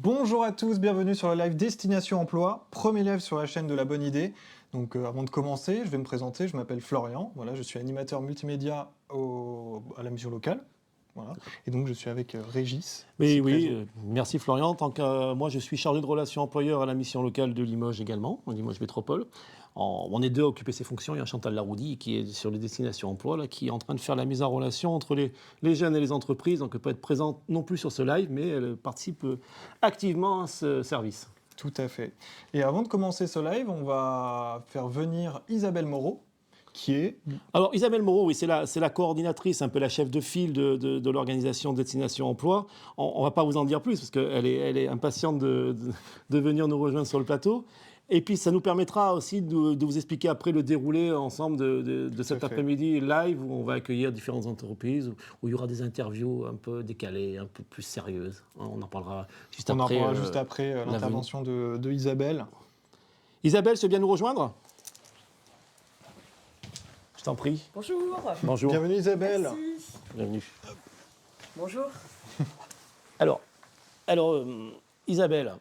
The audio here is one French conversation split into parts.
Bonjour à tous, bienvenue sur le live Destination Emploi, premier live sur la chaîne de la bonne idée. Donc avant de commencer, je vais me présenter, je m'appelle Florian, voilà, je suis animateur multimédia à la mission locale. Voilà. Et donc je suis avec Régis. Oui, ici oui, présent. merci Florian. Tant que moi, je suis chargé de relations employeurs à la mission locale de Limoges également, en Limoges Métropole. On est deux à occuper ces fonctions. Il y a Chantal Laroudy qui est sur les destinations emploi, là, qui est en train de faire la mise en relation entre les jeunes et les entreprises. Donc elle peut être présente non plus sur ce live, mais elle participe activement à ce service. Tout à fait. Et avant de commencer ce live, on va faire venir Isabelle Moreau, qui est... Alors Isabelle Moreau, oui, c'est la coordinatrice, un peu la chef de file de l'organisation Destination Emploi. On ne va pas vous en dire plus parce qu'elle est impatiente de venir nous rejoindre sur le plateau. Et puis ça nous permettra aussi de vous expliquer après le déroulé ensemble de cet fait. après-midi live où on va accueillir différentes entreprises, où il y aura des interviews un peu décalées, un peu plus sérieuses. On en parlera juste On en après. parlera juste après la l'intervention de Isabelle. Isabelle, tu veux bien nous rejoindre? Je t'en prie. Bonjour. Bonjour. Bienvenue Isabelle. Merci. Bienvenue. Bonjour. Alors, Isabelle,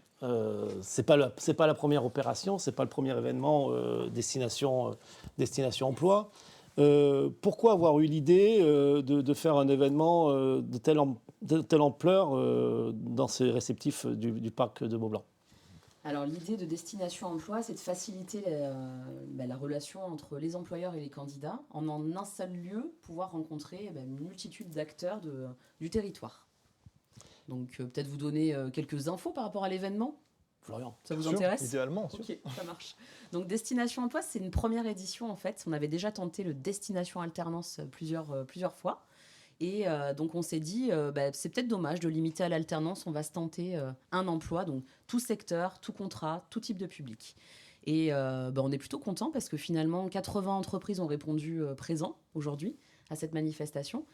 c'est pas la première opération, c'est pas le premier événement destination emploi. Pourquoi avoir eu l'idée de faire un événement de telle ampleur dans ces réceptifs du parc de Beaublanc? Alors l'idée de Destination Emploi, c'est de faciliter la relation entre les employeurs et les candidats en un seul lieu, pouvoir rencontrer une multitude d'acteurs du territoire. Donc peut-être vous donner quelques infos par rapport à l'événement. Florian. Ça vous Sûr, intéresse? idéalement, sûr. Ok, ça marche. Donc Destination Emploi, c'est une première édition en fait. On avait déjà tenté le Destination Alternance plusieurs fois. Et donc on s'est dit, c'est peut-être dommage de limiter à l'alternance, on va se tenter un emploi, donc tout secteur, tout contrat, tout type de public. Et on est plutôt content parce que finalement 80 entreprises ont répondu présent aujourd'hui à cette manifestation.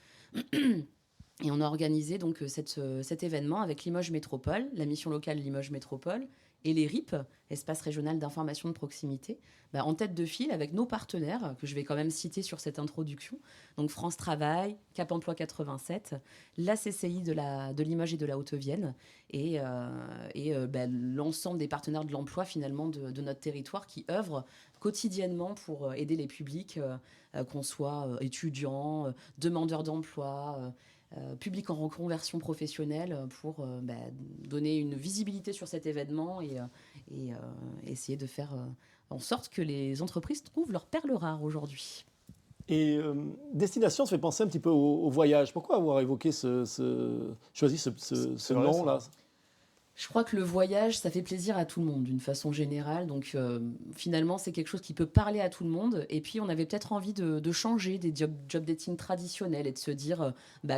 Et on a organisé donc cet événement avec Limoges Métropole, la mission locale Limoges Métropole, et les RIP, Espace régional d'information de proximité, en tête de file avec nos partenaires, que je vais quand même citer sur cette introduction. Donc France Travail, Cap Emploi 87, la CCI de Limoges et de la Haute-Vienne, et l'ensemble des partenaires de l'emploi finalement de notre territoire qui œuvrent quotidiennement pour aider les publics, qu'on soit étudiants, demandeurs d'emploi, public en reconversion professionnelle pour donner une visibilité sur cet événement et essayer de faire en sorte que les entreprises trouvent leur perle rare aujourd'hui. Et destination, ça fait penser un petit peu au voyage. Pourquoi avoir évoqué choisi ce vrai, nom-là? Je crois que le voyage, ça fait plaisir à tout le monde d'une façon générale. Donc finalement, c'est quelque chose qui peut parler à tout le monde. Et puis, on avait peut-être envie de changer des job dating traditionnels et de se dire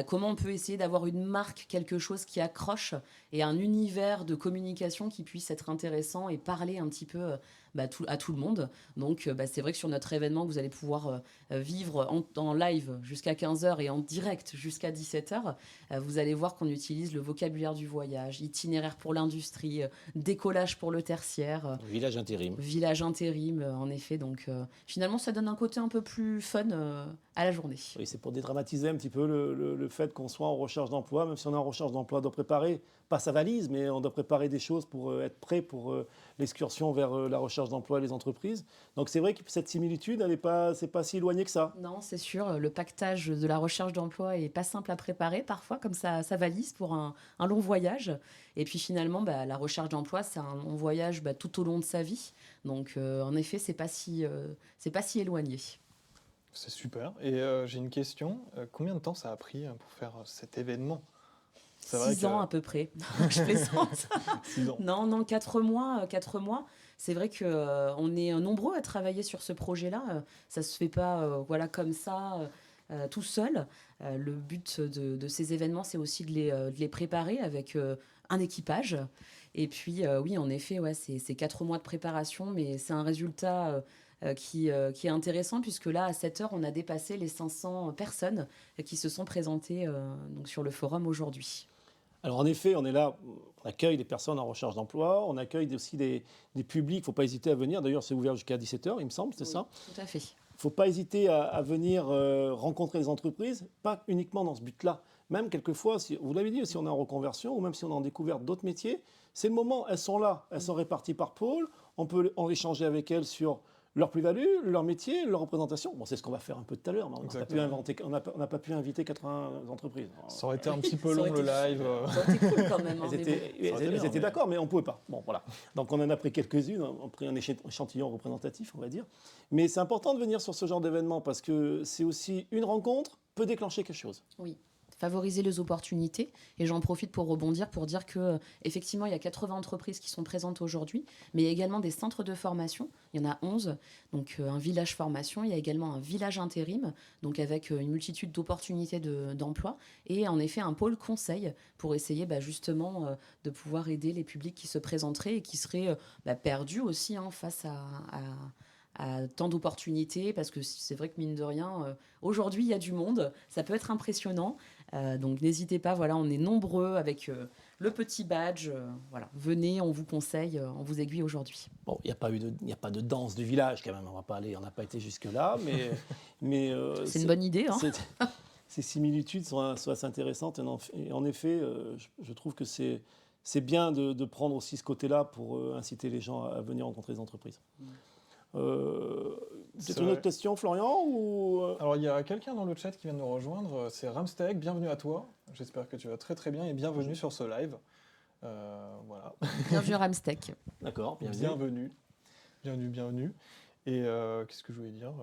comment on peut essayer d'avoir une marque, quelque chose qui accroche et un univers de communication qui puisse être intéressant et parler un petit peu à tout le monde. Donc c'est vrai que sur notre événement, vous allez pouvoir vivre en live jusqu'à 15h et en direct jusqu'à 17h, vous allez voir qu'on utilise le vocabulaire du voyage, itinéraire pour l'industrie, décollage pour le tertiaire, Village intérim. village intérim, en effet. Donc finalement, ça donne un côté un peu plus fun à la journée. Oui, c'est pour dédramatiser un petit peu le fait qu'on soit en recherche d'emploi. Même si on est en recherche d'emploi, on doit préparer, pas sa valise, mais on doit préparer des choses pour être prêt pour l'excursion vers la recherche d'emploi et les entreprises. Donc c'est vrai que cette similitude, c'est pas si éloigné que ça. Non, c'est sûr, le pactage de la recherche d'emploi est pas simple à préparer parfois, comme ça valise pour un long voyage. Et puis finalement, la recherche d'emploi, c'est un long voyage tout au long de sa vie. Donc en effet, c'est pas si éloigné. C'est super. Et j'ai une question. Combien de temps ça a pris pour faire cet événement? C'est vrai 6 ans à peu près. Je plaisante. 6 ans. Non, 4 mois. 4 mois. C'est vrai qu'on est nombreux à travailler sur ce projet-là. Ça se fait pas comme ça, tout seul. Le but de ces événements, c'est aussi de les préparer avec un équipage. Et puis, oui, en effet, c'est 4 mois de préparation, mais c'est un résultat qui est intéressant, puisque là, à 7 heures, on a dépassé les 500 personnes qui se sont présentées donc sur le forum aujourd'hui. Alors en effet, on est là, on accueille des personnes en recherche d'emploi, on accueille aussi des publics, il ne faut pas hésiter à venir. D'ailleurs, c'est ouvert jusqu'à 17h, il me semble, c'est ça? Tout à fait. Il ne faut pas hésiter à venir rencontrer les entreprises, pas uniquement dans ce but-là, même quelquefois, vous l'avez dit, si on est en reconversion ou même si on est en découverte d'autres métiers, c'est le moment, elles sont là, elles sont réparties par pôle, on peut en échanger avec elles sur leur plus-value, leur métier, leur représentation. Bon, c'est ce qu'on va faire un peu tout à l'heure, mais on n'a pas pu inviter 80 entreprises. Ça aurait été un petit peu Ça long aurait le été live. Ça aurait été cool quand même. hein, Elles mais bon. étaient d'accord, mais on ne pouvait pas. Bon, voilà. Donc on en a pris quelques-unes, on a pris un échantillon représentatif, on va dire. Mais c'est important de venir sur ce genre d'événement parce que c'est aussi une rencontre peut déclencher quelque chose. Oui, favoriser les opportunités. Et j'en profite pour rebondir, pour dire que effectivement, il y a 80 entreprises qui sont présentes aujourd'hui, mais il y a également des centres de formation. Il y en a 11, donc un village formation. Il y a également un village intérim, donc avec une multitude d'opportunités d'emploi. Et en effet, un pôle conseil pour essayer justement de pouvoir aider les publics qui se présenteraient et qui seraient perdus aussi face à tant d'opportunités, parce que c'est vrai que mine de rien, aujourd'hui il y a du monde, ça peut être impressionnant, donc n'hésitez pas, voilà, on est nombreux avec le petit badge, voilà, venez, on vous conseille, on vous aiguille aujourd'hui. Bon, il n'y a pas de danse du village quand même, on n'a pas été jusque-là, mais C'est une bonne idée, hein. Ces similitudes sont assez intéressantes, et en effet, je trouve que c'est bien de prendre aussi ce côté-là pour inciter les gens à venir rencontrer les entreprises. Peut-être une autre question, Florian ou... Alors, il y a quelqu'un dans le chat qui vient de nous rejoindre, c'est Ramsteg, bienvenue à toi. J'espère que tu vas très très bien et bienvenue sur ce live. Voilà. Bienvenue Ramstec. D'accord, bienvenue. Bienvenue. Et qu'est-ce que je voulais dire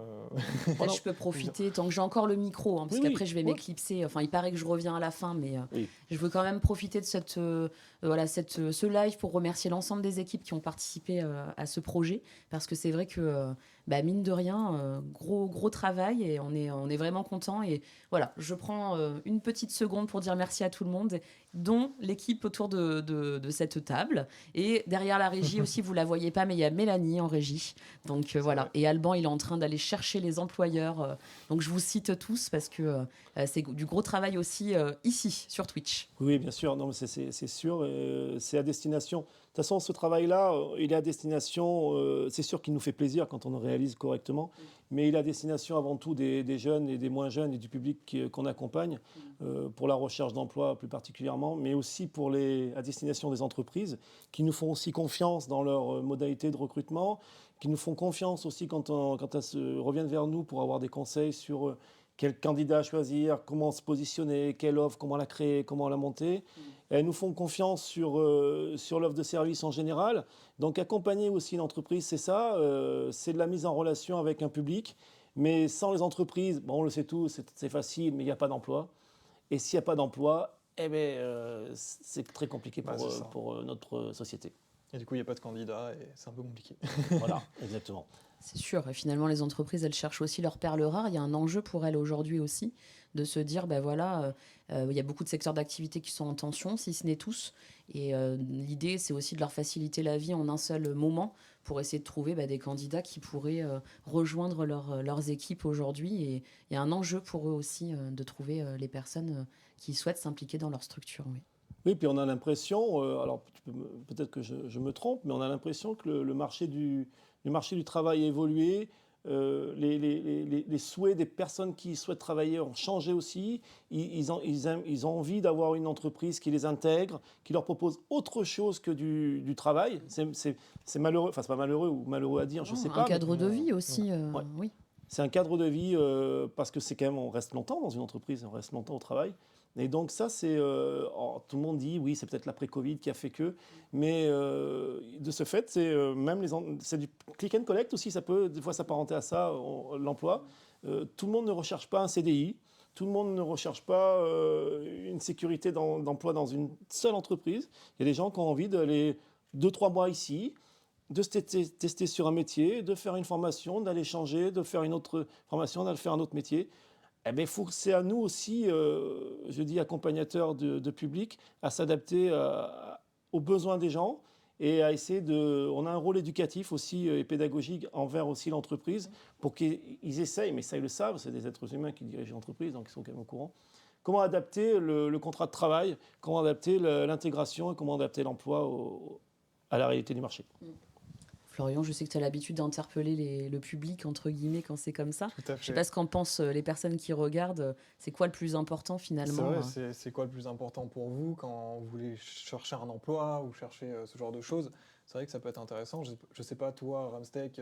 Peut-être je peux profiter, tant que j'ai encore le micro, parce qu'après je vais m'éclipser. Enfin, il paraît que je reviens à la fin, mais je veux quand même profiter de ce live pour remercier l'ensemble des équipes qui ont participé à ce projet, parce que c'est vrai que, mine de rien, gros travail, et on est vraiment content. Et voilà, je prends une petite seconde pour dire merci à tout le monde, dont l'équipe autour de cette table. Et derrière la régie aussi, vous la voyez pas, mais il y a Mélanie en régie. Donc voilà. Et Alban, il est en train d'aller chercher les employeurs. Donc je vous cite tous parce que c'est du gros travail aussi ici, sur Twitch. Oui, bien sûr. Non, mais c'est sûr. C'est à destination. De toute façon, ce travail-là, il est à destination. C'est sûr qu'il nous fait plaisir quand on le réalise correctement, mais il est à destination avant tout des jeunes et des moins jeunes et du public qu'on accompagne pour la recherche d'emploi plus particulièrement, mais aussi à destination des entreprises qui nous font aussi confiance dans leurs modalités de recrutement, qui nous font confiance aussi quand elles reviennent vers nous pour avoir des conseils sur quel candidat choisir, comment se positionner, quelle offre, comment la créer, comment la monter. Elles nous font confiance sur l'offre de service en général. Donc accompagner aussi l'entreprise, c'est ça, c'est de la mise en relation avec un public. Mais sans les entreprises, on le sait tous, c'est facile, mais il n'y a pas d'emploi. Et s'il n'y a pas d'emploi, c'est très compliqué pour notre société. Et du coup, il n'y a pas de candidat et c'est un peu compliqué. Voilà, exactement. C'est sûr. Et finalement, les entreprises, elles cherchent aussi leur perle rare. Il y a un enjeu pour elles aujourd'hui aussi de se dire, il y a beaucoup de secteurs d'activité qui sont en tension, si ce n'est tous. Et l'idée, c'est aussi de leur faciliter la vie en un seul moment pour essayer de trouver des candidats qui pourraient rejoindre leurs équipes aujourd'hui. Et il y a un enjeu pour eux aussi de trouver les personnes qui souhaitent s'impliquer dans leur structure. Oui. Oui, puis on a l'impression, alors peut-être que je me trompe, mais on a l'impression que le marché du travail a évolué, les souhaits des personnes qui souhaitent travailler ont changé aussi, ils ont envie d'avoir une entreprise qui les intègre, qui leur propose autre chose que du travail. C'est malheureux, enfin c'est pas malheureux ou malheureux à dire, je ne sais pas. Un cadre de vie aussi, oui. C'est un cadre de vie parce que c'est quand même, on reste longtemps dans une entreprise, on reste longtemps au travail. Et donc ça, tout le monde dit, oui, c'est peut-être l'après-Covid qui a fait que, mais de ce fait, c'est du click and collect aussi, ça peut des fois s'apparenter à ça, l'emploi. Tout le monde ne recherche pas un CDI, tout le monde ne recherche pas une sécurité d'emploi dans une seule entreprise. Il y a des gens qui ont envie d'aller 2-3 mois ici, de se tester sur un métier, de faire une formation, d'aller changer, de faire une autre formation, d'aller faire un autre métier. C'est à nous aussi, je dis accompagnateurs de public, à s'adapter aux besoins des gens et à essayer on a un rôle éducatif aussi et pédagogique envers aussi l'entreprise pour qu'ils essayent, mais ça ils le savent, c'est des êtres humains qui dirigent l'entreprise, donc ils sont quand même au courant. Comment adapter le contrat de travail, comment adapter l'intégration et comment adapter l'emploi à la réalité du marché. Florian, je sais que tu as l'habitude d'interpeller le public, entre guillemets, quand c'est comme ça. Tout à Je ne sais fait. pas ce qu'en pensent les personnes qui regardent. C'est quoi le plus important C'est finalement vrai, c'est quoi le plus important pour vous quand vous voulez chercher un emploi ou chercher ce genre de choses? C'est vrai que ça peut être intéressant. Je sais pas, toi, Ramsteak,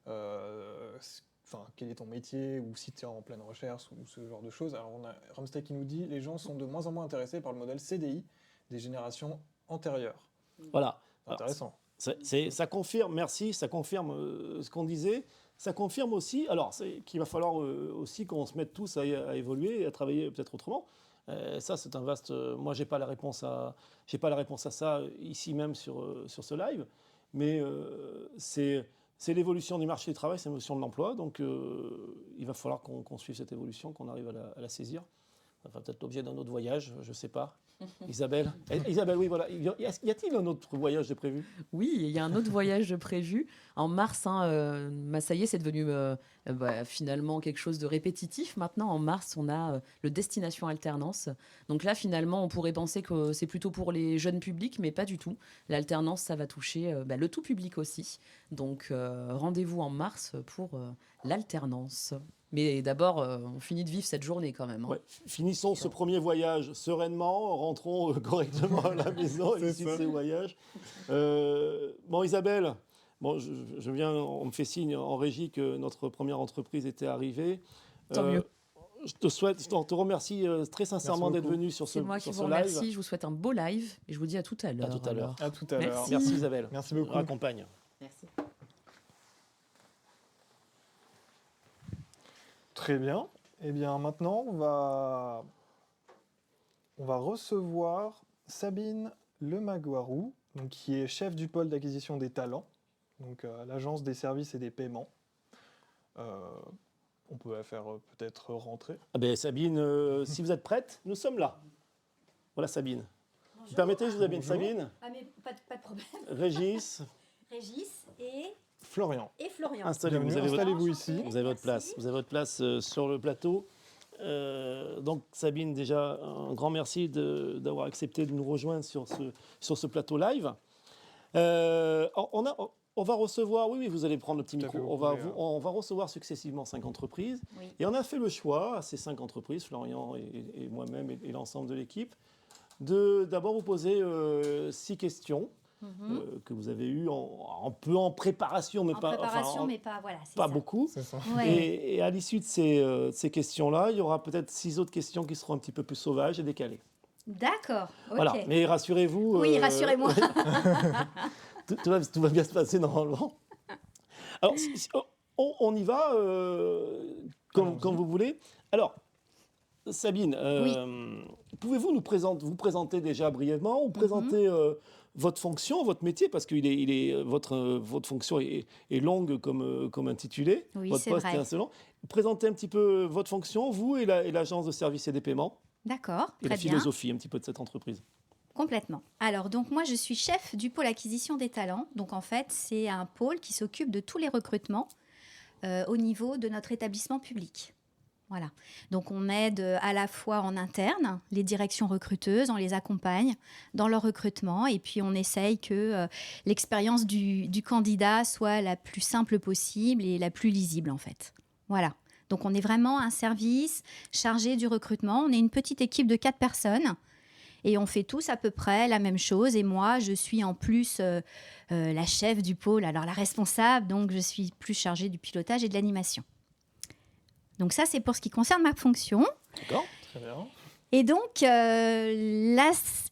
enfin, quel est ton métier ou si tu es en pleine recherche ou ce genre de choses. Alors, on a Ramsteak qui nous dit les gens sont de moins en moins intéressés par le modèle CDI des générations antérieures. Voilà. C'est intéressant. Ça confirme, merci, ça confirme ce qu'on disait. Ça confirme aussi, alors qu'il va falloir aussi qu'on se mette tous à évoluer et à travailler peut-être autrement. Ça, c'est un vaste. Moi, j'ai pas la réponse à ça ici même sur ce live, mais c'est l'évolution du marché du travail, c'est l'évolution de l'emploi. Donc, il va falloir qu'on suive cette évolution, qu'on arrive à la saisir. Ça va peut-être l'objet d'un autre voyage, je ne sais pas. Isabelle, oui, voilà. Y a-t-il un autre voyage de prévu? Oui, il y a un autre voyage de prévu. En mars, ça y est, c'est devenu finalement quelque chose de répétitif. Maintenant, en mars, on a le Destination Alternance. Donc là, finalement, on pourrait penser que c'est plutôt pour les jeunes publics, mais pas du tout. L'alternance, ça va toucher le tout public aussi. Donc rendez-vous en mars pour l'alternance. Mais d'abord, on finit de vivre cette journée quand même. Ouais. Finissons ce premier voyage sereinement, rentrons correctement à la maison à l'issue de ce voyage. Bon, Isabelle, je viens, on me fait signe en régie que notre première entreprise était arrivée. Tant mieux. Je te remercie très sincèrement d'être venu sur ce live. C'est moi qui vous remercie. Je vous souhaite un beau live et je vous dis à tout à l'heure. À tout à l'heure. À tout à l'heure. Merci Isabelle. Merci beaucoup. Raccompagne. Merci. Très bien. Eh bien, maintenant, on va recevoir Sabine Lemaguarou, donc, qui est chef du pôle d'acquisition des talents, donc à l'Agence des services et des paiements. On peut la faire peut-être rentrer. Ah ben, Sabine, si vous êtes prête, nous sommes là. Voilà Sabine. Vous permettez, je vous amène Sabine. Ah mais pas de problème. Régis. Régis et Florian. Florian. Installez-vous. Bienvenue, installez-vous ici. Vous avez votre place. Vous avez votre place sur le plateau. Donc Sabine, déjà, un grand merci d'avoir accepté de nous rejoindre sur ce plateau live. On va recevoir, oui, vous allez prendre le petit micro. On va recevoir successivement 5 entreprises. Oui. Et on a fait le choix, à ces 5 entreprises, Florian et moi-même et l'ensemble de l'équipe, de d'abord vous poser 6 questions. Que vous avez eu un peu en préparation, mais pas voilà, pas ça. beaucoup. C'est ça. Ouais. Et à l'issue de ces questions-là, il y aura peut-être 6 autres questions qui seront un petit peu plus sauvages et décalées. D'accord. Ok. Voilà. Mais rassurez-vous. Oui, rassurez-moi. tout va bien se passer normalement. Alors, on y va comme vous voulez. Alors, Sabine, pouvez-vous vous présenter déjà brièvement ou présenter votre fonction, votre métier, parce que votre fonction est longue comme intitulé. Oui, votre c'est poste vrai. est assez long. Présentez un petit peu votre fonction, vous et l'agence de services et des paiements, D'accord, et très la bien. philosophie un petit peu de cette entreprise. Complètement. Alors, donc moi, je suis chef du pôle acquisition des talents. Donc, en fait, c'est un pôle qui s'occupe de tous les recrutements au niveau de notre établissement public. Voilà. Donc, on aide à la fois en interne les directions recruteuses, on les accompagne dans leur recrutement et puis on essaye que l'expérience du candidat soit la plus simple possible et la plus lisible, en fait. Voilà. Donc, on est vraiment un service chargé du recrutement. On est une petite équipe de 4 personnes. Et on fait tous à peu près la même chose. Et moi, je suis en plus la chef du pôle, alors la responsable. Donc, je suis plus chargée du pilotage et de l'animation. Donc ça, c'est pour ce qui concerne ma fonction. D'accord. Très bien. Et donc, l'ASP,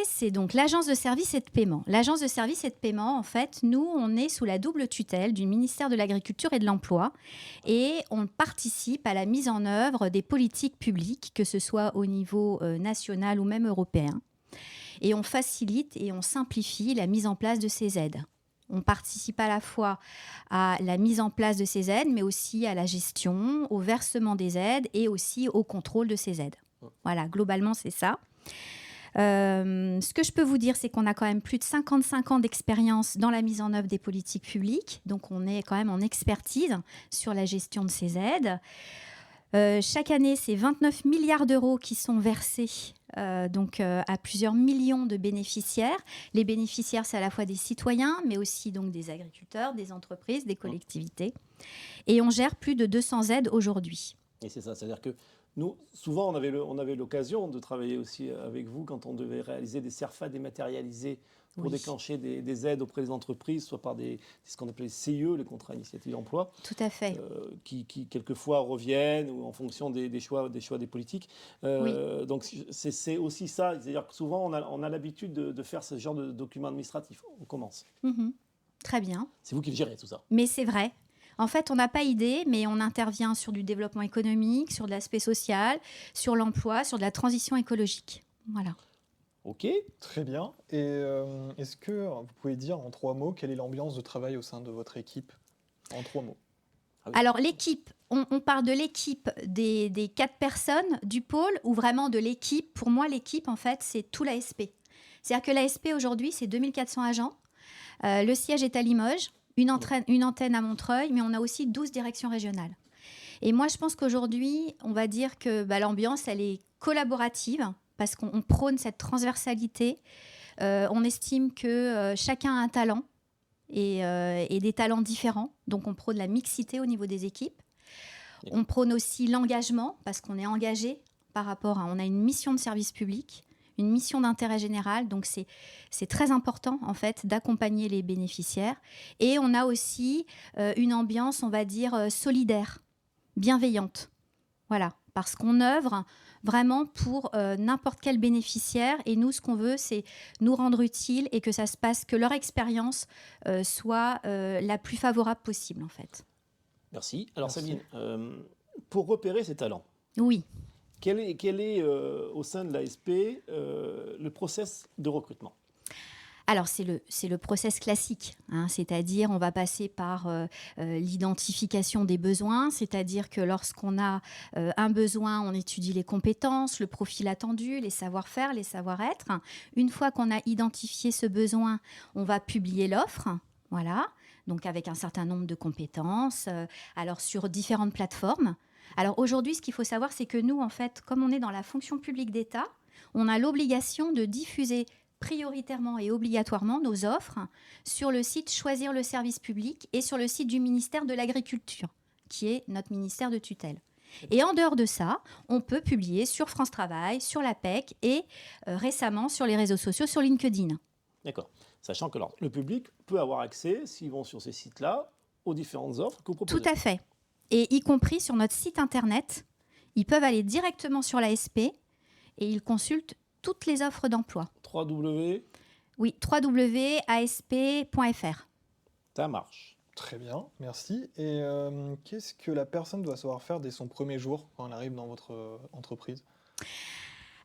c'est donc l'Agence de services et de paiement. L'Agence de services et de paiement, en fait, nous, on est sous la double tutelle du ministère de l'Agriculture et de l'Emploi et on participe à la mise en œuvre des politiques publiques, que ce soit au niveau national ou même européen. Et on facilite et on simplifie la mise en place de ces aides. On participe à la fois à la mise en place de ces aides, mais aussi à la gestion, au versement des aides et aussi au contrôle de ces aides. Voilà, globalement, c'est ça. Ce que je peux vous dire, c'est qu'on a quand même plus de 55 ans d'expérience dans la mise en œuvre des politiques publiques. Donc, on est quand même en expertise sur la gestion de ces aides. Chaque année, c'est 29 milliards d'euros qui sont versés à plusieurs millions de bénéficiaires. Les bénéficiaires, c'est à la fois des citoyens, mais aussi donc des agriculteurs, des entreprises, des collectivités. Et on gère plus de 200 aides aujourd'hui. Et c'est ça, c'est-à-dire que nous, souvent, on avait l'occasion de travailler aussi avec vous quand on devait réaliser des CERFA dématérialisés pour déclencher des aides auprès des entreprises, soit par ce qu'on appelait les CIE, les contrats initiatives d'emploi. Tout à fait. Qui quelquefois reviennent ou en fonction des choix des politiques. Donc c'est aussi ça, c'est-à-dire que souvent on a l'habitude de faire ce genre de documents administratifs. On commence. Très bien. C'est vous qui le gérez tout ça. Mais c'est vrai. En fait, on n'a pas idée, mais on intervient sur du développement économique, sur de l'aspect social, sur l'emploi, sur de la transition écologique. Voilà. Ok. Très bien. Et est-ce que vous pouvez dire en 3 mots quelle est l'ambiance de travail au sein de votre équipe? En 3 mots. Alors l'équipe, on parle de l'équipe des 4 personnes du pôle ou vraiment de l'équipe. Pour moi, l'équipe, en fait, c'est tout l'ASP. C'est-à-dire que l'ASP, aujourd'hui, c'est 2400 agents. Le siège est à Limoges, une antenne à Montreuil, mais on a aussi 12 directions régionales. Et moi, je pense qu'aujourd'hui, on va dire que l'ambiance, elle est collaborative parce qu'on prône cette transversalité. On estime que chacun a un talent et des talents différents. Donc, on prône la mixité au niveau des équipes. On prône aussi l'engagement parce qu'on est engagé par rapport à... On a une mission de service public, une mission d'intérêt général. Donc, c'est très important, en fait, d'accompagner les bénéficiaires. Et on a aussi une ambiance, on va dire, solidaire, bienveillante. Voilà, parce qu'on œuvre vraiment pour n'importe quel bénéficiaire. Et nous, ce qu'on veut, c'est nous rendre utiles et que ça se passe, que leur expérience soit la plus favorable possible, en fait. Merci. Alors Merci. Sabine, pour repérer ces talents, Oui. quel est au sein de l'ASP le process de recrutement? Alors, c'est le process classique, hein, c'est-à-dire on va passer par l'identification des besoins, c'est-à-dire que lorsqu'on a un besoin, on étudie les compétences, le profil attendu, les savoir-faire, les savoir-être. Une fois qu'on a identifié ce besoin, on va publier l'offre, voilà, donc avec un certain nombre de compétences, alors sur différentes plateformes. Alors aujourd'hui, ce qu'il faut savoir, c'est que nous, en fait, comme on est dans la fonction publique d'État, on a l'obligation de diffuser prioritairement et obligatoirement nos offres sur le site Choisir le service public et sur le site du ministère de l'Agriculture, qui est notre ministère de tutelle. Et en dehors de ça, on peut publier sur France Travail, sur l'APEC et récemment sur les réseaux sociaux, sur LinkedIn. D'accord. Sachant que le public peut avoir accès, s'ils vont sur ces sites-là, aux différentes offres que vous proposez. Tout à fait. Et y compris sur notre site internet, ils peuvent aller directement sur l'ASP et ils consultent toutes les offres d'emploi. Oui, www.asp.fr. Ça marche. Très bien, merci. Et qu'est-ce que la personne doit savoir faire dès son premier jour quand elle arrive dans votre entreprise?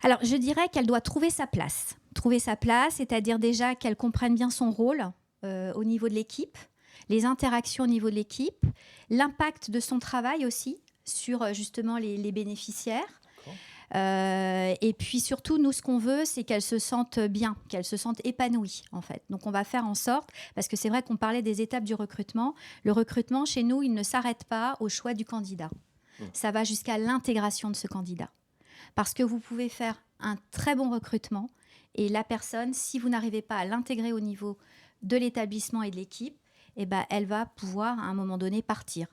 Alors, je dirais qu'elle doit trouver sa place. Trouver sa place, c'est-à-dire déjà qu'elle comprenne bien son rôle au niveau de l'équipe, les interactions au niveau de l'équipe, l'impact de son travail aussi sur justement les bénéficiaires. Et puis surtout, nous, ce qu'on veut, c'est qu'elle se sente bien, qu'elle se sente épanouie, en fait. Donc, on va faire en sorte, parce que c'est vrai qu'on parlait des étapes du recrutement. Le recrutement, chez nous, il ne s'arrête pas au choix du candidat. Ça va jusqu'à l'intégration de ce candidat. Parce que vous pouvez faire un très bon recrutement et la personne, si vous n'arrivez pas à l'intégrer au niveau de l'établissement et de l'équipe, eh ben, elle va pouvoir, à un moment donné, partir.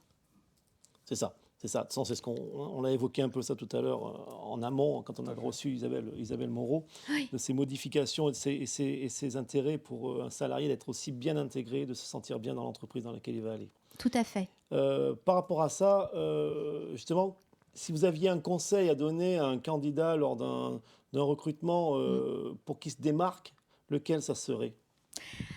C'est ça. C'est ça. C'est ce on l'a évoqué un peu ça tout à l'heure en amont, quand on a reçu Isabelle Moreau, Oui. de ces modifications et ces intérêts pour un salarié d'être aussi bien intégré, de se sentir bien dans l'entreprise dans laquelle il va aller. Tout à fait. Par rapport à ça, justement, si vous aviez un conseil à donner à un candidat lors d'un recrutement pour qu'il se démarque, lequel ça serait?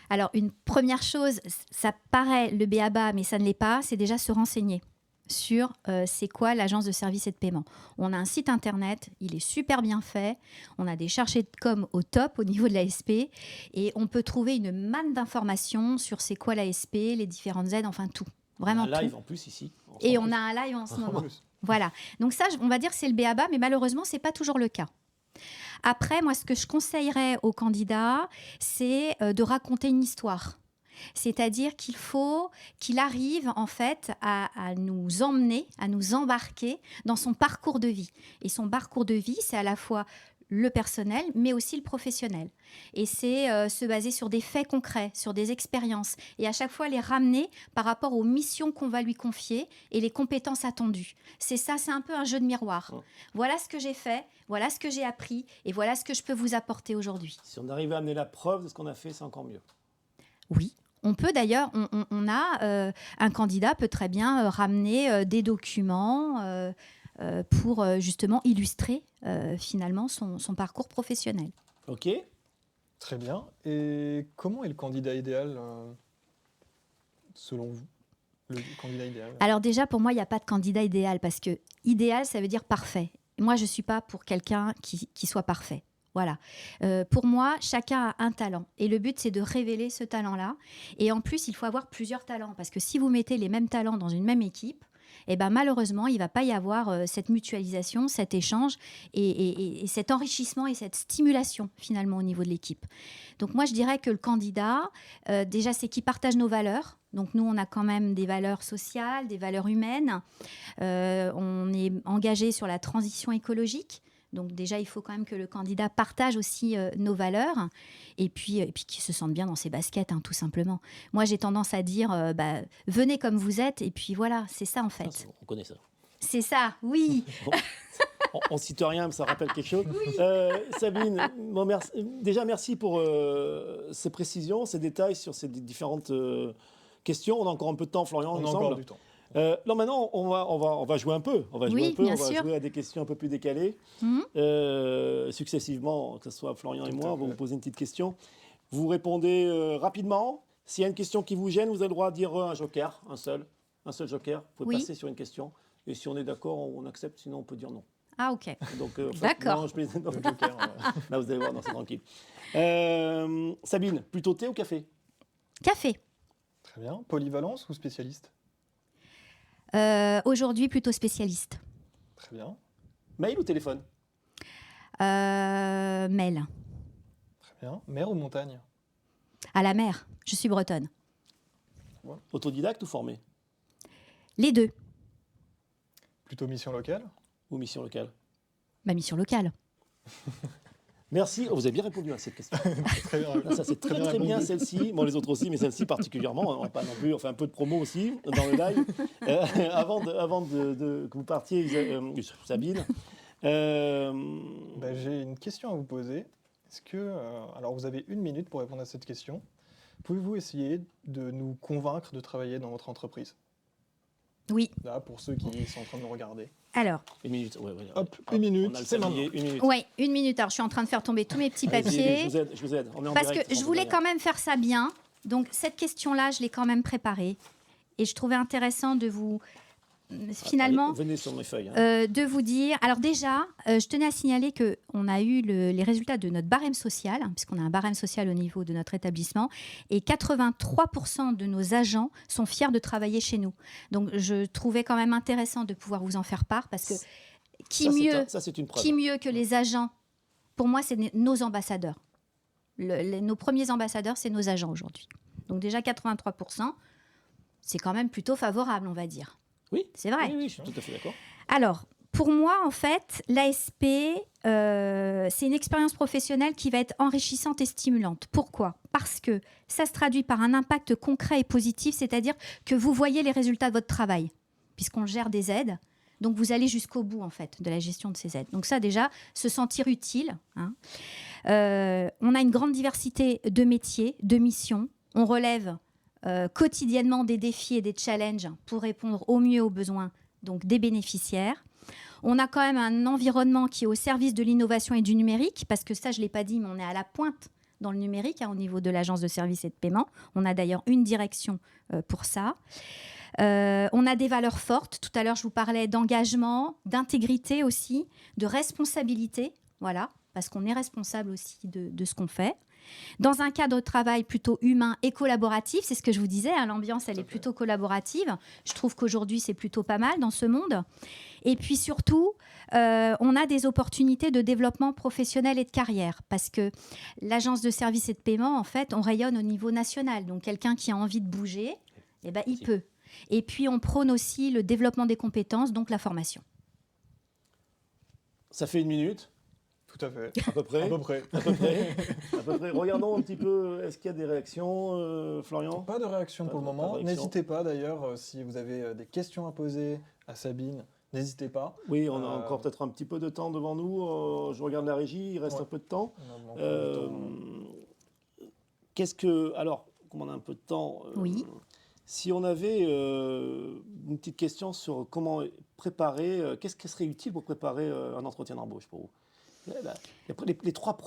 Alors, une première chose, ça paraît le b.a.-ba, mais ça ne l'est pas, c'est déjà se renseigner sur c'est quoi l'agence de services et de paiement. On a un site internet, il est super bien fait, on a des chargés de com au top au niveau de l'ASP et on peut trouver une manne d'informations sur c'est quoi l'ASP, les différentes aides, enfin tout. Vraiment un live tout. en plus ici. Et on a un live en ce moment. plus. Voilà. Donc ça, on va dire que c'est le b.a.-ba, mais malheureusement, ce n'est pas toujours le cas. Après, moi, ce que je conseillerais aux candidats, c'est de raconter une histoire. C'est-à-dire qu'il faut qu'il arrive en fait à nous emmener, à nous embarquer dans son parcours de vie. Et son parcours de vie, c'est à la fois le personnel, mais aussi le professionnel. Et c'est se baser sur des faits concrets, sur des expériences, et à chaque fois les ramener par rapport aux missions qu'on va lui confier et les compétences attendues. C'est ça, c'est un peu un jeu de miroir. Voilà ce que j'ai fait, voilà ce que j'ai appris, et voilà ce que je peux vous apporter aujourd'hui. Si on arrive à amener la preuve de ce qu'on a fait, c'est encore mieux. Oui. On peut d'ailleurs, un candidat peut très bien ramener des documents pour justement illustrer finalement son parcours professionnel. Ok. Très bien. Et comment est le candidat idéal, selon vous? Le candidat idéal. Alors déjà, pour moi, il n'y a pas de candidat idéal parce que idéal, ça veut dire parfait. Moi, je ne suis pas pour quelqu'un qui soit parfait. Voilà. Pour moi, chacun a un talent. Et le but, c'est de révéler ce talent-là. Et en plus, il faut avoir plusieurs talents. Parce que si vous mettez les mêmes talents dans une même équipe, eh ben, malheureusement, il ne va pas y avoir cette mutualisation, cet échange et cet enrichissement et cette stimulation, finalement, au niveau de l'équipe. Donc moi, je dirais que le candidat, déjà, c'est qu'il partage nos valeurs. Donc nous, on a quand même des valeurs sociales, des valeurs humaines. On est engagé sur la transition écologique. Donc déjà, il faut quand même que le candidat partage aussi nos valeurs et puis qu'il se sente bien dans ses baskets, tout simplement. Moi, j'ai tendance à dire, venez comme vous êtes et puis voilà, c'est ça en fait. On connaît ça. C'est ça, oui. On cite rien, mais ça rappelle quelque chose. Sabine, déjà merci pour ces précisions, ces détails sur ces différentes questions. On a encore un peu de temps, Florian, On il a me encore semble. du temps. Maintenant, on va jouer un peu. On va jouer Bien on va sûr. jouer à des questions un peu plus décalées. Successivement, que ce soit Florian et moi, on va vous poser une petite question. Vous répondez rapidement. S'il y a une question qui vous gêne, vous avez le droit de dire un joker, un seul joker. Vous pouvez passer sur une question. Et si on est d'accord, on accepte. Sinon, on peut dire non. Ah, ok. Donc, D'accord. Non, je plaisante. Là, vous allez voir, non, c'est tranquille. Sabine, plutôt thé ou café? Café. Très bien. Polyvalence ou spécialiste? Aujourd'hui, plutôt spécialiste. Très bien. Mail ou téléphone? Mail. Très bien. Mer ou montagne? À la mer. Je suis bretonne. Autodidacte ou formé? Les deux. Plutôt mission locale? Ou mission locale? Ma mission locale. Merci. Oh, vous avez bien répondu à cette question. Très bien. Ça, c'est très bien celle-ci. Bon, les autres aussi, mais celle-ci particulièrement. On va pas non plus. On fait un peu de promo aussi dans le live. Avant que vous partiez, Sabine. J'ai une question à vous poser. Est-ce que, alors vous avez 1 minute pour répondre à cette question. Pouvez-vous essayer de nous convaincre de travailler dans votre entreprise? Oui. Là, pour ceux qui sont en train de nous regarder. Alors. 1 minute. Ouais. Hop, 1 minute, On a le c'est sablier, maintenant. 1 minute. Oui, 1 minute. Alors, je suis en train de faire tomber tous mes petits papiers. Je vous aide. On est en Parce direct, que je voulais quand même faire ça bien. Donc, cette question-là, je l'ai quand même préparée. Et je trouvais intéressant de vous, finalement, venez sur mes feuilles. de vous dire... Alors déjà, je tenais à signaler qu'on a eu les résultats de notre barème social, puisqu'on a un barème social au niveau de notre établissement, et 83% de nos agents sont fiers de travailler chez nous. Donc, je trouvais quand même intéressant de pouvoir vous en faire part, parce que qui mieux que les agents? Pour moi, c'est nos ambassadeurs. Nos premiers ambassadeurs, c'est nos agents aujourd'hui. Donc déjà 83%, c'est quand même plutôt favorable, on va dire. Oui, c'est vrai. Oui, je suis tout à fait d'accord. Alors, pour moi, en fait, l'ASP, c'est une expérience professionnelle qui va être enrichissante et stimulante. Pourquoi? Parce que ça se traduit par un impact concret et positif, c'est-à-dire que vous voyez les résultats de votre travail, puisqu'on gère des aides. Donc, vous allez jusqu'au bout, en fait, de la gestion de ces aides. Donc ça, déjà, se sentir utile. On a une grande diversité de métiers, de missions. On relève quotidiennement des défis et des challenges pour répondre au mieux aux besoins donc, des bénéficiaires. On a quand même un environnement qui est au service de l'innovation et du numérique, parce que ça, je ne l'ai pas dit, mais on est à la pointe dans le numérique, au niveau de l'agence de services et de paiement. On a d'ailleurs une direction pour ça. On a des valeurs fortes. Tout à l'heure, je vous parlais d'engagement, d'intégrité aussi, de responsabilité, voilà, parce qu'on est responsable aussi de ce qu'on fait. dans un cadre de travail plutôt humain et collaboratif. C'est ce que je vous disais, hein, l'ambiance, elle est plutôt collaborative. Je trouve qu'aujourd'hui, c'est plutôt pas mal dans ce monde. Et puis surtout, on a des opportunités de développement professionnel et de carrière, parce que l'agence de services et de paiement, en fait, on rayonne au niveau national. Donc, quelqu'un qui a envie de bouger, eh ben, il peut. Et puis, on prône aussi le développement des compétences, donc la formation. Ça fait 1 minute, Tout à fait. à peu près. À peu près. À peu près. À peu près. Regardons un petit peu, est-ce qu'il y a des réactions, Florian? Pas de réaction Pas pour le de moment. réaction. N'hésitez pas d'ailleurs, si vous avez des questions à poser à Sabine, n'hésitez pas. Oui, on a encore peut-être un petit peu de temps devant nous. Je regarde la régie, il reste Ouais. un peu de temps. On a encore du temps. Alors, comme on a un peu de temps, Oui. si on avait une petite question sur comment préparer, qu'est-ce qui serait utile pour préparer un entretien d'embauche pour vous? Les trois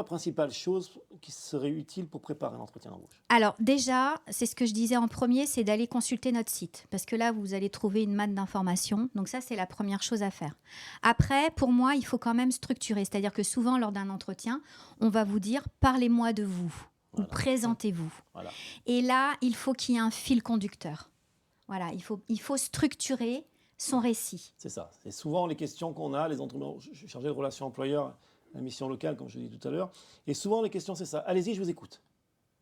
principales choses qui seraient utiles pour préparer un entretien d'embauche. Alors déjà, c'est ce que je disais en premier, c'est d'aller consulter notre site. Parce que là, vous allez trouver une manne d'informations. Donc ça, c'est la première chose à faire. Après, pour moi, il faut quand même structurer. C'est-à-dire que souvent, lors d'un entretien, on va vous dire « parlez-moi de vous » ou « présentez-vous ». Voilà. Et là, il faut qu'il y ait un fil conducteur. Voilà, il faut structurer son récit. C'est ça. C'est souvent les questions qu'on a, les entrepreneurs. Je suis chargé de relations employeurs à la mission locale, comme je l'ai dit tout à l'heure. Et souvent, les questions, c'est ça. Allez-y, je vous écoute.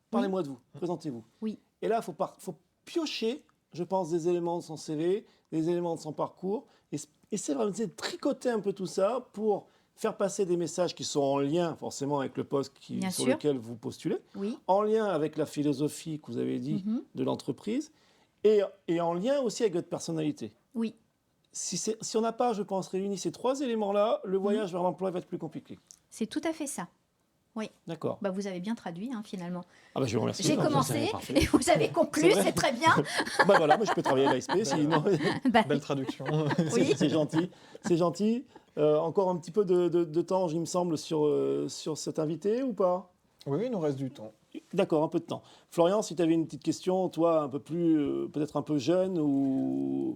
Parlez-moi de vous. Présentez-vous. Oui. Et là, il faut piocher, je pense, des éléments de son CV, des éléments de son parcours. Et c'est vraiment de tricoter un peu tout ça pour faire passer des messages qui sont en lien, forcément, avec le poste Bien sur sûr. lequel vous postulez, Oui. en lien avec la philosophie que vous avez dit Mhm. de l'entreprise, et en lien aussi avec votre personnalité. Oui. Si on n'a pas, je pense, réuni ces 3 éléments-là, le voyage vers l'emploi va être plus compliqué. C'est tout à fait ça. D'accord. Bah, vous avez bien traduit, hein, finalement. Ah bah, je vous remercie. J'ai Non, commencé c'est parfait. et vous avez conclu, C'est vrai. c'est très bien. Bah voilà, moi je peux travailler à l'ASP, sinon Bah, Belle traduction. oui. c'est gentil. C'est gentil. Encore un petit peu de temps, il me semble, sur cet invité ou pas? Oui, il nous reste du temps. D'accord, un peu de temps. Florian, si tu avais une petite question, toi, un peu plus, peut-être un peu jeune, ou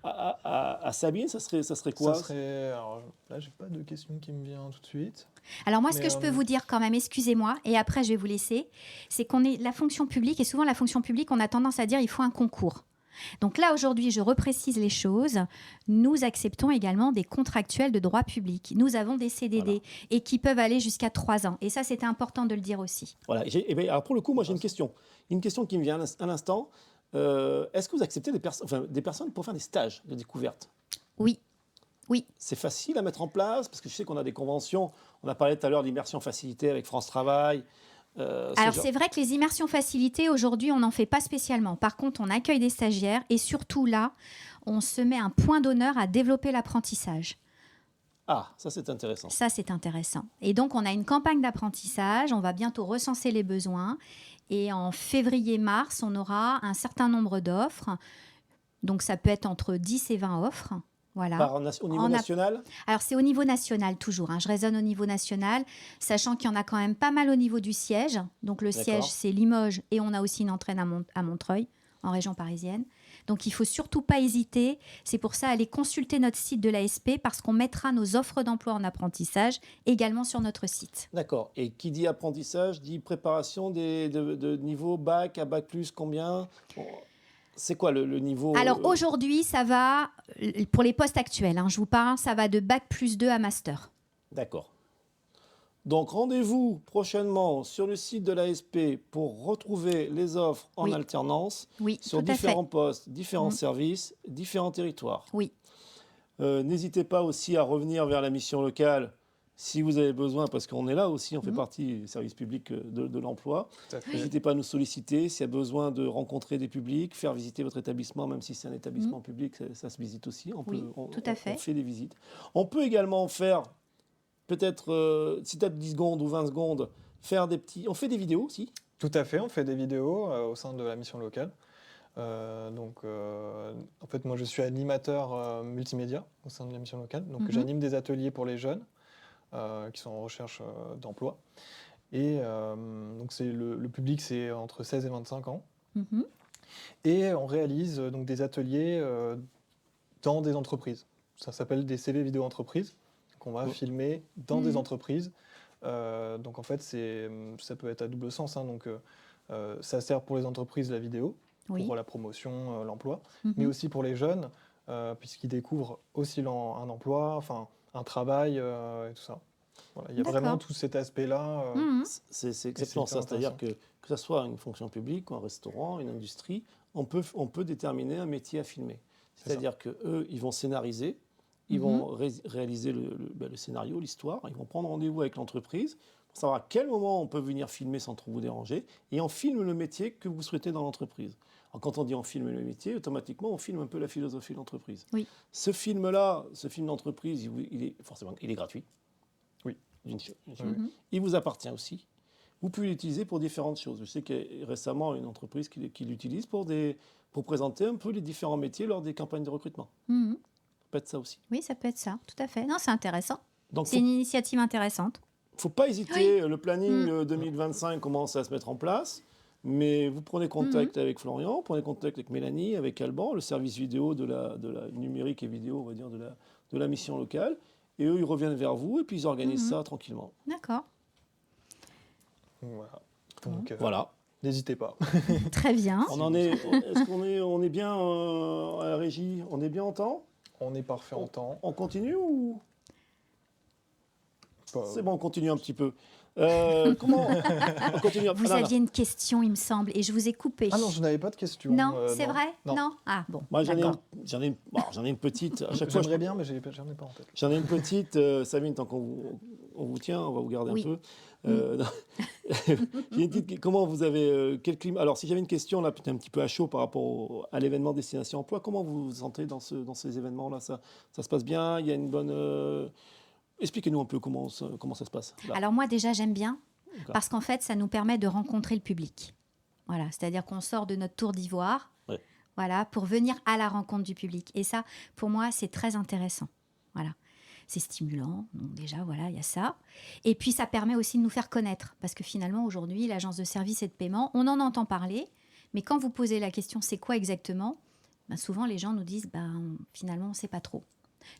à Sabine, ça serait quoi? Ça serait... Alors, là, j'ai pas de question qui me vient tout de suite. Alors moi, ce Mais, que je peux vous dire quand même, excusez-moi, et après je vais vous laisser, c'est qu'on est la fonction publique, et souvent la fonction publique, on a tendance à dire il faut un concours. Donc là, aujourd'hui, je reprécise les choses. Nous acceptons également des contractuels de droit public. Nous avons des CDD et qui peuvent aller jusqu'à 3 ans. Et ça, c'était important de le dire aussi. Voilà. Alors pour le coup, moi j'ai une question. Une question qui me vient à l'instant. Est-ce que vous acceptez des personnes pour faire des stages de découverte? Oui. Oui. C'est facile à mettre en place parce que je sais qu'on a des conventions. On a parlé tout à l'heure d'immersion facilitée avec France Travail. Alors c'est vrai que les immersions facilitées, aujourd'hui, on n'en fait pas spécialement. Par contre, on accueille des stagiaires et surtout là, on se met un point d'honneur à développer l'apprentissage. Ah, ça c'est intéressant. Ça, c'est intéressant. Et donc, on a une campagne d'apprentissage. On va bientôt recenser les besoins. Et en février-mars, on aura un certain nombre d'offres. Donc, ça peut être entre 10 et 20 offres. Voilà. Au niveau national? Alors, c'est au niveau national toujours. Je raisonne au niveau national, sachant qu'il y en a quand même pas mal au niveau du siège. Donc, le siège, c'est Limoges. Et on a aussi une entraîne à Montreuil, en région parisienne. Donc, il ne faut surtout pas hésiter. C'est pour ça, allez consulter notre site de l'ASP parce qu'on mettra nos offres d'emploi en apprentissage également sur notre site. D'accord. Et qui dit apprentissage dit préparation de niveau bac à bac plus combien? C'est quoi le niveau? Alors, aujourd'hui, ça va, pour les postes actuels, je vous parle, ça va de bac plus 2 à master. D'accord. Donc, rendez-vous prochainement sur le site de l'ASP pour retrouver les offres en alternance sur différents postes, différents services, différents territoires. Oui. N'hésitez pas aussi à revenir vers la mission locale si vous avez besoin, parce qu'on est là aussi, on fait partie du service public de l'emploi. N'hésitez pas à nous solliciter s'il y a besoin de rencontrer des publics, faire visiter votre établissement, même si c'est un établissement public, ça se visite aussi. On fait des visites. On peut également faire... Peut-être, si tu as 10 secondes ou 20 secondes, on fait des vidéos aussi? Tout à fait, on fait des vidéos au sein de la mission locale. En fait, moi, je suis animateur multimédia au sein de la mission locale. Donc, j'anime des ateliers pour les jeunes qui sont en recherche d'emploi. Et donc, le public, c'est entre 16 et 25 ans. Et on réalise donc des ateliers dans des entreprises. Ça s'appelle des CV vidéo entreprises. Qu'on va filmer dans des entreprises Donc en fait, ça peut être à double sens, hein. Donc ça sert pour les entreprises la vidéo, Oui. pour la promotion, l'emploi, Mhm. mais aussi pour les jeunes, puisqu'ils découvrent aussi un emploi, enfin un travail et tout ça. Voilà, il y a D'accord. vraiment tout cet aspect-là. Mhm. C'est exactement hyper ça. C'est-à-dire intéressant. que ce soit une fonction publique, ou un restaurant, une industrie, on peut déterminer un métier à filmer. C'est ça. C'est-à-dire qu'eux, ils vont scénariser, ils vont réaliser le scénario, l'histoire, ils vont prendre rendez-vous avec l'entreprise pour savoir à quel moment on peut venir filmer sans trop vous déranger, et on filme le métier que vous souhaitez dans l'entreprise. Alors, quand on dit on filme le métier, automatiquement, on filme un peu la philosophie de l'entreprise. Oui. Ce film-là, ce film d'entreprise, il est gratuit. Oui. D'une chose. Mhm. Il vous appartient aussi. Vous pouvez l'utiliser pour différentes choses. Je sais qu'il y a récemment une entreprise qui l'utilise pour présenter un peu les différents métiers lors des campagnes de recrutement. Mhm. Ça peut être ça aussi. Oui, ça peut être ça, tout à fait. Non, c'est intéressant. Donc, C'est une initiative intéressante. faut pas hésiter. Le planning Mm. 2025 commence à se mettre en place. Mais vous prenez contact avec Florian, prenez contact avec Mélanie, avec Alban, le service vidéo de la numérique et vidéo, on va dire, de la mission locale. Et eux, ils reviennent vers vous et puis ils organisent ça tranquillement. D'accord. Voilà. Donc Voilà. n'hésitez pas. Très bien. On en est. Est-ce on est bien à la régie? On est bien en temps? On est parfait en temps. On continue ou Pas- c'est bon, on continue un petit peu. Comment on continue? Vous aviez une question, il me semble, et je vous ai coupé. Ah non, je n'avais pas de questions. Non, c'est non. vrai? Non. Ah, bon. Moi, j'en D'accord. ai une petite. À chaque fois, J'aimerais bien, mais j'en ai pas en tête. j'en ai une petite. Sabine, tant on vous tient, on va vous garder Oui. un peu. J'ai une petite- comment vous avez quel climat? Alors, si j'avais une question là, peut-être un petit peu à chaud par rapport à l'événement Destination Emploi, comment vous vous sentez dans ces événements-là? Ça se passe bien? Il y a une bonne. Expliquez-nous un peu comment ça se passe. Là. Alors moi déjà j'aime bien D'accord. parce qu'en fait ça nous permet de rencontrer le public. Voilà, c'est-à-dire qu'on sort de notre tour d'ivoire, Ouais. voilà, pour venir à la rencontre du public. Et ça, pour moi, c'est très intéressant. Voilà, c'est stimulant. Donc déjà, voilà, il y a ça. Et puis ça permet aussi de nous faire connaître parce que finalement aujourd'hui, l'agence de services et de paiement, on en entend parler, mais quand vous posez la question, c'est quoi exactement? Ben, souvent les gens nous disent, finalement, on ne sait pas trop.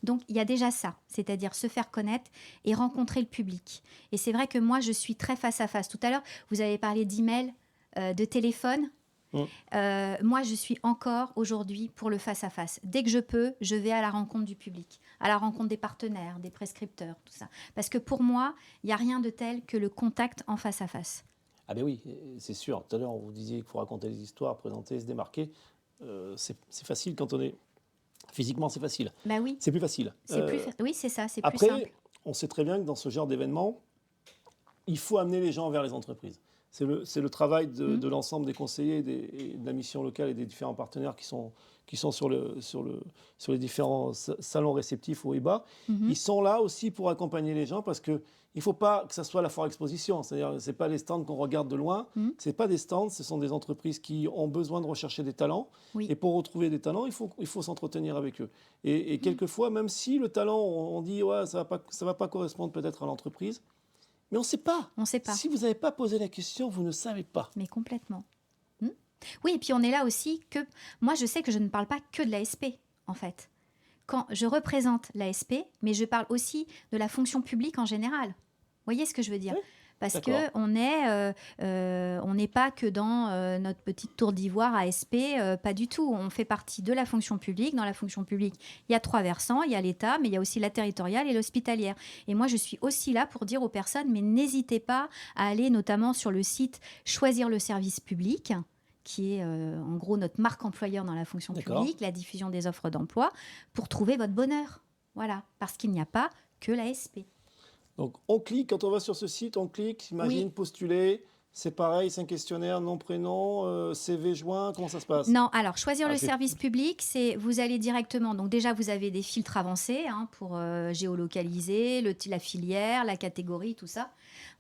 Donc, il y a déjà ça, c'est-à-dire se faire connaître et rencontrer le public. Et c'est vrai que moi, je suis très face à face. Tout à l'heure, vous avez parlé d'email, de téléphone. Moi, je suis encore aujourd'hui pour le face à face. Dès que je peux, je vais à la rencontre du public, à la rencontre des partenaires, des prescripteurs, tout ça. Parce que pour moi, il n'y a rien de tel que le contact en face à face. Ah ben oui, c'est sûr. Tout à l'heure, on vous disait qu'il faut raconter des histoires, présenter, se démarquer. C'est facile quand on est... Physiquement, c'est facile. Bah oui. C'est plus facile. Oui, c'est ça, c'est Après, plus simple. on sait très bien que dans ce genre d'événement, il faut amener les gens vers les entreprises. C'est le travail de l'ensemble des conseillers et de la mission locale et des différents partenaires qui sont sur les différents salons réceptifs au EBA. Ils sont là aussi pour accompagner les gens parce que il ne faut pas que ça soit la foire exposition. C'est-à-dire, ce n'est pas les stands qu'on regarde de loin. Ce n'est pas des stands, ce sont des entreprises qui ont besoin de rechercher des talents. Oui. Et pour retrouver des talents, il faut s'entretenir avec eux. Et quelquefois, même si le talent, on dit ouais, ça va pas correspondre peut-être à l'entreprise, mais on ne sait pas. On ne sait pas. Si vous n'avez pas posé la question, vous ne savez pas. Mais complètement. Oui, et puis on est là aussi que... Moi, je sais que je ne parle pas que de l'ASP, en fait. Quand je représente l'ASP, mais je parle aussi de la fonction publique en général. Vous voyez ce que je veux dire? Oui, Parce d'accord. qu'on n'est pas que dans notre petite tour d'ivoire ASP, pas du tout. On fait partie de la fonction publique. Dans la fonction publique, il y a 3 versants. Il y a l'État, mais il y a aussi la territoriale et l'hospitalière. Et moi, je suis aussi là pour dire aux personnes, mais n'hésitez pas à aller notamment sur le site Choisir le service public, qui est en gros notre marque employeur dans la fonction D'accord. publique, la diffusion des offres d'emploi, pour trouver votre bonheur. Voilà, parce qu'il n'y a pas que l'ASP. Donc, on clique, quand on va sur ce site, on clique, imagine, Oui. postuler. C'est pareil, c'est un questionnaire, nom, prénom, CV joint, comment ça se passe? Non, alors choisir Ah, le c'est- service public, c'est vous allez directement. Donc déjà, vous avez des filtres avancés pour géolocaliser la filière, la catégorie, tout ça.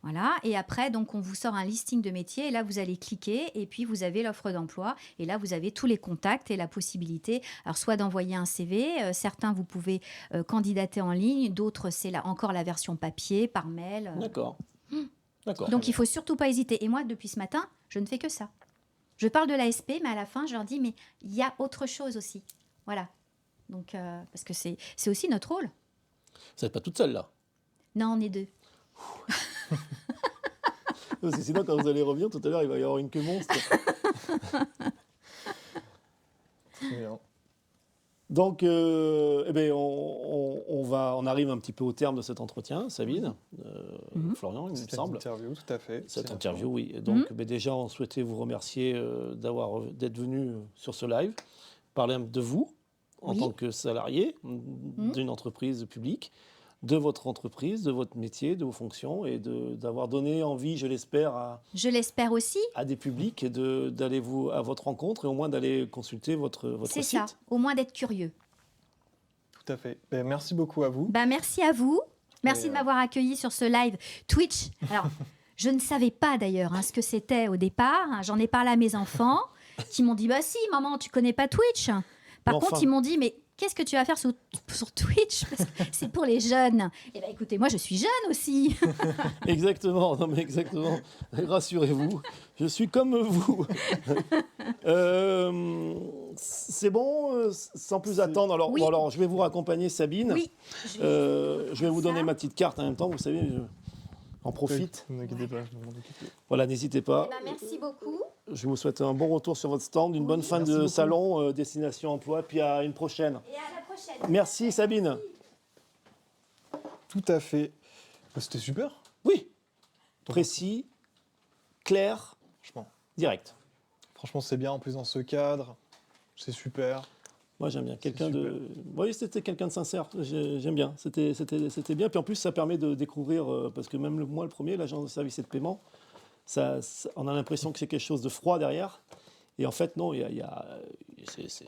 Voilà. Et après, donc on vous sort un listing de métiers. Et là, vous allez cliquer et puis vous avez l'offre d'emploi. Et là, vous avez tous les contacts et la possibilité. Alors soit d'envoyer un CV. Certains, vous pouvez candidater en ligne. D'autres, c'est encore la version papier, par mail. D'accord. D'accord. Donc il faut surtout pas hésiter. Et moi, depuis ce matin, je ne fais que ça. Je parle de l'ASP, mais à la fin, je leur dis, mais il y a autre chose aussi. Voilà. Donc, parce que c'est aussi notre rôle. Vous n'êtes pas toute seule là. Non, on est 2. Parce que sinon, quand vous allez revenir tout à l'heure, il va y avoir une queue monstre. Très bien. Donc, on arrive un petit peu au terme de cet entretien, Sabine, Florian, il me Cette semble. interview, tout à fait. Cette C'est interview, oui. Et donc, déjà, on souhaitait vous remercier d'être venu sur ce live, parler de vous en Oui. tant que salarié d'une entreprise publique, de votre entreprise, de votre métier, de vos fonctions, et d'avoir donné envie, je l'espère, Je l'espère aussi. à des publics d'aller à votre rencontre et au moins d'aller consulter votre C'est site. ça, au moins d'être curieux. Tout à fait. Ben, merci beaucoup à vous. Bah, merci à vous. Merci Et, de m'avoir accueilli sur ce live Twitch. Alors, je ne savais pas d'ailleurs ce que c'était au départ. J'en ai parlé à mes enfants qui m'ont dit, bah si, maman, tu connais pas Twitch. Par Mais contre, enfin. ils m'ont dit, mais qu'est-ce que tu vas faire sur Twitch? Parce que c'est pour les jeunes. Eh bien, écoutez, moi, je suis jeune aussi. Exactement, non mais exactement. Rassurez-vous, je suis comme vous. C'est bon, sans plus attendre. Alors, Oui. bon, alors, je vais vous raccompagner, Sabine. Oui. Je vais vous donner ça. ma petite carte en même temps, vous savez, en profite. Ne vous inquiétez pas, je vais m'en occuper. Voilà, n'hésitez pas. Eh ben, merci beaucoup. Je vous souhaite un bon retour sur votre stand, une bonne fin merci de beaucoup. salon, destination emploi, puis à une prochaine. Et à la prochaine. Merci, Sabine. Tout à fait. Ben, c'était super, Oui, précis, clair, franchement. direct. Franchement, c'est bien en plus dans ce cadre. C'est super. Moi, j'aime bien. Quelqu'un super. de. Oui, c'était quelqu'un de sincère. J'aime bien. C'était bien. Puis en plus, ça permet de découvrir, parce que même moi, le premier, l'agence de services et de paiement, on a l'impression que c'est quelque chose de froid derrière. Et en fait, non, c'est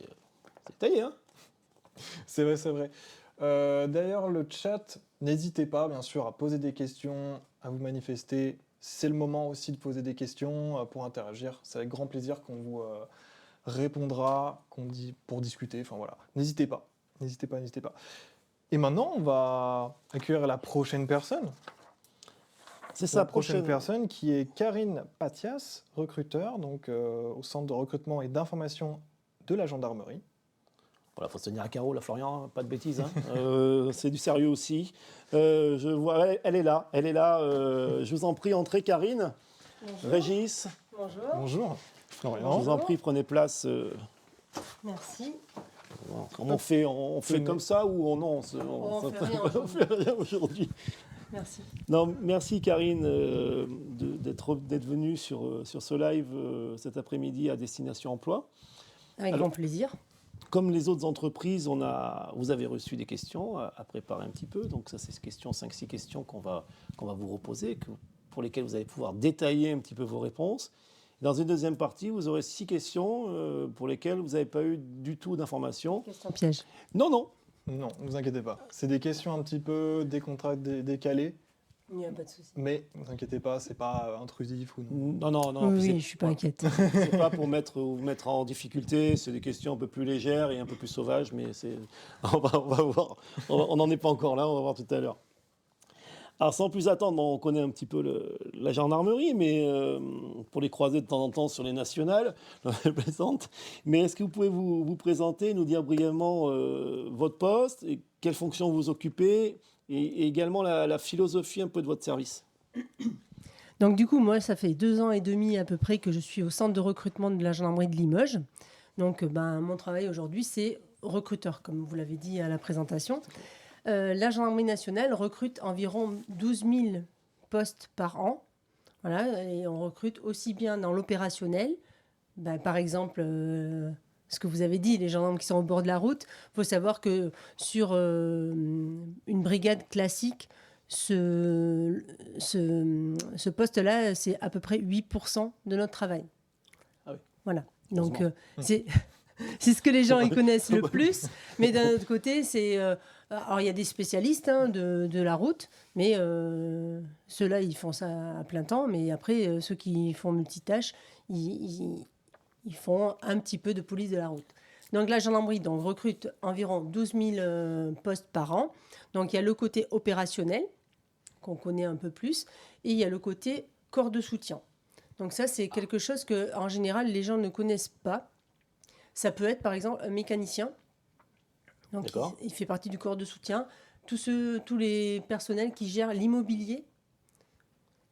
taillé, hein. C'est vrai, c'est vrai. D'ailleurs, le chat, n'hésitez pas, bien sûr, à poser des questions, à vous manifester. C'est le moment aussi de poser des questions pour interagir. C'est avec grand plaisir qu'on vous répondra, pour discuter. Enfin voilà, n'hésitez pas, n'hésitez pas, n'hésitez pas. Et maintenant, on va accueillir la prochaine personne. C'est La ça, prochaine personne qui est Karine Patias, recruteur, donc au centre de recrutement et d'information de la gendarmerie. Voilà, faut se tenir à carreau, là, Florian, pas de bêtises. Hein. C'est du sérieux aussi. Je vois, elle est là. Je vous en prie, entrez, Karine. Bonjour. Régis, Bonjour. Bonjour, je Florian. vous en prie, prenez place. Merci. Comment on fait comme ça ou non On fait rien on fait rien aujourd'hui. Merci. Non, merci Karine d'être venue sur ce live cet après-midi à Destination Emploi. Avec Alors- grand plaisir. Comme les autres entreprises, vous avez reçu des questions à préparer un petit peu. Donc ça, c'est 5-6 questions qu'on va vous reposer, pour lesquelles vous allez pouvoir détailler un petit peu vos réponses. Dans une deuxième partie, vous aurez 6 questions pour lesquelles vous n'avez pas eu du tout d'informations. Question piège. Non, non. Non, ne vous inquiétez pas. C'est des questions un petit peu décalées, Il n'y a pas de souci. mais ne vous inquiétez pas, c'est pas intrusif ou non. Non. Oui, puis oui, je suis pas inquiète. C'est pas pour vous mettre en difficulté, c'est des questions un peu plus légères et un peu plus sauvages, mais on va voir. On n'en est pas encore là, on va voir tout à l'heure. Alors sans plus attendre, on connaît un petit peu la gendarmerie, mais pour les croiser de temps en temps sur les nationales, je plaisante. Mais est-ce que vous pouvez vous présenter, nous dire brièvement votre poste, et quelles fonctions vous occupez, et également la philosophie un peu de votre service? Donc du coup, moi, ça fait 2 ans et demi à peu près que je suis au centre de recrutement de la gendarmerie de Limoges. Donc mon travail aujourd'hui, c'est recruteur, comme vous l'avez dit à la présentation. La gendarmerie nationale recrute environ 12 000 postes par an. Voilà, et on recrute aussi bien dans l'opérationnel, par exemple, ce que vous avez dit, les gendarmes qui sont au bord de la route. Il faut savoir que sur une brigade classique, ce poste-là, c'est à peu près 8% de notre travail. Ah oui. Voilà. Donc, Heureusement. c'est ce que les gens y connaissent le plus. Mais d'un autre côté, alors, il y a des spécialistes de la route, mais ceux-là, ils font ça à plein temps. Mais après, ceux qui font multitâches, ils font un petit peu de police de la route. Donc, la gendarmerie recrute environ 12 000 postes par an. Donc, il y a le côté opérationnel, qu'on connaît un peu plus, et il y a le côté corps de soutien. Donc, ça, c'est quelque chose que, en général, les gens ne connaissent pas. Ça peut être, par exemple, un mécanicien. Donc, D'accord. il fait partie du corps de soutien. Tous les personnels qui gèrent l'immobilier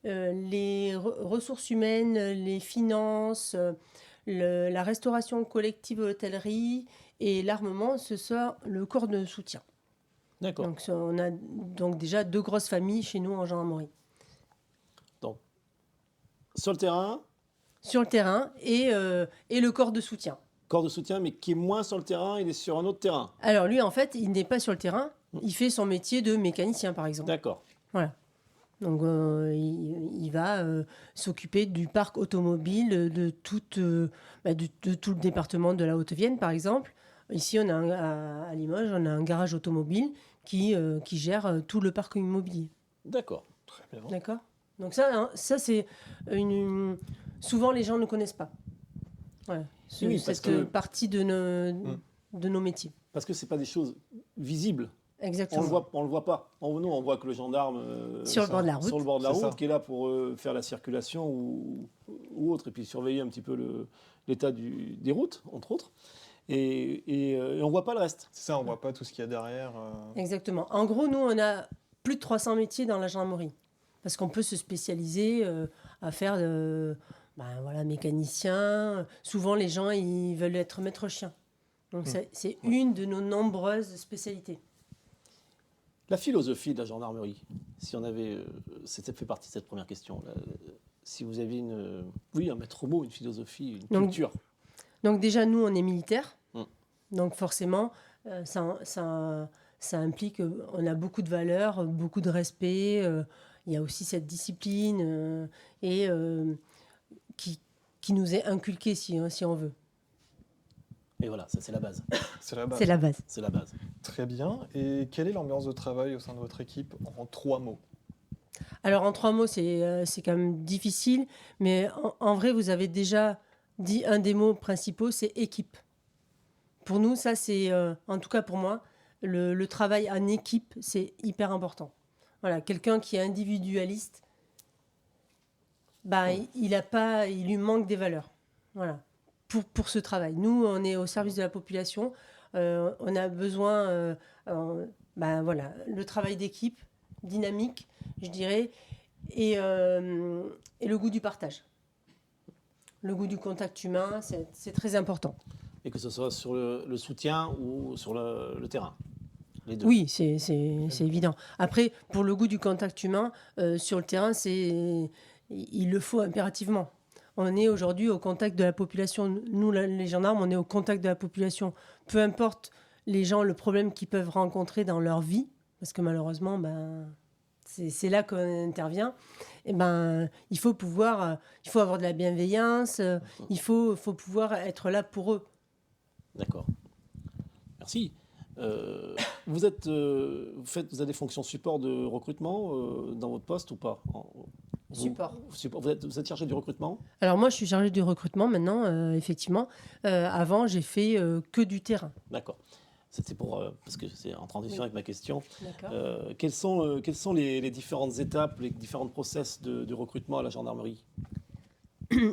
les ressources humaines, les finances, la restauration collective de l'hôtellerie et l'armement, ce soit le corps de soutien. D'accord. Donc on a donc déjà 2 grosses familles chez nous en gendarmerie. Donc, sur le terrain, Sur le terrain et le corps de soutien. corps de soutien, mais qui est moins sur le terrain, il est sur un autre terrain. Alors lui, en fait, il n'est pas sur le terrain, il fait son métier de mécanicien, par exemple. D'accord. Voilà. Donc il va s'occuper du parc automobile de tout le département de la Haute-Vienne, par exemple. Ici, on a à Limoges, on a un garage automobile qui gère tout le parc immobilier. D'accord. Très bien. D'accord. Donc ça c'est souvent les gens ne connaissent pas. Voilà. Oui, parce cette que- partie de nos métiers. Parce que ce pas des choses visibles. Exactement. On le voit pas. Nous, on voit que le gendarme Sur le bord de la route. sur le bord de la C'est route, ça. qui est là pour faire la circulation ou autre, et puis surveiller un petit peu l'état des routes, entre autres. Et on voit pas le reste. C'est ça, on voit pas tout ce qu'il y a derrière. Exactement. En gros, nous, on a plus de 300 métiers dans la gendarmerie. Parce qu'on peut se spécialiser à faire mécanicien. Souvent, les gens, ils veulent être maître chien. Donc, c'est une de nos nombreuses spécialités. La philosophie de la gendarmerie, si on avait, ça fait partie de cette première question. Là, si vous aviez un maître mot, une philosophie, une Donc, culture. Donc, déjà, nous, on est militaires. Mm. Donc, forcément, ça implique on a beaucoup de valeurs, beaucoup de respect. Il y a aussi cette discipline qui nous est inculquée, si on veut. Et voilà, ça c'est la base. C'est la base. C'est la base. C'est la base. Très bien. Et quelle est l'ambiance de travail au sein de votre équipe en 3 mots? Alors, en 3 mots, c'est quand même difficile. Mais en vrai, vous avez déjà dit un des mots principaux, c'est équipe. Pour nous, ça, c'est, en tout cas pour moi, le travail en équipe, c'est hyper important. Voilà, quelqu'un qui est individualiste, il lui manque des valeurs. Voilà, pour ce travail. Nous, on est au service de la population. On a besoin, le travail d'équipe, dynamique, je dirais, et le goût du partage. Le goût du contact humain, c'est très important. Et que ce soit sur le soutien ou sur le terrain. Les deux. Oui, c'est évident. Après, pour le goût du contact humain, sur le terrain, il le faut impérativement. On est aujourd'hui au contact de la population. Nous, les gendarmes, on est au contact de la population. Peu importe les gens, le problème qu'ils peuvent rencontrer dans leur vie, parce que malheureusement, c'est là qu'on intervient. Et il faut avoir de la bienveillance. Il faut pouvoir être là pour eux. D'accord. Merci. Vous avez des fonctions support de recrutement dans votre poste ou pas? Support. Vous êtes chargé du recrutement? Alors moi, je suis chargée du recrutement maintenant, effectivement. Avant, j'ai fait que du terrain. D'accord. C'était parce que c'est en transition avec ma question. D'accord. Quelles sont les différentes étapes, les différents process de recrutement à la gendarmerie?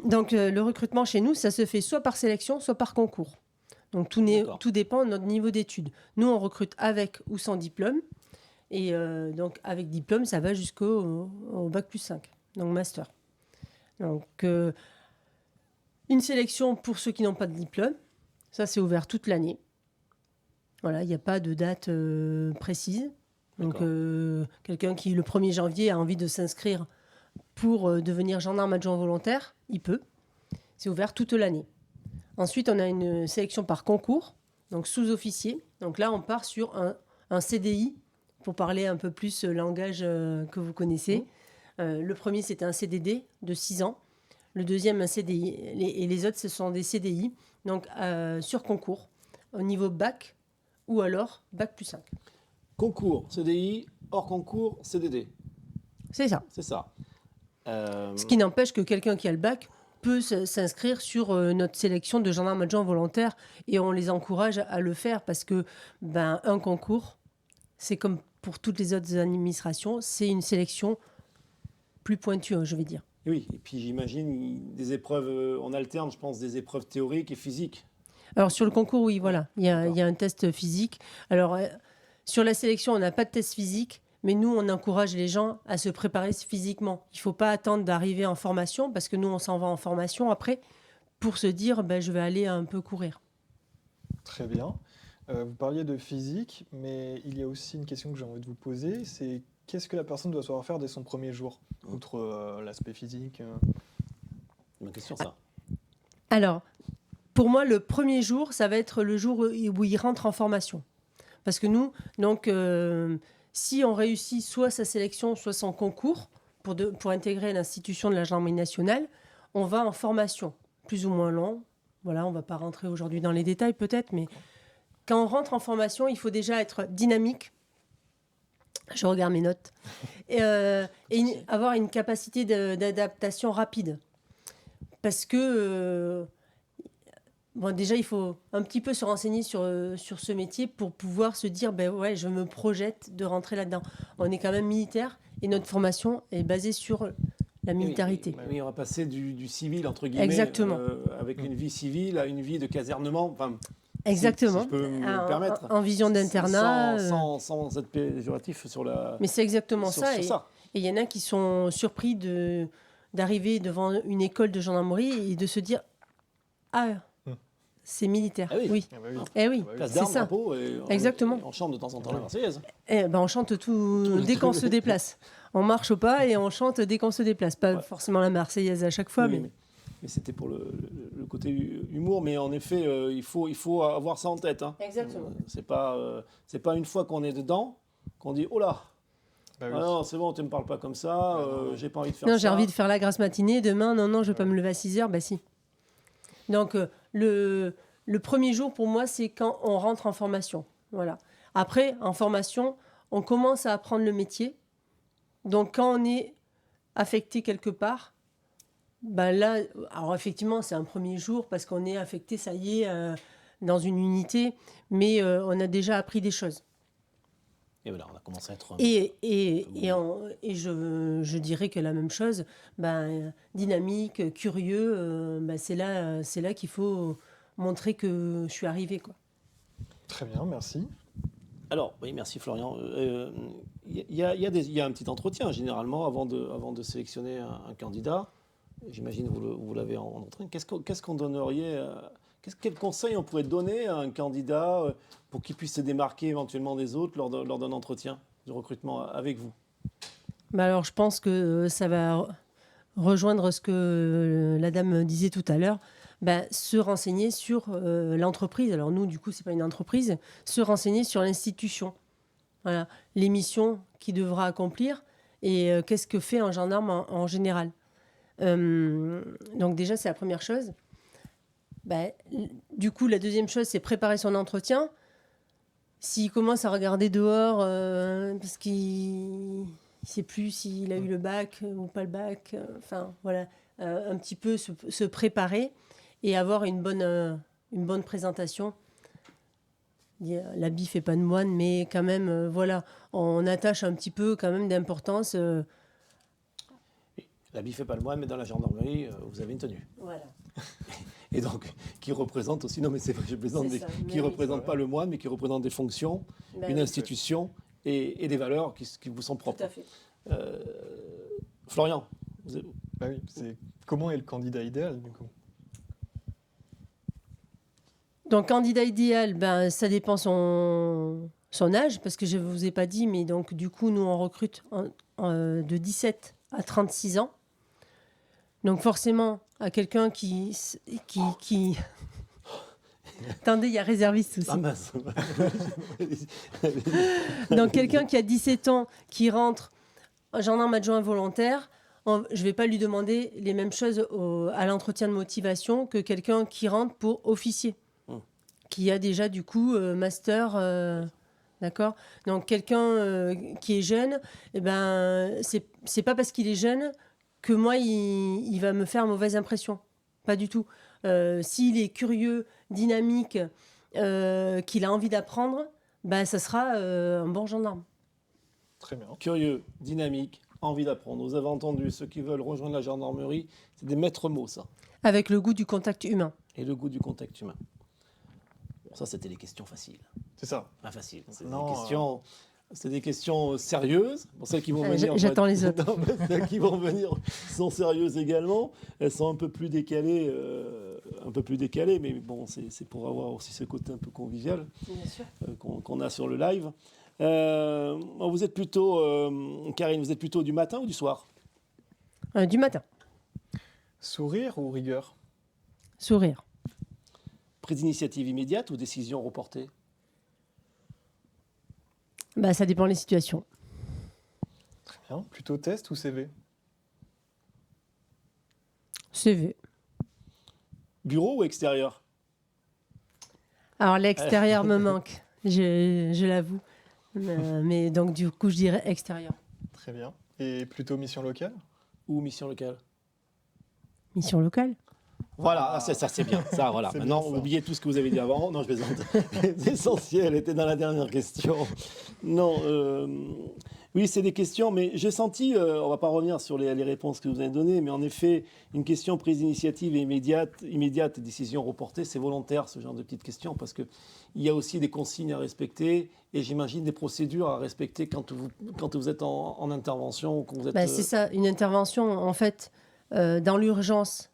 Donc le recrutement chez nous, ça se fait soit par sélection, soit par concours. Donc D'accord. tout dépend de notre niveau d'études. Nous, on recrute avec ou sans diplôme. Et donc avec diplôme, ça va jusqu'au bac plus 5, donc master. Donc une sélection pour ceux qui n'ont pas de diplôme. Ça, c'est ouvert toute l'année. Voilà, il n'y a pas de date précise. Donc quelqu'un qui, le 1er janvier, a envie de s'inscrire pour devenir gendarme adjoint volontaire, il peut. C'est ouvert toute l'année. Ensuite, on a une sélection par concours, donc sous-officier. Donc là, on part sur un CDI, pour parler un peu plus langage que vous connaissez. Le premier, c'était un CDD de 6 ans. Le deuxième, un CDI. Et les autres, ce sont des CDI, donc sur concours, au niveau bac ou alors bac plus 5. Concours, CDI, hors concours, CDD. C'est ça. C'est ça. Ce qui n'empêche que quelqu'un qui a le bac peut s'inscrire sur notre sélection de gendarmes adjoints volontaires et on les encourage à le faire parce que un concours, c'est comme pour toutes les autres administrations, c'est une sélection plus pointue, je vais dire. Oui, et puis j'imagine des épreuves, on alterne, je pense, des épreuves théoriques et physiques. Alors sur le concours, oui, voilà, il y a un test physique. Alors sur la sélection, on n'a pas de test physique, Mais nous, on encourage les gens à se préparer physiquement. Il ne faut pas attendre d'arriver en formation, parce que nous, on s'en va en formation après, pour se dire, je vais aller un peu courir. Très bien. Vous parliez de physique, mais il y a aussi une question que j'ai envie de vous poser, c'est qu'est-ce que la personne doit savoir faire dès son premier jour, outre l'aspect physique C'est ma question, ça. Alors, pour moi, le premier jour, ça va être le jour où il rentre en formation. Parce que nous, donc, si on réussit soit sa sélection, soit son concours pour intégrer l'institution de la gendarmerie nationale, on va en formation, plus ou moins long. Voilà, on ne va pas rentrer aujourd'hui dans les détails peut-être, mais quand on rentre en formation, il faut déjà être dynamique. Je regarde mes notes. Et avoir une capacité d'adaptation rapide. Parce que, déjà, il faut un petit peu se renseigner sur ce métier pour pouvoir se dire, ouais, je me projette de rentrer là-dedans. On est quand même militaire et notre formation est basée sur la militarité. Oui, on va passer du civil, entre guillemets, Exactement. avec une vie civile à une vie de casernement. Enfin, exactement. Si je peux me permettre. En vision d'internat. Sans être péjoratif sur la... Mais c'est exactement sur ça. ça. Et il y en a qui sont surpris d'arriver devant une école de gendarmerie et de se dire « Ah, c'est militaire. Ah oui. Ah bah oui. Eh oui, Place c'est d'armes, ça. drapeau, et Exactement. on chante de temps en temps la Marseillaise. On chante tout dès qu'on se déplace. On marche pas et on chante dès qu'on se déplace. Pas forcément la Marseillaise à chaque fois, Oui, mais... Mais c'était pour le côté humour, mais en effet, il faut avoir ça en tête. Hein. Exactement. C'est pas une fois qu'on est dedans qu'on dit « Oh là, Bah oui. ah non, c'est bon, tu me parles pas comme ça, j'ai pas envie de faire Non, ça. » j'ai envie de faire la grasse matinée. Demain, non, je vais pas me lever à 6h. Bah si. Donc, le premier jour, pour moi, c'est quand on rentre en formation. Voilà. Après, en formation, on commence à apprendre le métier. Donc, quand on est affecté quelque part, là, alors effectivement, c'est un premier jour parce qu'on est affecté, ça y est, dans une unité, mais on a déjà appris des choses. Et voilà, on a commencé à être... Et je dirais que la même chose, dynamique, curieux, c'est là qu'il faut montrer que je suis arrivée, quoi. Très bien, merci. Alors, oui, merci Florian. Il y a un petit entretien, généralement, avant de sélectionner un candidat. J'imagine que vous l'avez en entretien. Qu'est-ce qu'on donnerait quel conseil on pourrait donner à un candidat pour qu'il puisse se démarquer éventuellement des autres lors d'un entretien de recrutement avec vous? Alors, je pense que ça va rejoindre ce que la dame disait tout à l'heure. Se renseigner sur l'entreprise. Alors nous, du coup, c'est pas une entreprise. Se renseigner sur l'institution. Voilà, les missions qu'il devra accomplir et qu'est-ce que fait un gendarme en général. Donc déjà, c'est la première chose. Du coup, la deuxième chose, c'est préparer son entretien. S'il commence à regarder dehors parce qu'il ne sait plus s'il a eu le bac ou pas le bac, voilà, un petit peu se préparer et avoir une bonne présentation. L'habit fait pas de moine, mais quand même, voilà, on attache un petit peu quand même d'importance. L'habit fait pas le moine, mais dans la gendarmerie, vous avez une tenue. Voilà. Et donc, qui représente aussi, non mais c'est vrai, je plaisante, C'est ça, qui ne représente pas le moine, mais qui représente des fonctions, une institution et des valeurs qui vous sont propres. Tout à fait. Florian, Bah oui, comment est le candidat idéal, du coup? Donc, candidat idéal, ça dépend son âge, parce que je ne vous ai pas dit, mais donc, du coup, nous, on recrute de 17 à 36 ans. Donc, forcément, à quelqu'un qui... Attendez, il y a réserviste aussi. ah mince. Donc, quelqu'un qui a 17 ans, qui rentre gendarme adjoint volontaire, je ne vais pas lui demander les mêmes choses à l'entretien de motivation que quelqu'un qui rentre pour officier, qui a déjà, du coup, master... D'accord. Donc, quelqu'un qui est jeune, c'est pas parce qu'il est jeune que moi, il va me faire mauvaise impression. Pas du tout. S'il est curieux, dynamique, qu'il a envie d'apprendre, ça sera un bon gendarme. Très bien. Curieux, dynamique, envie d'apprendre. Vous avez entendu, ceux qui veulent rejoindre la gendarmerie, c'est des maîtres mots, ça. Avec le goût du contact humain. Et le goût du contact humain. Bon, ça, c'était les questions faciles. C'est ça. Pas faciles. C'est Non, des questions C'est des questions sérieuses. Pour celles qui vont venir, J'attends les autres. Non, mais celles qui vont venir sont sérieuses également. Elles sont un peu plus décalées, mais bon, c'est pour avoir aussi ce côté un peu convivial qu'on a sur le live. Vous êtes plutôt, Karine, vous êtes plutôt du matin ou du soir? Du matin. Sourire ou rigueur? Sourire. Prise d'initiative immédiate ou décision reportée? Bah, ça dépend des situations. Très bien. Plutôt test ou CV? CV. Bureau ou extérieur? Alors l'extérieur me manque, je l'avoue. Mais donc du coup je dirais extérieur. Très bien. Et plutôt mission locale? Ou mission locale? Mission locale. Voilà, ça c'est bien. Ça, voilà. C'est Maintenant, bien, ça. oubliez tout ce que vous avez dit avant. Non, je plaisante. L'essentiel était dans la dernière question. Non, oui, c'est des questions, mais j'ai senti, on va pas revenir sur les réponses que vous avez données, mais en effet, une question prise d'initiative et immédiate, décision reportée, c'est volontaire, ce genre de petites questions, parce qu'il y a aussi des consignes à respecter et j'imagine des procédures à respecter quand vous êtes en intervention. Quand vous êtes, Bah, c'est ça, une intervention en fait dans l'urgence.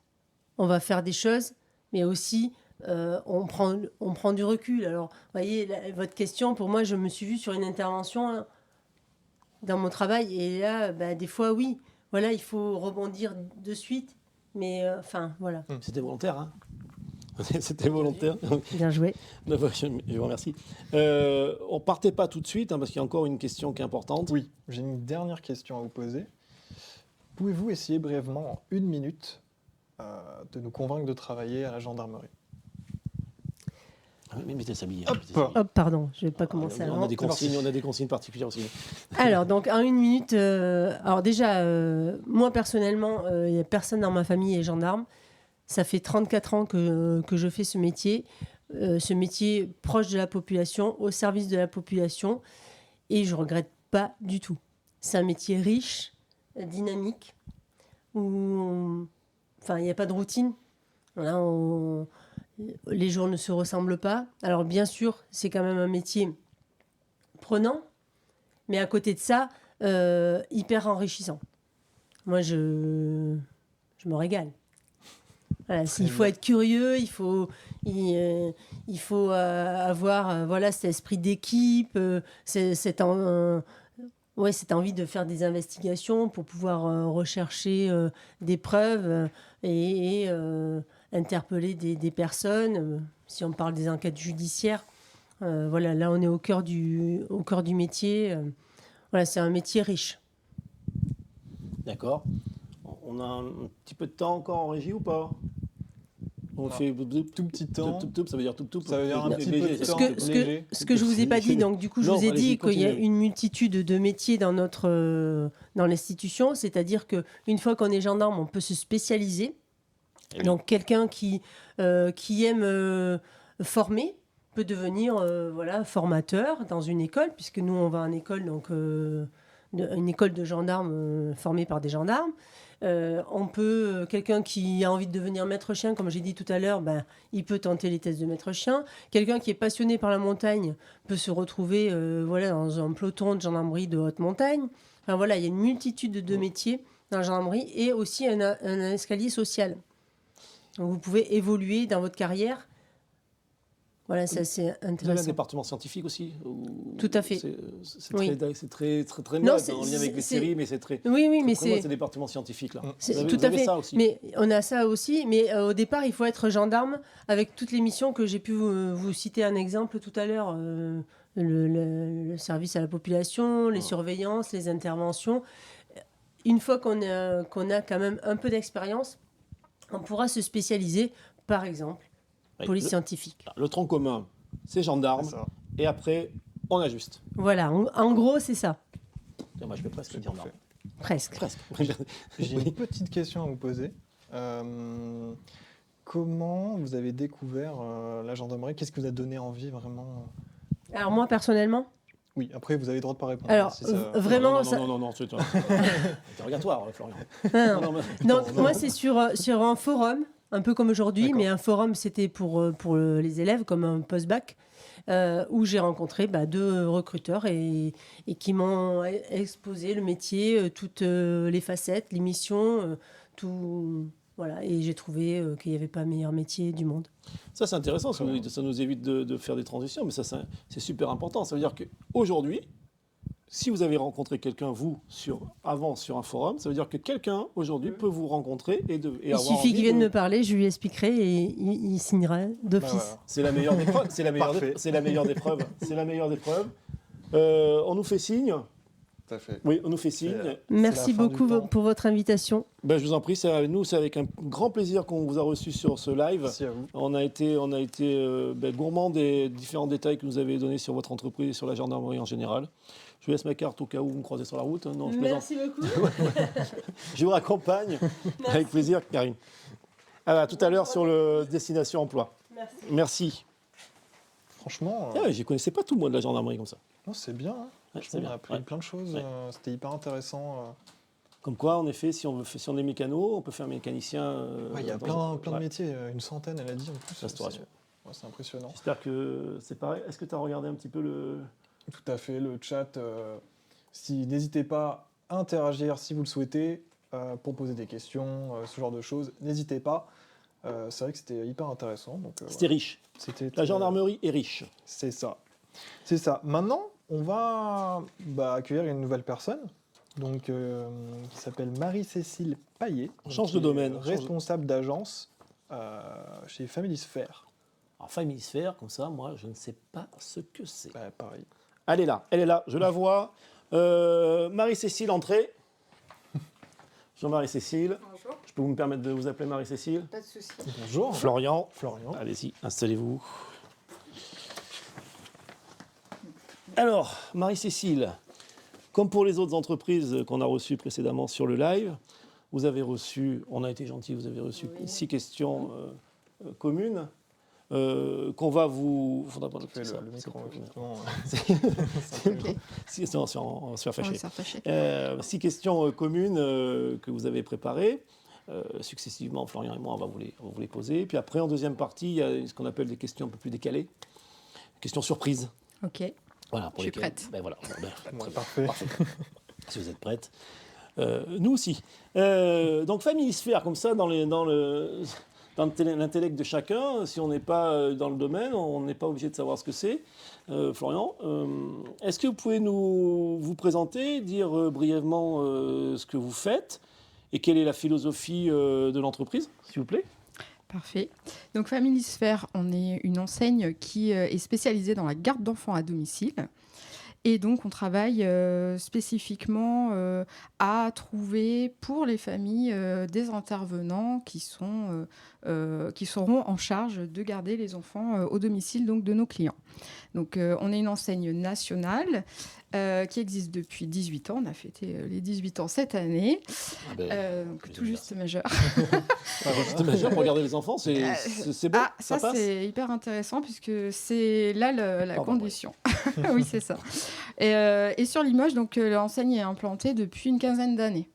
On va faire des choses, mais aussi on prend du recul. Alors, vous voyez, votre question, pour moi, je me suis vue sur une intervention hein, dans mon travail. Et là, bah, des fois, oui, voilà, il faut rebondir de suite. Mais enfin, voilà. C'était volontaire, hein? C'était volontaire. Bien joué. Je vous remercie. On ne partait pas tout de suite, hein, parce qu'il y a encore une question qui est importante. Oui, j'ai une dernière question à vous poser. Pouvez-vous essayer brièvement, en 1 minute, de nous convaincre de travailler à la gendarmerie? Mais mettez s'habiller. Hop, pardon, je ne vais pas commencer On avant. a des consignes particulières aussi. Alors, donc, en 1 minute, alors déjà, moi, personnellement, il n'y a personne dans ma famille est gendarme. Ça fait 34 ans que je fais ce métier proche de la population, au service de la population, et je ne regrette pas du tout. C'est un métier riche, dynamique, où enfin, il n'y a pas de routine. Voilà, les jours ne se ressemblent pas. Alors, bien sûr, c'est quand même un métier prenant, mais à côté de ça, hyper enrichissant. Moi, je me régale. Voilà, il faut être curieux, il faut avoir voilà, cet esprit d'équipe, cette envie de faire des investigations pour pouvoir rechercher des preuves et interpeller des personnes. Si on parle des enquêtes judiciaires, voilà, là on est au cœur du métier. Voilà, c'est un métier riche. D'accord. On a un petit peu de temps encore en régie ou pas? On fait tout petit temps. Ça veut dire tout. Ça veut dire un petit peu de temps. Ce que je vous ai pas dit, donc du coup, je vous ai dit qu'il y a une multitude de métiers dans l'institution, c'est-à-dire qu'une fois qu'on est gendarme, on peut se spécialiser. Oui. Donc quelqu'un qui aime former peut devenir voilà, formateur dans une école, puisque nous, on va en école, donc une école de gendarmes formée par des gendarmes. Quelqu'un qui a envie de devenir maître chien, comme j'ai dit tout à l'heure, il peut tenter les tests de maître chien. Quelqu'un qui est passionné par la montagne peut se retrouver voilà, dans un peloton de gendarmerie de haute montagne. Enfin, voilà, il y a une multitude de métiers dans la gendarmerie et aussi un escalier social. Donc, vous pouvez évoluer dans votre carrière. Voilà, ça c'est Vous avez un intéressant. département scientifique aussi Tout à fait. C'est Oui. très Non, mode en lien avec les séries, mais c'est très. Oui, mais Très mode, c'est ces départements scientifiques là. tout Vous à avez fait. ça aussi. Mais on a ça aussi. Mais au départ, il faut être gendarme avec toutes les missions que j'ai pu vous citer un exemple tout à l'heure. Le service à la population, les surveillances, les interventions. Une fois qu'on a quand même un peu d'expérience, on pourra se spécialiser, par exemple, Oui, police scientifique. Le tronc commun, c'est gendarme, C'est ça. et après, on ajuste. Voilà, en gros, c'est ça. Moi, je peux presque C'est dire parfait. Presque. Presque. J'ai une petite question à vous poser. Comment vous avez découvert la gendarmerie? Qu'est-ce qui vous a donné envie vraiment? Alors moi, personnellement, Oui, après vous avez le droit de pas répondre. alors Si ça- vraiment, Non, c'est interrogatoire, Florian. Non, Non, mais- donc moi, c'est sur un forum un peu comme aujourd'hui, D'accord. mais un forum, c'était pour les élèves, comme un post-bac, où j'ai rencontré 2 recruteurs et qui m'ont exposé le métier, toutes les facettes, les missions, tout. Voilà, et j'ai trouvé qu'il n'y avait pas meilleur métier du monde. Ça, c'est intéressant, ça nous évite de faire des transitions, mais ça, c'est super important. Ça veut dire qu'aujourd'hui, si vous avez rencontré quelqu'un, vous, avant sur un forum, ça veut dire que quelqu'un, aujourd'hui, peut vous rencontrer et Il avoir suffit envie qu'il vienne de- me parler, je lui expliquerai et il signera d'office. Bah, voilà. C'est la meilleure des preuves. C'est la meilleure Parfait. c'est la meilleure des preuves. C'est la meilleure des preuves. On nous fait signe. Tout à fait. Oui, on nous fait signe. Merci C'est la fin beaucoup du temps. pour votre invitation. Ben, je vous en prie, c'est avec un grand plaisir qu'on vous a reçu sur ce live. Merci à vous. On a été gourmand des différents détails que vous avez donnés sur votre entreprise et sur la gendarmerie en général. Je vous laisse ma carte au cas où vous me croisez sur la route. Non, je plaisante. Merci beaucoup. Je vous raccompagne avec plaisir, Karine. À tout à l'heure sur le destination emploi. Merci. Merci. Franchement, Ah ouais, je ne connaissais pas tout, moi, de la gendarmerie comme ça. non, c'est bien. Hein. Ouais, Je c'est trouve qu'on bien. a appris Ouais. plein de choses. Ouais. C'était hyper intéressant. Comme quoi, en effet, si on est mécano, on peut faire mécanicien. Il y a dans plein de ouais. métiers, une centaine, elle a dit en plus. Restauration. C'est impressionnant. J'espère que c'est pareil. Est-ce que tu as regardé un petit peu le... Tout à fait, le chat. N'hésitez pas à interagir si vous le souhaitez, pour poser des questions, ce genre de choses. N'hésitez pas. C'est vrai que c'était hyper intéressant. Donc, C'était voilà. riche. C'était La gendarmerie est riche. C'est ça. C'est ça. Maintenant, on va accueillir une nouvelle personne, donc, qui s'appelle Marie-Cécile Paillet. On change qui de est domaine. Responsable d'agence chez Family Sphere. Alors, famille sphère, comme ça, moi, je ne sais pas ce que c'est. Bah, pareil. Elle est là, je la vois. Marie-Cécile, entrez. Bonjour Marie-Cécile. Bonjour, Je peux vous me permettre de vous appeler Marie-Cécile? pas de souci. Bonjour. Florian. Florian. Allez-y, installez-vous. Alors, Marie-Cécile, comme pour les autres entreprises qu'on a reçues précédemment sur le live, vous avez reçu, on a été gentil, vous avez reçu 6 questions communes qu'on va vous... Faudra pas Fais ça, le micro, c'est- effectivement. Ok, Non, on va se faire on va fâcher. se faire fâcher. 6 questions communes que vous avez préparées. Successivement, Florian et moi, on va vous les poser. Puis après, en deuxième partie, il y a ce qu'on appelle des questions un peu plus décalées. Questions surprises. Ok, Voilà, pour Je suis lesquelles- prête. Ben voilà, Ouais, parfait. si vous êtes prête. Nous aussi. Donc, famille sphère, comme ça, dans l'intellect de chacun, si on n'est pas dans le domaine, on n'est pas obligé de savoir ce que c'est. Florian, est-ce que vous pouvez vous présenter, dire brièvement ce que vous faites et quelle est la philosophie de l'entreprise, s'il vous plaît? parfait. Donc Family Sphere, on est une enseigne qui est spécialisée dans la garde d'enfants à domicile. Et donc, on travaille spécifiquement à trouver pour les familles des intervenants qui seront en charge de garder les enfants au domicile donc, de nos clients. Donc, on est une enseigne nationale qui existe depuis 18 ans. On a fêté les 18 ans cette année, donc je tout veux juste majeur. C'est majeur pour garder les enfants, c'est bon, Ah, ça passe. c'est hyper intéressant puisque c'est là la Pardon, condition. Oui, c'est ça. Et sur Limoges, donc l'enseigne est implantée depuis une quinzaine d'années.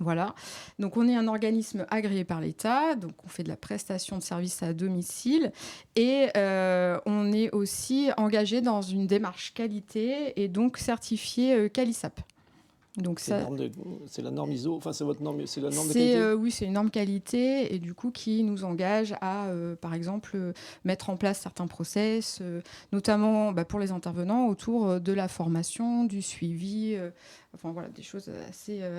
Voilà. Donc on est un organisme agréé par l'État, donc on fait de la prestation de services à domicile et on est aussi engagé dans une démarche qualité et donc certifié Qualisap. Donc C'est la norme ISO, enfin c'est votre norme, c'est la norme de c'est, qualité. oui, c'est une norme qualité et du coup qui nous engage à, par exemple, mettre en place certains process, notamment pour les intervenants autour de la formation, du suivi, enfin voilà, des choses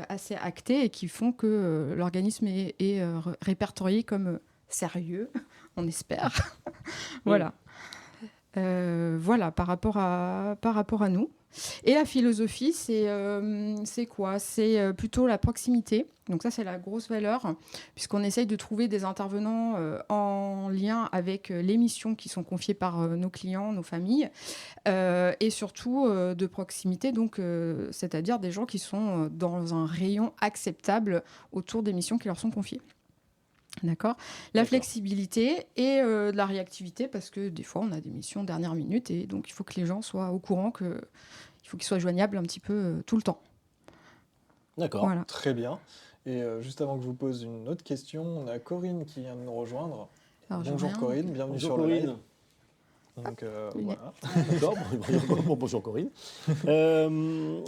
assez actées et qui font que l'organisme est répertorié comme sérieux, on espère. Voilà. Voilà, par rapport à nous. Et la philosophie, c'est quoi? C'est plutôt la proximité. Donc ça, c'est la grosse valeur, puisqu'on essaye de trouver des intervenants en lien avec les missions qui sont confiées par nos clients, nos familles, et surtout de proximité, donc c'est-à-dire des gens qui sont dans un rayon acceptable autour des missions qui leur sont confiées. D'accord. La D'accord. flexibilité et de la réactivité, parce que des fois, on a des missions dernière minute et donc il faut que les gens soient au courant il faut qu'ils soient joignables un petit peu tout le temps. D'accord. Voilà. Très bien. Et juste avant que je vous pose une autre question, on a Corinne qui vient de nous rejoindre. Alors, j'ai Bonjour rien. Corinne, bienvenue Bonjour sur le live. Corinne. Donc il est- voilà. D'accord, bonjour Corinne.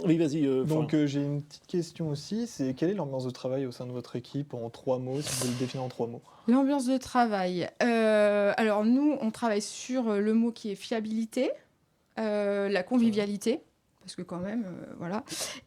Oui, vas-y. Donc j'ai une petite question aussi, c'est quelle est l'ambiance de travail au sein de votre équipe en 3 mots, si vous pouvez le définir en 3 mots? L'ambiance de travail. Alors nous, on travaille sur le mot qui est fiabilité, la convivialité, parce que quand même, voilà,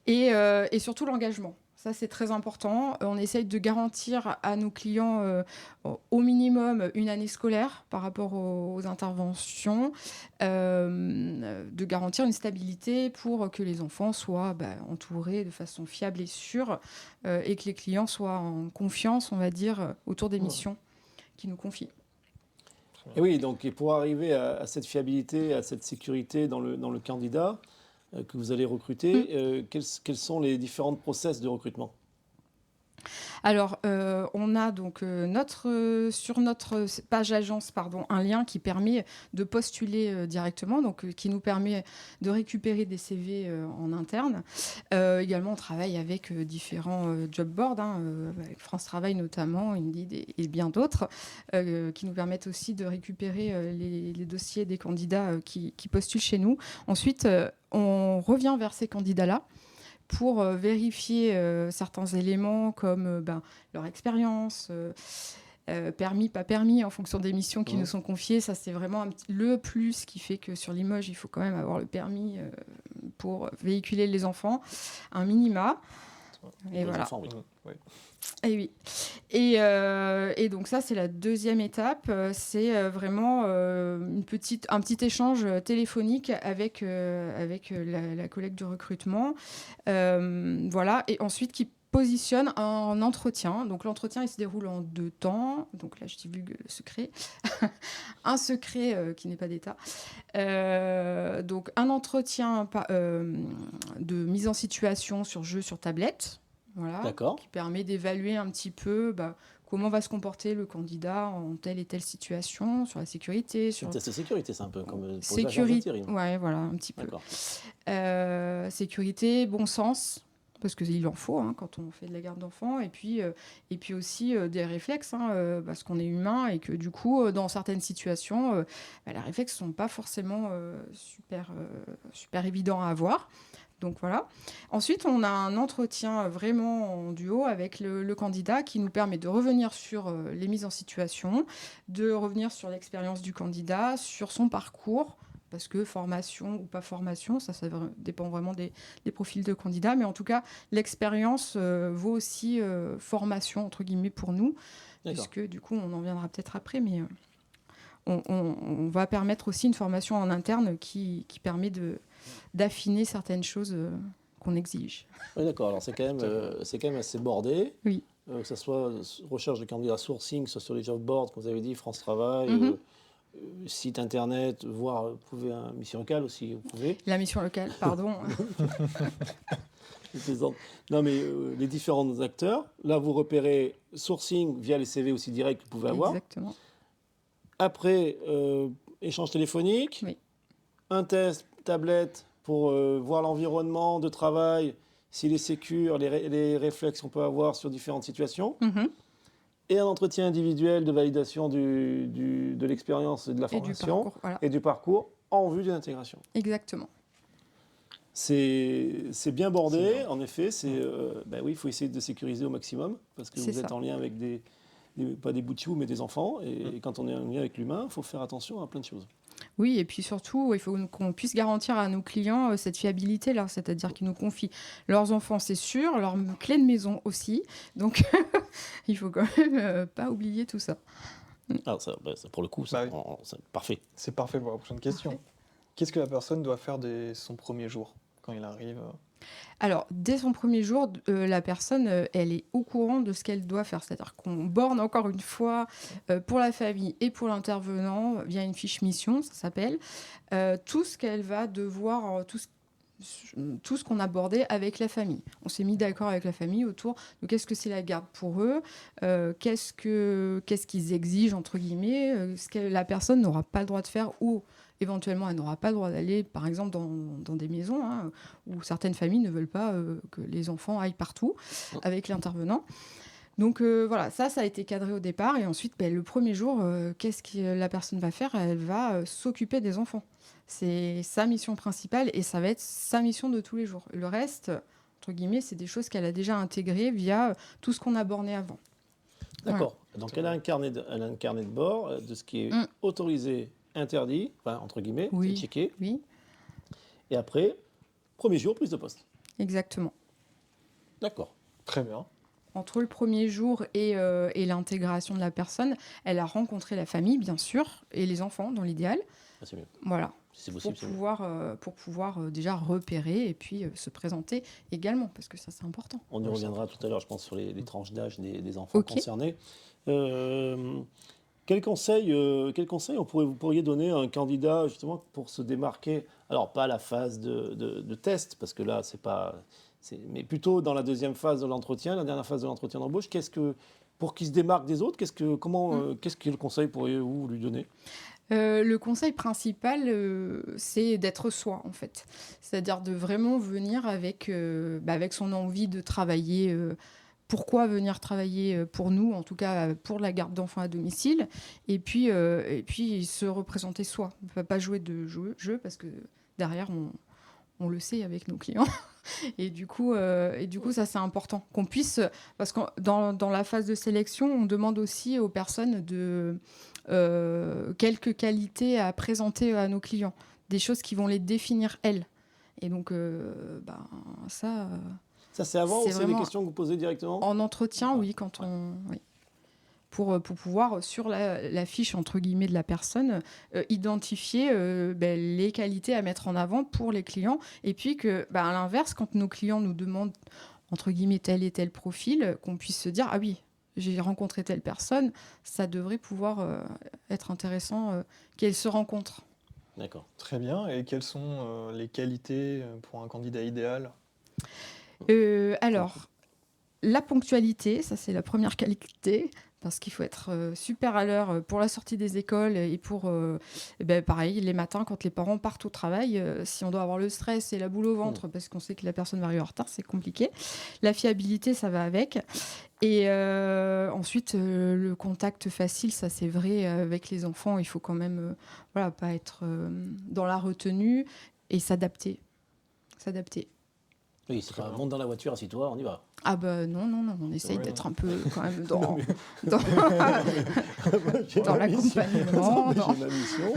et surtout l'engagement. Ça, c'est très important. On essaye de garantir à nos clients au minimum une année scolaire par rapport aux interventions, de garantir une stabilité pour que les enfants soient entourés de façon fiable et sûre, et que les clients soient en confiance, on va dire, autour des missions qu'ils nous confient. Et oui, donc et pour arriver à cette fiabilité, à cette sécurité dans le candidat que vous allez recruter, quels sont les différents process de recrutement? Alors, on a donc sur notre page agence, un lien qui permet de postuler directement, donc qui nous permet de récupérer des CV en interne. Également, on travaille avec différents job boards, avec France Travail notamment, Indeed et bien d'autres, qui nous permettent aussi de récupérer les dossiers des candidats qui postulent chez nous. Ensuite, on revient vers ces candidats-là pour vérifier certains éléments comme leur expérience, permis, pas permis, en fonction des missions qui nous sont confiées. Ça, c'est vraiment le plus qui fait que sur Limoges, il faut quand même avoir le permis pour véhiculer les enfants, un minima. Et Les voilà. enfants, oui. Ouais. Et oui. Et donc ça, c'est la deuxième étape. C'est vraiment un petit échange téléphonique avec la collègue du recrutement. Voilà. Et ensuite, qui positionne un entretien. Donc l'entretien, il se déroule en 2 temps. Donc là, je divulgue le secret. Un secret qui n'est pas d'État. Donc un entretien de mise en situation sur jeu sur tablette. Voilà, D'accord. qui permet d'évaluer un petit peu comment va se comporter le candidat en telle et telle situation, sur la sécurité, C'est sur un test de sécurité, c'est un peu comme pour les agences sécurité. d'intérim. Ouais, voilà, un petit peu. D'accord. Sécurité, bon sens, parce qu'il en faut quand on fait de la garde d'enfants, et puis aussi des réflexes, parce qu'on est humain et que du coup, dans certaines situations, les réflexes sont pas forcément super évidents à avoir. Donc voilà. Ensuite, on a un entretien vraiment en duo avec le candidat qui nous permet de revenir sur les mises en situation, de revenir sur l'expérience du candidat, sur son parcours, parce que formation ou pas formation, ça dépend vraiment des profils de candidats, mais en tout cas, l'expérience vaut aussi formation, entre guillemets, pour nous, D'accord. puisque du coup, on en viendra peut-être après, mais on va permettre aussi une formation en interne qui permet d'affiner certaines choses qu'on exige. Oui, d'accord. Alors, c'est quand même assez bordé. Oui. Que ce soit recherche de candidats sourcing, que ce soit sur les job boards, comme vous avez dit, France Travail, site internet, voire vous pouvez un mission locale aussi, vous pouvez. La mission locale, pardon. Je plaisante. Non, mais les différents acteurs, là, vous repérez sourcing via les CV aussi directs que vous pouvez avoir. Exactement. Après, échange téléphonique, Oui. un test tablette pour voir l'environnement de travail, s'il est sécure, les réflexes qu'on peut avoir sur différentes situations, et un entretien individuel de validation de l'expérience et de la Et du formation parcours, voilà. et du parcours en vue d'une intégration. Exactement. C'est bien bordé, C'est en effet. Oui, il faut essayer de sécuriser au maximum parce que C'est vous êtes ça. en lien avec pas des bouts de chou, mais des enfants. Et quand on est en lien avec l'humain, il faut faire attention à plein de choses. Oui, et puis surtout, il faut qu'on puisse garantir à nos clients cette fiabilité-là, c'est-à-dire qu'ils nous confient leurs enfants, c'est sûr, leurs clés de maison aussi. Donc, il faut quand même pas oublier tout ça. Alors ça, pour le coup, Bah oui. c'est parfait. C'est parfait pour la prochaine question. Qu'est-ce que la personne doit faire dès son premier jour quand il arrive? Alors, dès son premier jour, la personne, elle est au courant de ce qu'elle doit faire. C'est-à-dire qu'on borne encore une fois pour la famille et pour l'intervenant via une fiche mission, ça s'appelle, tout ce qu'elle va devoir, tout ce qu'on abordait avec la famille. On s'est mis d'accord avec la famille autour de qu'est-ce que c'est la garde pour eux, qu'est-ce qu'ils exigent, entre guillemets, ce que la personne n'aura pas le droit de faire ou éventuellement, elle n'aura pas le droit d'aller, par exemple, dans des maisons où certaines familles ne veulent pas que les enfants aillent partout avec l'intervenant. Donc voilà, ça a été cadré au départ. Et ensuite, le premier jour, qu'est-ce que la personne va faire? Elle va s'occuper des enfants. C'est sa mission principale et ça va être sa mission de tous les jours. Le reste, entre guillemets, c'est des choses qu'elle a déjà intégrées via tout ce qu'on a borné avant. D'accord. Donc elle a un carnet de bord de ce qui est autorisé, interdit, enfin, entre guillemets, Oui. c'est checké. Oui, Et après, premier jour, prise de poste. exactement. D'accord. Très bien. Entre le premier jour et l'intégration de la personne, elle a rencontré la famille, bien sûr, et les enfants, dans l'idéal. Ah, c'est mieux. Voilà, Si c'est possible, c'est mieux. pour pouvoir déjà repérer et puis se présenter également, parce que ça, c'est important. On y Ouais, reviendra tout à l'heure, je pense, sur les tranches d'âge des enfants Ok. concernés. Quel conseil vous pourriez donner à un candidat justement pour se démarquer? Alors pas la phase de test, parce que là mais plutôt dans la deuxième phase de l'entretien, la dernière phase de l'entretien d'embauche. Pour qu'il se démarque des autres, qu'est-ce que le conseil pourriez-vous lui donner? Le conseil principal, c'est d'être soi, en fait. C'est-à-dire de vraiment venir avec son envie de travailler. Pourquoi venir travailler pour nous, en tout cas pour la garde d'enfants à domicile, et puis se représenter soi. On ne peut pas jouer de jeu parce que derrière, on le sait avec nos clients. Et du coup, ça, c'est important. Qu'on puisse... Parce que dans la phase de sélection, on demande aussi aux personnes quelques qualités à présenter à nos clients. Des choses qui vont les définir, elles. Et donc, ça... Ça, c'est avant ou c'est c'est des vraiment questions que vous posez directement? En entretien, oui, oui. Pour pouvoir, sur la fiche, entre guillemets, de la personne, identifier les qualités à mettre en avant pour les clients. Et puis à l'inverse, quand nos clients nous demandent, entre guillemets, tel et tel profil, qu'on puisse se dire, ah oui, j'ai rencontré telle personne, ça devrait pouvoir être intéressant qu'elle se rencontre. D'accord. Très bien. Et quelles sont les qualités pour un candidat idéal? Alors, la ponctualité, ça c'est la première qualité, parce qu'il faut être super à l'heure pour la sortie des écoles et pour, pareil, les matins quand les parents partent au travail, si on doit avoir le stress et la boule au ventre parce qu'on sait que la personne va arriver en retard, c'est compliqué. La fiabilité, ça va avec. Et ensuite, le contact facile, ça c'est vrai, avec les enfants, il faut quand même pas être dans la retenue et s'adapter. Oui, c'est pas monte dans la voiture, assis-toi, on y va. Ah non, on essaye Ouais, d'être non. un peu quand même dans J'ai dans ma mission. l'accompagnement. J'ai ma mission,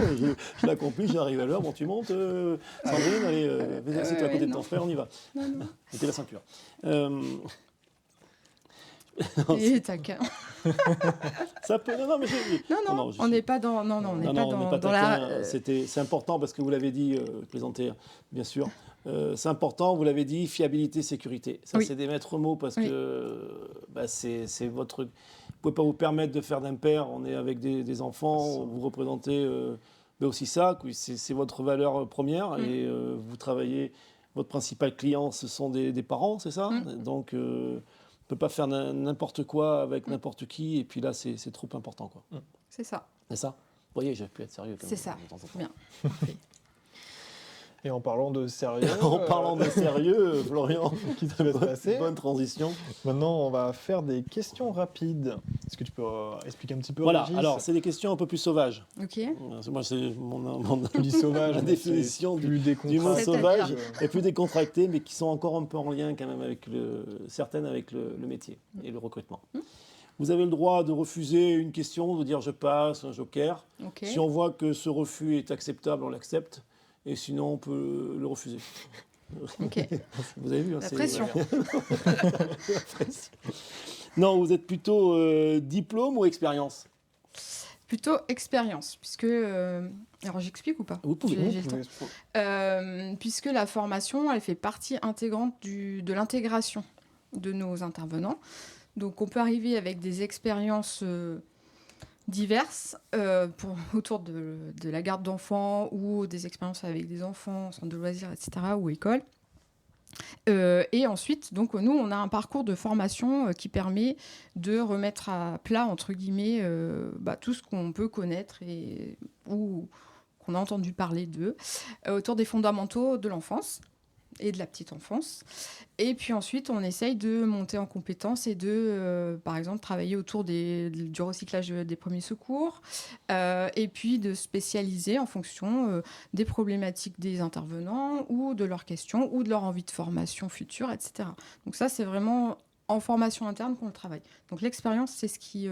je l'accomplis, j'arrive à l'heure. Bon, tu montes, Sandrine, allez, vas-y, assieds-toi à côté de ton non. frère, on y va. Non. Mettez la ceinture. Et taquin. Ça peut. Non, mais Non, je on suis- n'est pas dans. Non, on n'est pas dans taquin. la. C'est important parce que vous l'avez dit, présenter, bien sûr. C'est important, vous l'avez dit, fiabilité, sécurité. Ça, Oui. c'est des maîtres mots parce Oui. que c'est votre. Vous ne pouvez pas vous permettre de faire d'impair. On est avec des enfants, vous représentez aussi ça. C'est votre valeur première et vous travaillez. Votre principal client, ce sont des parents, c'est ça? Donc, on ne peut pas faire n'importe quoi avec n'importe qui. Et puis là, c'est trop important, quoi. C'est ça. C'est ça? Vous voyez, j'ai pu être sérieux. Quand C'est même, ça. de temps en temps. Bien. Et en parlant de sérieux, En parlant de sérieux, Florian, qui va se passer. bonne transition. Maintenant, on va faire des questions rapides. Est-ce que tu peux expliquer un petit peu, Voilà, Régis? alors c'est des questions un peu plus sauvages. Ok. Moi, c'est mon Tu dis sauvage, la mais définition c'est plus du mot C'est-à-dire sauvage et plus décontracté, mais qui sont encore un peu en lien quand même avec certaines avec le métier et le recrutement. Vous avez le droit de refuser une question, de dire je passe, un joker. Ok. Si on voit que ce refus est acceptable, on l'accepte. Et sinon, on peut le refuser. Ok. Vous avez vu, hein, La c'est- pression. La pression. Non, vous êtes plutôt diplôme ou expérience? Plutôt expérience, puisque. Alors j'explique ou pas? Vous pouvez. J'ai le temps. Puisque la formation, elle fait partie intégrante de l'intégration de nos intervenants. Donc on peut arriver avec des expériences diverses autour de la garde d'enfants ou des expériences avec des enfants, centre de loisirs, etc. ou école. Et ensuite, donc nous, on a un parcours de formation qui permet de remettre à plat, entre guillemets, tout ce qu'on peut connaître ou qu'on a entendu parler d'eux, autour des fondamentaux de l'enfance et de la petite enfance. Et puis ensuite, on essaye de monter en compétences et de, par exemple, travailler autour du recyclage des premiers secours, et puis de spécialiser en fonction des problématiques des intervenants ou de leurs questions ou de leur envie de formation future, etc. Donc ça, c'est vraiment en formation interne qu'on le travaille. Donc l'expérience, c'est ce qui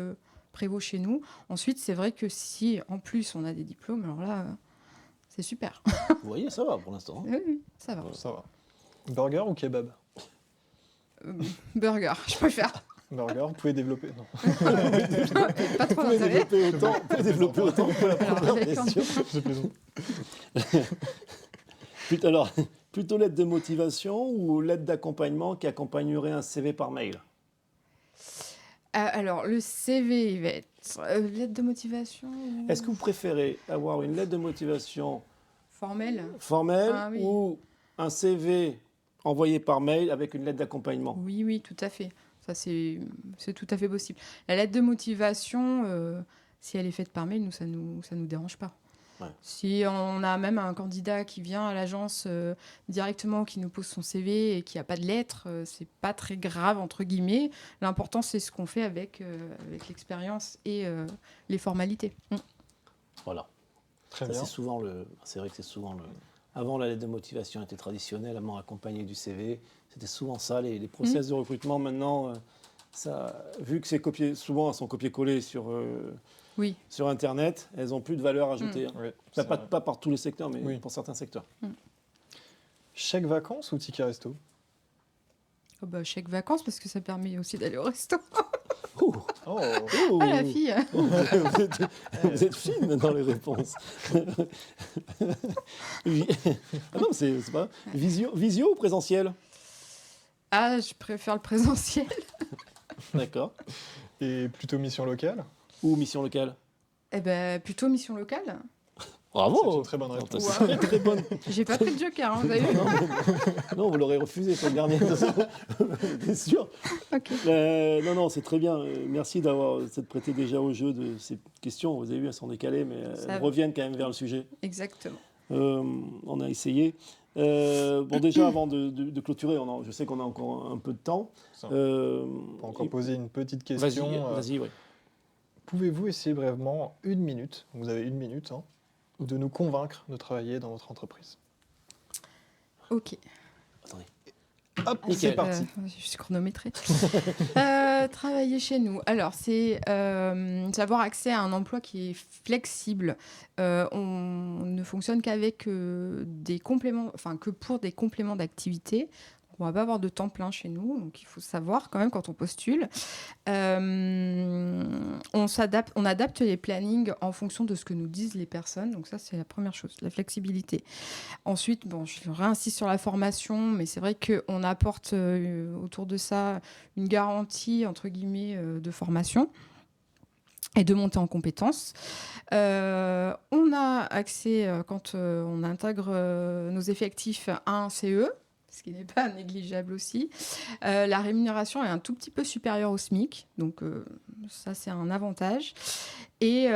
prévaut chez nous. Ensuite, c'est vrai que si, en plus, on a des diplômes, alors là, c'est super. Vous voyez, ça va pour l'instant. Oui, oui, ça va. Ça va. Burger ou kebab? Burger, je préfère. Burger, vous pouvez développer. Non. Pas trop Vous d'intérêt. pouvez développer autant que la Alors, première avec question. Je plaisante. Alors, plutôt lettre de motivation ou lettre d'accompagnement qui accompagnerait un CV par mail? Alors, le CV, il va être lettre de motivation ou Est-ce que vous préférez avoir une lettre de motivation formelle. formelle Ah oui. ou un CV envoyé par mail avec une lettre d'accompagnement? Oui, oui, tout à fait. Ça, c'est tout à fait possible. La lettre de motivation, si elle est faite par mail, ça nous dérange pas. Ouais. Si on a même un candidat qui vient à l'agence directement, qui nous pose son CV et qui n'a pas de lettre, c'est pas très grave, entre guillemets. L'important, c'est ce qu'on fait avec l'expérience et les formalités. Voilà. Très Ça, bien. c'est vrai que c'est souvent le. Avant, la lettre de motivation était traditionnelle, accompagnée du CV. C'était souvent ça. Les process de recrutement, maintenant, vu que c'est souvent elles sont copiées-collées Oui. sur Internet, elles n'ont plus de valeur ajoutée. Hein. Oui, Pas, c'est pas, vrai. pas par tous les secteurs, mais Oui. pour certains secteurs. Chèque vacances ou ticket resto? Oh bah, chèque vacances, parce que ça permet aussi d'aller au resto. Ouh, Oh, ouh. Ah, la fille. Vous êtes fine dans les réponses. Ah non, c'est pas. Visio ou présentiel? Ah, je préfère le présentiel. D'accord. et plutôt mission locale? Ou mission locale? Eh ben, plutôt mission locale. C'est Bravo! une très bonne réponse. C'est très, très bonne. J'ai pas pris de joker, hein, vous avez vu. Non, vous l'aurez refusé, c'est le dernier. C'est sûr. Ok. Non, c'est très bien. Merci de s'être prêté déjà au jeu de ces questions. Vous avez vu, elles sont décalées, mais Ça elles va. reviennent quand même vers le sujet. Exactement. On a essayé. Bon, déjà, avant de clôturer, je sais qu'on a encore un peu de temps. Ça. Euh, On peut encore poser une petite Vas-y, question. vas-y, oui. Pouvez-vous essayer brièvement, 1 minute, vous avez 1 minute, hein, de nous convaincre de travailler dans votre entreprise? Ok. Attendez. Hop, Nickel. c'est parti. Je suis chronométrée. Travailler chez nous. Alors, c'est avoir accès à un emploi qui est flexible. On ne fonctionne qu'avec des compléments, enfin que pour des compléments d'activité. On va pas avoir de temps plein chez nous, donc il faut savoir quand même quand on postule. On adapte les plannings en fonction de ce que nous disent les personnes. Donc ça, c'est la première chose, la flexibilité. Ensuite, bon, je réinsiste sur la formation, mais c'est vrai qu'on apporte autour de ça une garantie, entre guillemets, de formation et de monter en compétences. On a accès, quand on intègre nos effectifs, à un CE, ce qui n'est pas négligeable aussi. La rémunération est un tout petit peu supérieure au SMIC, donc ça c'est un avantage. Et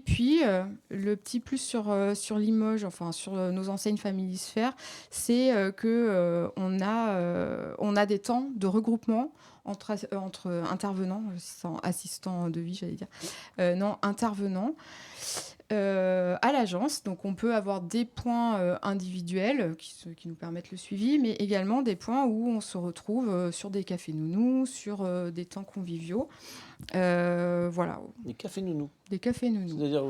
puis, le petit plus sur Limoges, enfin sur nos enseignes Familisphère, c'est qu'on a des temps de regroupement entre intervenants, assistants de vie, j'allais dire, intervenants, à l'agence. Donc on peut avoir des points individuels qui nous permettent le suivi, mais également des points où on se retrouve sur des cafés nounous, sur des temps conviviaux. Voilà, Les cafés nounous. des cafés nounous. C'est-à-dire,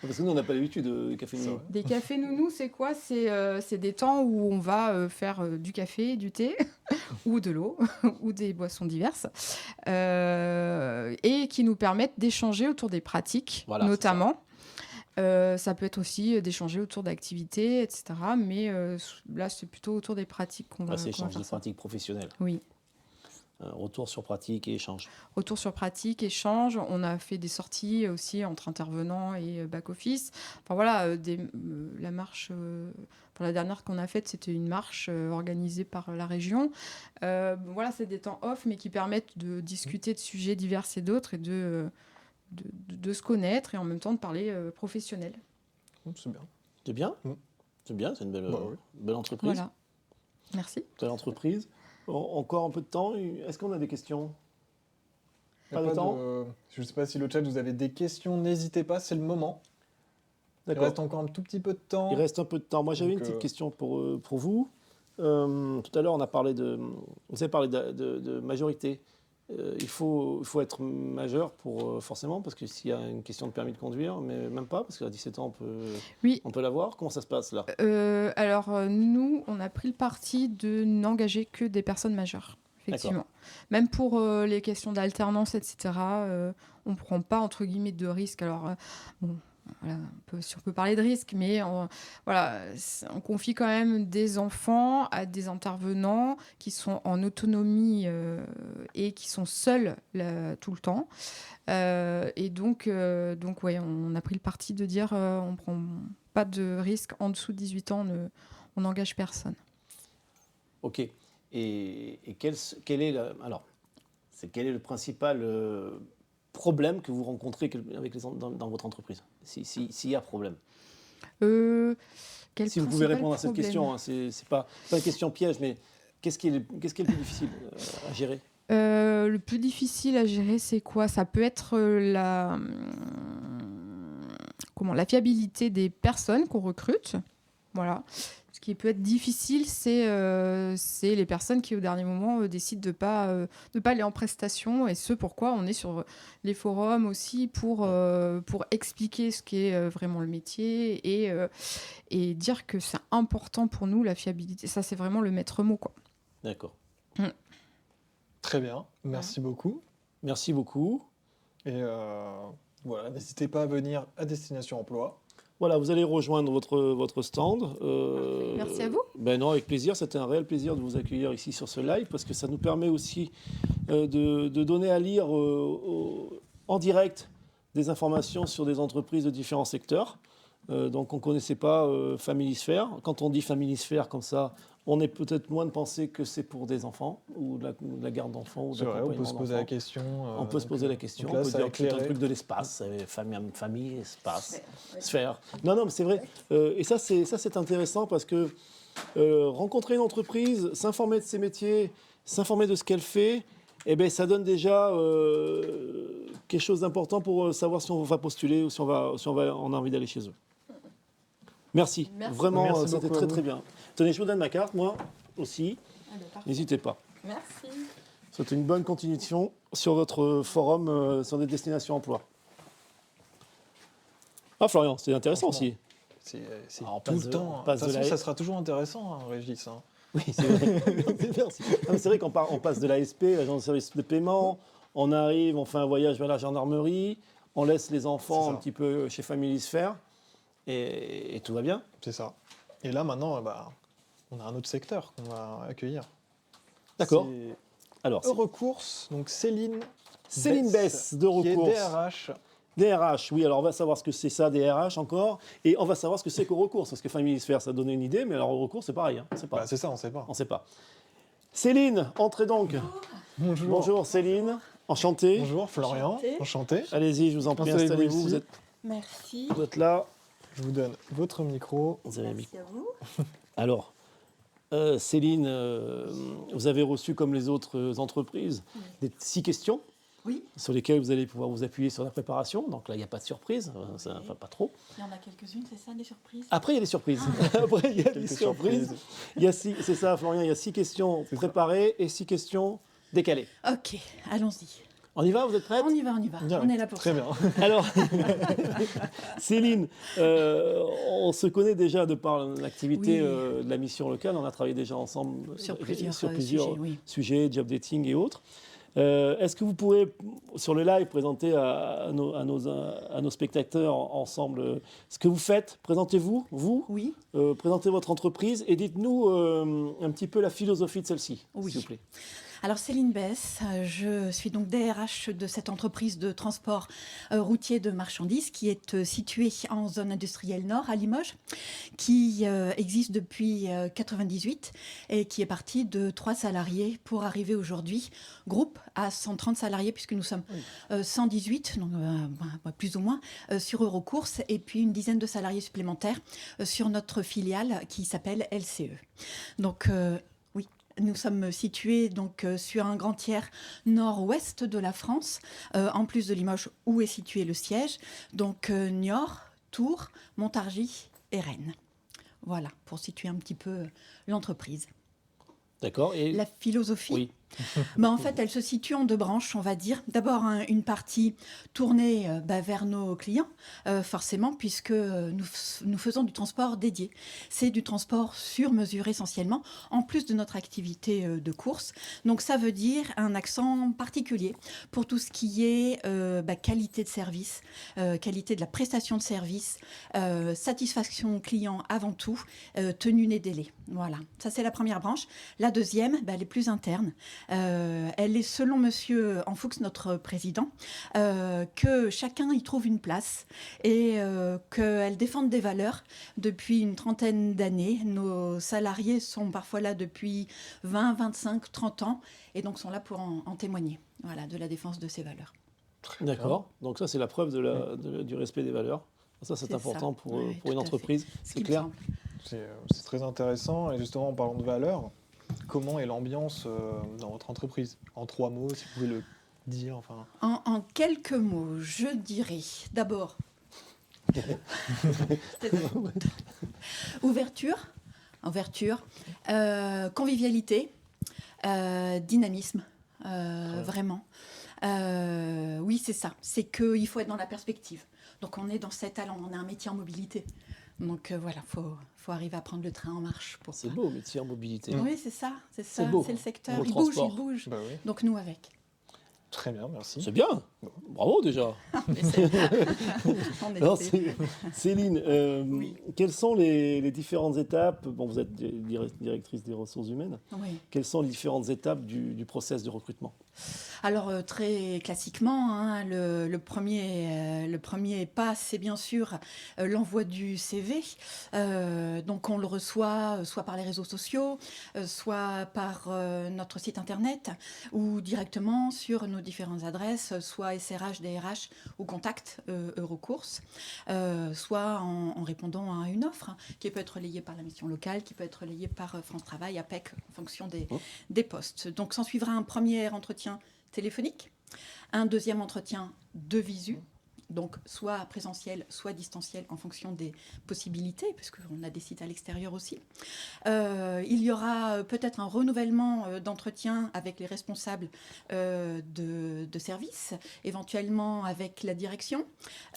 parce que nous, on n'a pas l'habitude de café nounous. Des cafés nounous, c'est quoi? C'est des temps où on va faire du café, du thé, ou de l'eau, ou des boissons diverses, et qui nous permettent d'échanger autour des pratiques, Voilà, notamment. Ça peut être aussi d'échanger autour d'activités, etc. Mais là, c'est plutôt autour des pratiques qu'on va, Là, c'est qu'on va échange de faire ça. pratiques professionnelles. Oui. Retour sur pratique et échange. Retour sur pratique, échange. On a fait des sorties aussi entre intervenants et back-office. Enfin voilà, la marche, pour la dernière qu'on a faite, c'était une marche organisée par la région. Voilà, c'est des temps off, mais qui permettent de discuter de sujets divers et d'autres et de de se connaître et en même temps de parler professionnel. C'est bien. C'est bien. Mm. C'est bien, c'est une belle, Bah oui. belle entreprise. Voilà. Merci. Belle entreprise. Encore un peu de temps. Est-ce qu'on a des questions? Y a Pas de temps. Je ne sais pas si le chat, vous avez des questions, n'hésitez pas, c'est le moment. Il D'accord. reste encore un tout petit peu de temps. Il reste un peu de temps. Moi, j'avais une Donc, petite question pour vous. Tout à l'heure, vous avez parlé de majorité. Il faut être majeur pour forcément, parce que s'il y a une question de permis de conduire, mais même pas, parce qu'à 17 ans, Oui. on peut l'avoir. Comment ça se passe là? Alors, nous, on a pris le parti de n'engager que des personnes majeures, effectivement. Même pour les questions d'alternance, etc., on ne prend pas, entre guillemets, de risque. Alors, bon, voilà, si on peut parler de risque, mais voilà, on confie quand même des enfants à des intervenants qui sont en autonomie et qui sont seuls tout le temps. Et donc ouais, on a pris le parti de dire on ne prend pas de risque en dessous de 18 ans, on n'engage personne. Ok. Et quel est quel est le principal problème que vous rencontrez avec dans votre entreprise, s'il y a problème? Si vous pouvez répondre à cette question, hein, c'est pas une question piège, mais qu'est-ce qui est le plus difficile à gérer? Le plus difficile à gérer, c'est quoi? Ça peut être la fiabilité des personnes qu'on recrute. Voilà. Ce qui peut être difficile, c'est les personnes qui, au dernier moment, décident de pas aller en prestation. Et ce, pourquoi on est sur les forums aussi pour expliquer ce qu'est vraiment le métier et dire que c'est important pour nous, la fiabilité. Ça, c'est vraiment le maître mot, quoi. D'accord. Très bien, merci beaucoup. Merci beaucoup. Et voilà, n'hésitez pas à venir à Destination Emploi. Voilà, vous allez rejoindre votre stand. Merci à vous. Ben non, avec plaisir. C'était un réel plaisir de vous accueillir ici sur ce live parce que ça nous permet aussi de donner à lire en direct des informations sur des entreprises de différents secteurs. Donc on ne connaissait pas Familisphere. Quand on dit Familisphere comme ça, on est peut-être loin de penser que c'est pour des enfants ou de la garde d'enfants. C'est vrai, on peut se poser la question. On peut se poser la question. là, On peut ça dire a que c'est un éclairé. truc de l'espace, famille, espace, sphère. Non, mais c'est vrai. Et ça, c'est intéressant parce que rencontrer une entreprise, s'informer de ses métiers, s'informer de ce qu'elle fait, eh ben, ça donne déjà quelque chose d'important pour savoir si on va postuler ou si on a envie d'aller chez eux. Merci. Vraiment, Merci c'était beaucoup à très vous. très bien. Tenez, je vous donne ma carte, moi aussi. N'hésitez pas. Merci. Souhaite une bonne continuation sur votre forum sur des destinations emploi. Ah, Florian, c'est intéressant Franchement. aussi. C'est Alors, on tout passe le de- temps. on De passe toute de façon, la- ça sera toujours intéressant, hein, Régis. Hein. Oui, c'est vrai. Merci. Non, mais c'est vrai on passe de l'ASP, l'agence de service de paiement, on arrive, on fait un voyage vers la gendarmerie, on laisse les enfants C'est ça. un petit peu chez Familisphere et tout va bien. C'est ça. Et là, maintenant, on a un autre secteur qu'on va accueillir. D'accord. C'est Alors, Eurocourse, donc Céline Bess de qui est Eurocourse. DRH. DRH, oui, alors on va savoir ce que c'est ça, DRH encore, et on va savoir ce que c'est qu'Eurocourse, parce que Familisphere, ça donnait une idée, mais alors Eurocourse, c'est pareil, hein, c'est pas. C'est ça, on sait pas. On ne sait pas. Céline, entrez donc. Bonjour. Bonjour Céline, enchantée. Bonjour, Florian. Enchanté. Allez-y, je vous en prie, Installez-vous installez-vous, ici. Merci. vous êtes là. Je vous donne votre micro. Vous avez mis. Merci à vous. Alors, Céline, vous avez reçu, comme les autres entreprises, des 6 questions Oui, sur lesquelles vous allez pouvoir vous appuyer sur la préparation. Donc là, il n'y a pas de surprise, enfin, pas trop. il y en a quelques-unes, c'est ça, des surprises? Après, il y a des surprises. Après, il y a des Quelques surprises. Il y a c'est ça, Florian, il y a 6 questions préparées et 6 questions décalées. Ok, allons-y. On y va, vous êtes prête? On y va. Direct. On est là pour Très ça. bien. Alors, Céline, on se connaît déjà de par l'activité Oui. de la mission locale. On a travaillé déjà ensemble Sur plusieurs, plusieurs sujets, oui. sujets, job dating et autres. Est-ce que vous pourrez, sur le live, présenter à nos spectateurs ensemble ce que vous faites? Présentez-vous, Oui, présentez votre entreprise et dites-nous un petit peu la philosophie de celle-ci, Oui. s'il vous plaît. Alors Céline Bess, je suis donc DRH de cette entreprise de transport routier de marchandises qui est située en zone industrielle nord à Limoges, qui existe depuis 1998 et qui est partie de 3 salariés pour arriver aujourd'hui, groupe à 130 salariés puisque nous sommes 118, donc, plus ou moins, sur Eurocourse et puis une dizaine de salariés supplémentaires sur notre filiale qui s'appelle LCE. Donc oui, nous sommes situés donc sur un grand tiers nord-ouest de la France, en plus de Limoges où est situé le siège, donc Niort, Tours, Montargis et Rennes. Voilà, pour situer un petit peu l'entreprise. D'accord. Et La philosophie, oui. en fait, elle se situe en 2 branches, on va dire. D'abord, une partie tournée vers nos clients, forcément, puisque nous faisons du transport dédié. C'est du transport sur mesure essentiellement, en plus de notre activité de course. Donc, ça veut dire un accent particulier pour tout ce qui est qualité de service, qualité de la prestation de service, satisfaction client avant tout, tenue des délais. Voilà, ça c'est la première branche. La deuxième, elle est plus interne. Elle est, selon Monsieur Enfoux, notre président, que chacun y trouve une place et qu'elle défende des valeurs depuis une trentaine d'années. Nos salariés sont parfois là depuis 20, 25, 30 ans et donc sont là pour en témoigner, voilà, de la défense de ces valeurs. D'accord. Donc ça, c'est la preuve du respect des valeurs. Ça, c'est important ça. pour, Oui, pour une tout à fait. entreprise. Ce C'est qui me clair. semble. C'est très intéressant. Et justement, en parlant de valeurs, comment est l'ambiance dans votre entreprise? En 3 mots, si vous pouvez le dire. Enfin. En quelques mots, je dirais d'abord ouverture, convivialité, dynamisme, vraiment. Oui, c'est ça. C'est qu'il faut être dans la perspective. Donc on est dans cet talent, on a un métier en mobilité. Donc voilà, faut arriver à prendre le train en marche. C'est beau, métier en mobilité. Oui, c'est ça. C'est beau. C'est le secteur. Beau Il transport. bouge. Bah oui. Donc nous avec. Très bien, merci. C'est bien. Bravo déjà. On essaie. On Alors, essaie. Céline, Oui. quelles sont les différentes étapes? Bon, vous êtes directrice des ressources humaines. Oui. Quelles sont les différentes étapes du process de recrutement? Alors très classiquement, hein, le premier pas, c'est bien sûr l'envoi du CV. Donc on le reçoit soit par les réseaux sociaux, soit par notre site internet ou directement sur nos différentes adresses, soit SRH, DRH ou contact Eurocourse, soit en répondant à une offre, hein, qui peut être relayée par la mission locale, qui peut être relayée par France Travail, APEC, en fonction des postes. Donc s'en suivra un premier entretien téléphonique, un deuxième entretien de visu, donc soit présentiel, soit distanciel en fonction des possibilités, puisqu'on a des sites à l'extérieur aussi. Il y aura peut-être un renouvellement d'entretien avec les responsables de service, éventuellement avec la direction.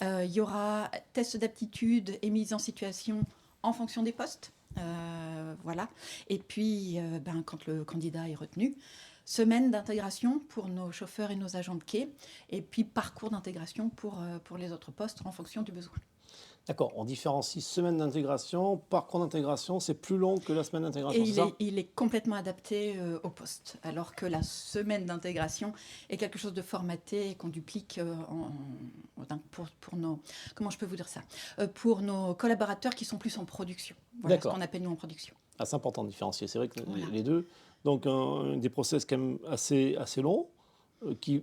Il y aura test d'aptitude et mise en situation en fonction des postes. Voilà. Et puis, quand le candidat est retenu, semaine d'intégration pour nos chauffeurs et nos agents de quai, et puis parcours d'intégration pour les autres postes en fonction du besoin. D'accord, on différencie semaine d'intégration, parcours d'intégration, c'est plus long que la semaine d'intégration, Et c'est ça? il est complètement adapté au poste, alors que la semaine d'intégration est quelque chose de formaté et qu'on duplique pour nos... Comment je peux vous dire ça? Pour nos collaborateurs qui sont plus en production. Voilà ce D'accord. qu'on appelle nous en production. Ah, c'est important de différencier, c'est vrai que Voilà. les deux. Donc des process quand même assez longs, qui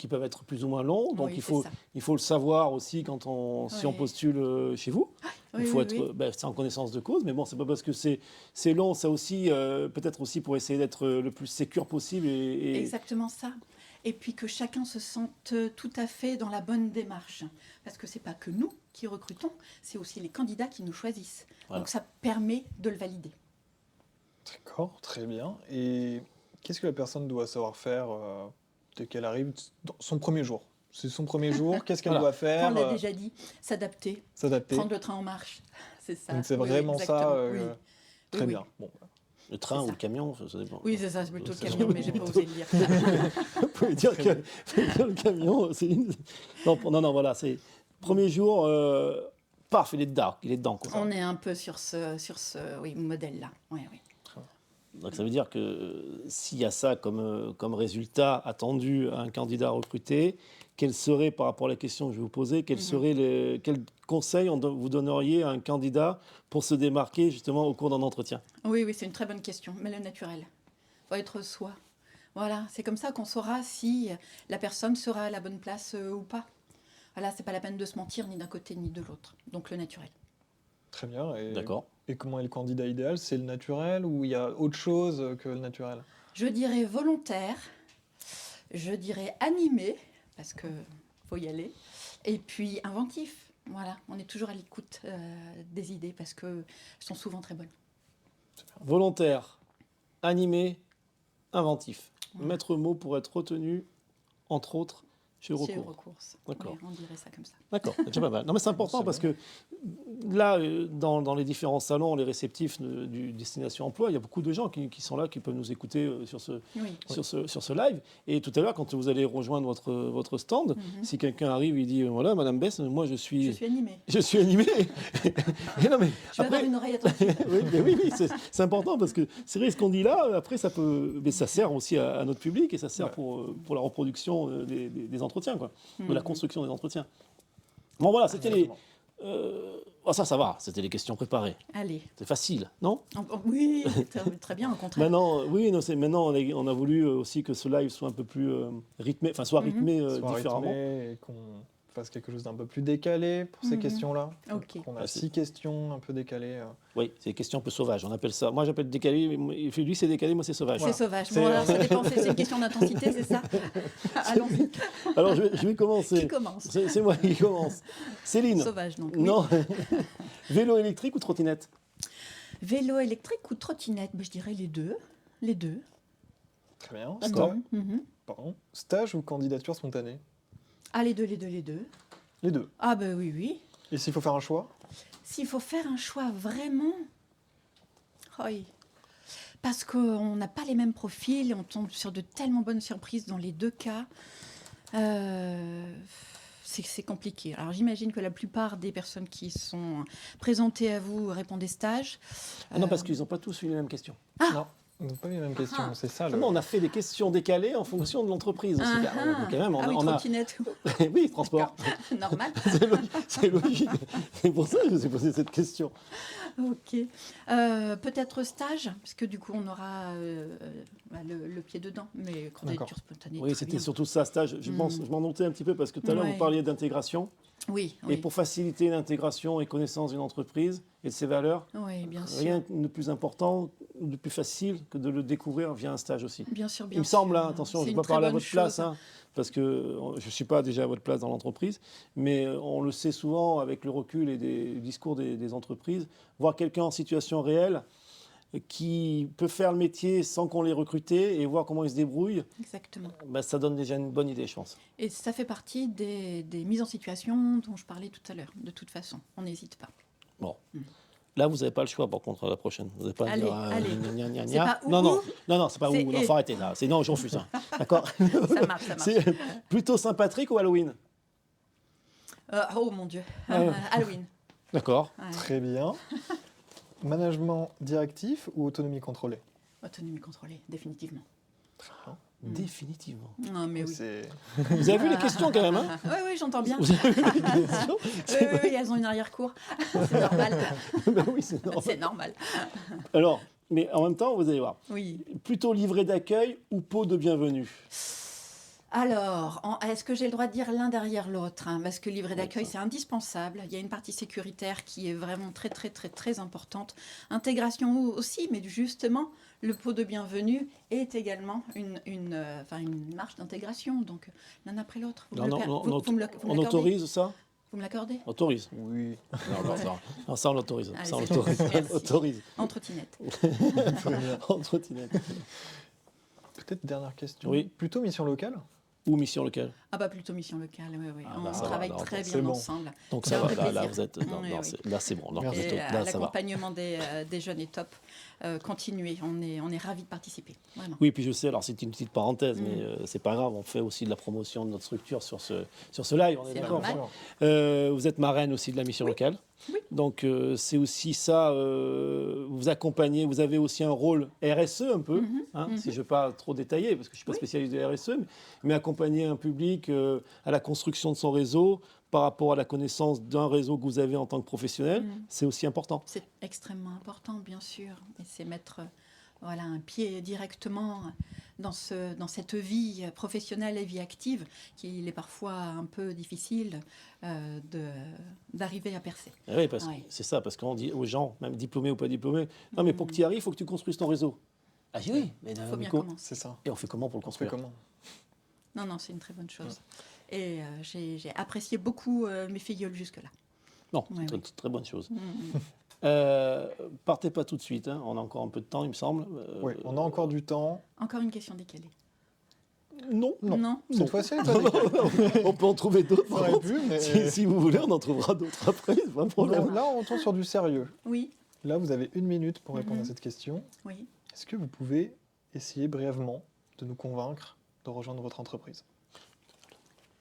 peuvent être plus ou moins longs. Donc Oui, il c'est ça. faut le savoir aussi si on Oui. postule chez vous. Oui, Il faut oui, être oui. c'est en connaissance de cause, mais bon, c'est pas parce que c'est long, ça aussi peut-être aussi pour essayer d'être le plus sécure possible et Exactement ça. Et puis que chacun se sente tout à fait dans la bonne démarche. Parce que c'est pas que nous qui recrutons, c'est aussi les candidats qui nous choisissent. Voilà. Donc ça permet de le valider. D'accord, très bien. Et qu'est-ce que la personne doit savoir faire dès qu'elle arrive dans son premier jour? C'est son premier jour, qu'est-ce qu'elle Voilà. doit faire? On l'a déjà dit, s'adapter, S'adapter. prendre le train en marche. C'est ça. Donc c'est Oui, vraiment ça. exactement. Oui. Très Oui, bien. oui. Bon, le train C'est ou ça. le camion, ça dépend. Oui, c'est ça, c'est plutôt le C'est camion, ça. mais j'ai pas osé le dire. Vous pouvez dire que le camion, c'est une... Non, voilà, c'est premier jour, paf, il est dedans quoi. On est un peu sur ce modèle-là. Oui, oui. Donc ça veut dire que s'il y a ça comme résultat attendu à un candidat recruté, quel serait, par rapport à la question que je vais vous poser, quel conseil vous donneriez à un candidat pour se démarquer justement au cours d'un entretien? Oui, oui, c'est une très bonne question. Mais le naturel. Il faut être soi. Voilà, c'est comme ça qu'on saura si la personne sera à la bonne place ou pas. Voilà, c'est pas la peine de se mentir ni d'un côté ni de l'autre. Donc le naturel. Très bien. D'accord. Et comment est le candidat idéal? C'est le naturel ou il y a autre chose que le naturel? Je dirais volontaire, je dirais animé, parce que faut y aller, et puis inventif. Voilà, on est toujours à l'écoute des idées parce qu'elles sont souvent très bonnes. Volontaire, animé, inventif. Ouais. Maître mot pour être retenu, entre autres, chez Chez Eurocours. Eurocourse. D'accord. Oui, on dirait ça comme ça. D'accord, c'est déjà pas mal. Non, mais c'est important C'est parce bon. que là, dans les différents salons, les réceptifs du Destination Emploi, il y a beaucoup de gens qui sont là, qui peuvent nous écouter sur Oui. sur ce live. Et tout à l'heure, quand vous allez rejoindre votre stand, si quelqu'un arrive et dit voilà, Madame Bess, moi je Je suis animée. animé. Et non, mais Je vais après, avoir une oreille attentive. oui, c'est important parce que c'est vrai ce qu'on dit là. Après, mais ça sert aussi à notre public et ça sert Ouais. pour la reproduction des entretiens, quoi, de la Mhm. construction des entretiens. Bon, voilà, c'était les. Exactement. Ça va, c'était les questions préparées. Allez. C'est facile, non? Oui, très bien, au contraire. Maintenant, oui, non, maintenant on a voulu aussi que ce live soit un peu plus rythmé, enfin soit rythmé Soit différemment. rythmé et qu'on fasse quelque chose d'un peu plus décalé pour ces Mhm. questions-là. Ok. Donc, on a Ah, c'est- 6 questions un peu décalées. Oui, c'est des questions un peu sauvages, on appelle ça. Moi j'appelle décalé, lui c'est décalé, moi c'est sauvage. C'est sauvage. C'est- Bon, alors ça dépend, c'est une question d'intensité, c'est ça? Allons-y. Alors je vais Qui commencer. commence? C'est moi qui commence. Céline. Sauvage, donc. Oui. Non. Vélo électrique ou trottinette? Vélo électrique ou trottinette? Ben, je dirais les deux. Les deux. Très bien. D'accord. Stage ou candidature spontanée? Ah, les deux, les deux, les deux. Les deux. Ah, ben oui, oui. Et s'il faut faire un choix? S'il faut faire un choix vraiment, oui. Parce qu'on n'a pas les mêmes profils, et on tombe sur de tellement bonnes surprises dans les deux cas. C'est compliqué. Alors j'imagine que la plupart des personnes qui sont présentées à vous répondent des stages. Non, parce qu'ils n'ont pas tous eu les mêmes questions. Non. On n'a pas les mêmes questions, c'est ça. Non, on a fait des questions décalées en fonction de l'entreprise aussi. Ah, ah. Quand même, Ah oui, on a... trottinette. oui, transport. Normal. C'est logique. C'est pour ça que je vous ai posé cette question. Ok. Peut-être stage, parce que du coup on aura le pied dedans. Mais candidature spontanée. Oui, très c'était bien. surtout ça, stage. Je m'en doutais un petit peu parce que tout à l'heure, Ouais. vous parliez d'intégration. Oui, Et oui. pour faciliter l'intégration et connaissance d'une entreprise et de ses valeurs, Oui, bien sûr. rien de plus important, de plus facile que de le découvrir via un stage aussi. Bien sûr, bien Il me semble, sûr. hein, attention, C'est je ne une vais pas très parler à bonne votre place, chose. hein, parce que je ne suis pas déjà à votre place dans l'entreprise, mais on le sait souvent avec le recul et des discours des entreprises, voir quelqu'un en situation réelle qui peut faire le métier sans qu'on l'ait recruté et voir comment il se débrouille, Exactement. ben, ça donne déjà une bonne idée, je pense. Et ça fait partie des mises en situation dont je parlais tout à l'heure. De toute façon, on n'hésite pas. Bon. Là, vous n'avez pas le choix, par contre, la prochaine. Vous n'avez pas à Allez, dire, allez. gna, gna, gna, C'est gna. pas ou, Non, non, ou. non, c'est pas où. C'est Non, et. faut arrêter là. Non, je refuse. Hein. D'accord. Ça marche, ça marche. C'est plutôt Saint-Patrick ou Halloween? Oh mon Dieu. Ah. Halloween. D'accord. Ouais. Très bien. Management directif ou autonomie contrôlée? Autonomie contrôlée, définitivement. Définitivement. Non, mais oui. Vous avez vu les questions quand même, hein? Oui, oui, j'entends bien. Vous avez vu les questions? Oui, oui, oui, elles ont une arrière-cour. C'est normal. Ben oui, c'est normal. C'est normal. Alors, mais en même temps, vous allez voir. Oui. Plutôt livret d'accueil ou pot de bienvenue? Alors, est-ce que j'ai le droit de dire l'un derrière l'autre, hein? Parce que le livret Oui, d'accueil, ça. c'est indispensable. Il y a une partie sécuritaire qui est vraiment très, très, très, très intégration aussi, mais justement, le pot de bienvenue est également une marche d'intégration. Donc, l'un après l'autre. Vous Non, me non, le per- non, vous- non, vous me le- vous me On l'accordez autorise ça? Vous me l'accordez? Autorise. Oui. Non, ça on l'autorise. Allez, Ça on c'est l'autorise. bon. Merci. Autorise. En trottinette. En trottinette. Peut-être dernière question. Oui. Plutôt mission locale? Ou mission locale. Ah bah plutôt mission locale, oui, oui. Ah on bah ça va, travaille là, très c'est bien bon. ensemble. Donc C'est ça un va, vrai là plaisir. vous êtes. Non, Oui, non, oui. là c'est bon. Merci. Et Là, ça va. l'accompagnement des jeunes est top. Continuez, on est ravis de participer. Vraiment. Oui, puis je sais, alors c'est une petite parenthèse, mais c'est pas grave, on fait aussi de la promotion de notre structure sur ce live, on est C'est d'accord. normal. Vous êtes marraine aussi de la mission locale. Oui. Donc c'est aussi ça, vous accompagnez, vous avez aussi un rôle RSE un peu, si je ne veux pas trop détailler, parce que je ne suis pas spécialiste de RSE, mais accompagner un public à la construction de son réseau par rapport à la connaissance d'un réseau que vous avez en tant que professionnel, c'est aussi important. C'est extrêmement important, bien sûr. Et c'est mettre un pied directement dans cette vie professionnelle et vie active qu'il est parfois un peu difficile d'arriver à percer. Et oui, c'est ça, parce qu'on dit aux gens, même diplômés ou pas diplômés, non mais pour que tu y arrives, il faut que tu construises ton réseau. Ah oui, mais il faut bien commencer. C'est ça. Et on fait comment pour le construire? Non, c'est une très bonne chose. Et j'ai apprécié beaucoup mes filleuls jusque-là. Non, c'est une très bonne chose. Partez pas tout de suite, hein. On a encore un peu de temps, il me semble. Oui, on a encore du temps. Encore une question décalée. Non. Cette fois-ci, elle est pas décalée. On peut en trouver d'autres. Ça aurait pu, mais... si vous voulez, on en trouvera d'autres après, c'est pas un problème. Donc là, on tombe sur du sérieux. Oui. Là, vous avez 1 minute pour répondre à cette question. Oui. Est-ce que vous pouvez essayer brièvement de nous convaincre de rejoindre votre entreprise?